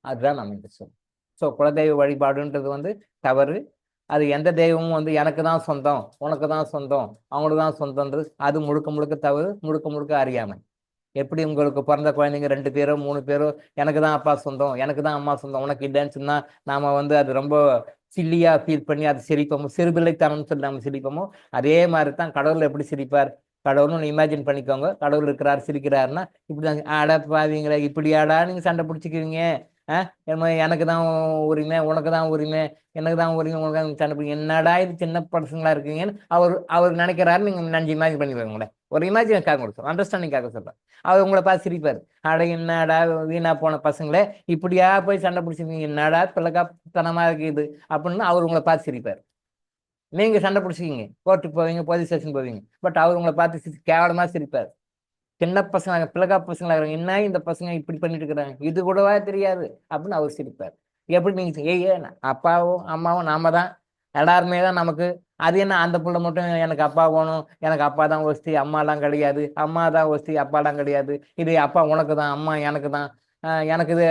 அதுதான் நம்ம இங்கே சொல்லுவோம். ஸோ குலதெய்வ வழிபாடுன்றது வந்து தவறு. அது எந்த தெய்வமும் வந்து எனக்கு தான் சொந்தம், உனக்கு தான் சொந்தம், அவங்களுக்கு தான் சொந்தம்ன்றது அது முழுக்க முழுக்க தவறு, முழுக்க முழுக்க அறியாமை. எப்படி உங்களுக்கு பிறந்த குழந்தைங்க 2 பேரோ 3 பேரோ எனக்கு தான் அப்பா சொந்தம், எனக்கு தான் அம்மா சொந்தம், உனக்கு இல்லைன்னு சொன்னால் நாம வந்து அது ரொம்ப சில்லியா ஃபீல் பண்ணி அது சிரிப்போமோ, சிறுபிள்ளைத்தனம்னு சொல்லி நம்ம சிரிப்போமோ, அதே மாதிரி தான் கடவுள் எப்படி சிரிப்பார். கடவுள்னு இமேஜின் பண்ணிக்கோங்க. கடவுள் இருக்கிறார், சிரிக்கிறாருன்னா இப்படி ஆடா பாவீங்களா, இப்படி ஆடா நீங்க சண்டை பிடிச்சிக்குவீங்க, எனக்கு தான் உரிமை, உனக்கு தான் உரிமை, எனக்கு தான் உரிமை, உனக்கு சண்டை பிடிக்கும், என்னடா இது சின்ன பசங்களா இருக்கீங்கன்னு அவர் நினைக்கிறாரு. நீங்க நினைஞ்சு இமேஜின் பண்ணிக்கோங்களேன். ஒரு இமேஜினுக்காக கொடுத்தோம், அண்டர்ஸ்டாண்டிங்காக சொல்றேன். அவர் உங்களை பார்த்து சிரிப்பார். அட என்னடா வீணா போன பசங்களே இப்படியா போய் சண்டை பிடிச்சிருக்கீங்க, என்னடா பிள்ளைக்காத்தனமா இருக்குது அப்படின்னு அவர் உங்களை பார்த்து சிரிப்பார். நீங்க சண்டை பிடிச்சிக்கிங்க, கோர்ட்டுக்கு போவீங்க, போலீஸ் ஸ்டேஷன் போவீங்க. பட் அவர் உங்களை பார்த்து கேவலமா சிரிப்பார். சின்ன பசங்க, பிள்ளைகா பசங்களா இருக்கிறாங்க, என்ன இந்த பசங்க இப்படி பண்ணிட்டு இருக்கிறாங்க, இது கூடவா தெரியாது அப்படின்னு அவர் சிரிப்பார். எப்படி நீங்க அப்பாவும் அம்மாவும் நாம தான், எல்லாருமே தான் நமக்கு. அது என்ன அந்த பிள்ளை மட்டும் எனக்கு அப்பா வேணும், எனக்கு அப்பா தான் ஒஸ்தி, அம்மாலாம் கிடையாது, அம்மா தான் ஒஸ்தி, அப்பாலாம் கிடையாது, இது அப்பா உனக்கு தான், அம்மா எனக்கு தான், எனக்கு இது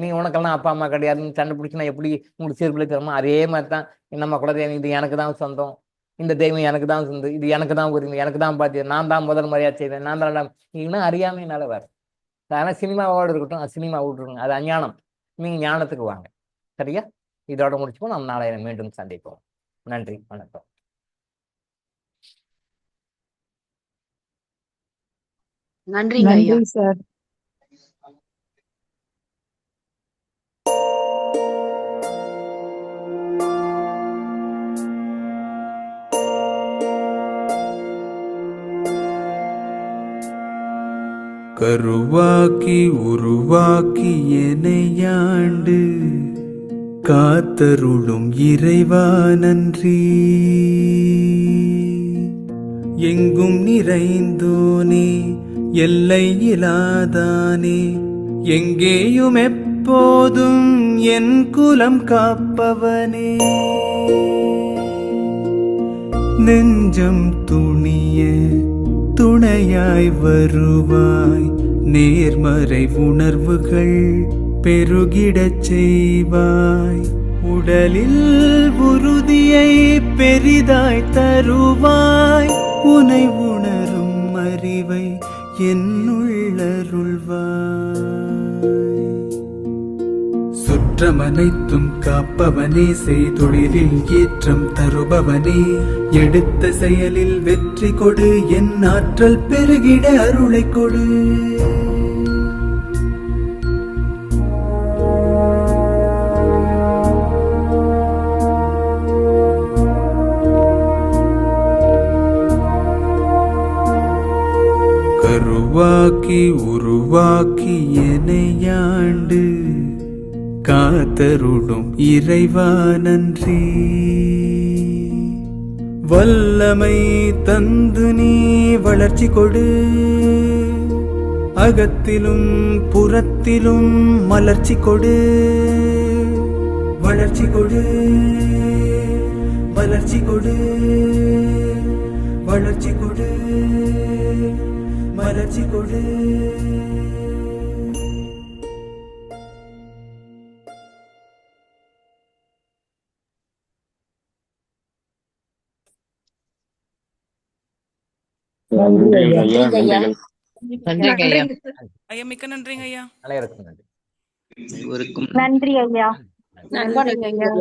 நீ உனக்கெல்லாம் அப்பா அம்மா கிடையாதுன்னு சண்டை பிடிச்சினா எப்படி உங்களுக்கு சிறுபிள்ளை தரமா? அதே மாதிரி தான் நம்ம குலதெய்வம் இது எனக்கு தான் சொந்தம், இந்த தெய்வம் எனக்கு தான் சொந்தம், இது எனக்கு தான் உரிமை, எனக்கு தான் பாத்தியம், நான் தான் முதல் மரியாதை செய்வேன், நான் தான் இன்னும் அறியாமையினால வேறு. அதனால் சினிமாவோடு இருக்கட்டும், சினிமா விட்டுருங்க, அது அஞ்ஞானம். நீங்க ஞானத்துக்கு வாங்க. சரியா? இதோட முடிச்சுப்போம். நம்ம நாளைய மீண்டும் சந்திப்போம். நன்றி, வணக்கம். நன்றிங்க ஐயா. சார். கருவாக்கி உருவாக்கி எனையாண்டு காத்தருளும் இறைவா நன்றி. எங்கும் நிறைந்தோனே, எல்லை இலாதானே, எங்கேயும் எப்போதும் என் குலம் காப்பவனே. நெஞ்சம் துணிய துணையாய் வருவாய், நேர்மறை உணர்வுகள் பெருகிடச் செய்வாய். உடலில் உறுதியை பெரிதாய் தருவாய், உனை உணரும் அறிவை என்னுள்ளருள்வாய். சுற்ற மாற்றமனைத்தும் காப்பவனே, செய்தொழிலில் ஏற்றம் தருபவனே, எடுத்த செயலில் வெற்றி கொடு, என் ஆற்றல் பெருகிட அருளை கொடு. கருவாக்கி உருவாக்கி எனையாண்டு காத்தருடும் இறைவா நன்றி. வல்லமை தந்து நீ வளர்ச்சி கொடு, அகத்திலும் புறத்திலும் மலர்ச்சி கொடு. வளர்ச்சி கொடு, மலர்ச்சி கொடு, வளர்ச்சி கொடு, மலர்ச்சி கொடு. நன்றிங்க ஐயா, நன்றிங்க ஐயா. நன்றிகள். நன்றிங்க ஐயா. ஐயா மிக்க நன்றிங்க ஐயா. அனைவருக்கும் நன்றி. அனைவருக்கும் நன்றி ஐயா. நன்றி. நன்றிங்க ஐயா.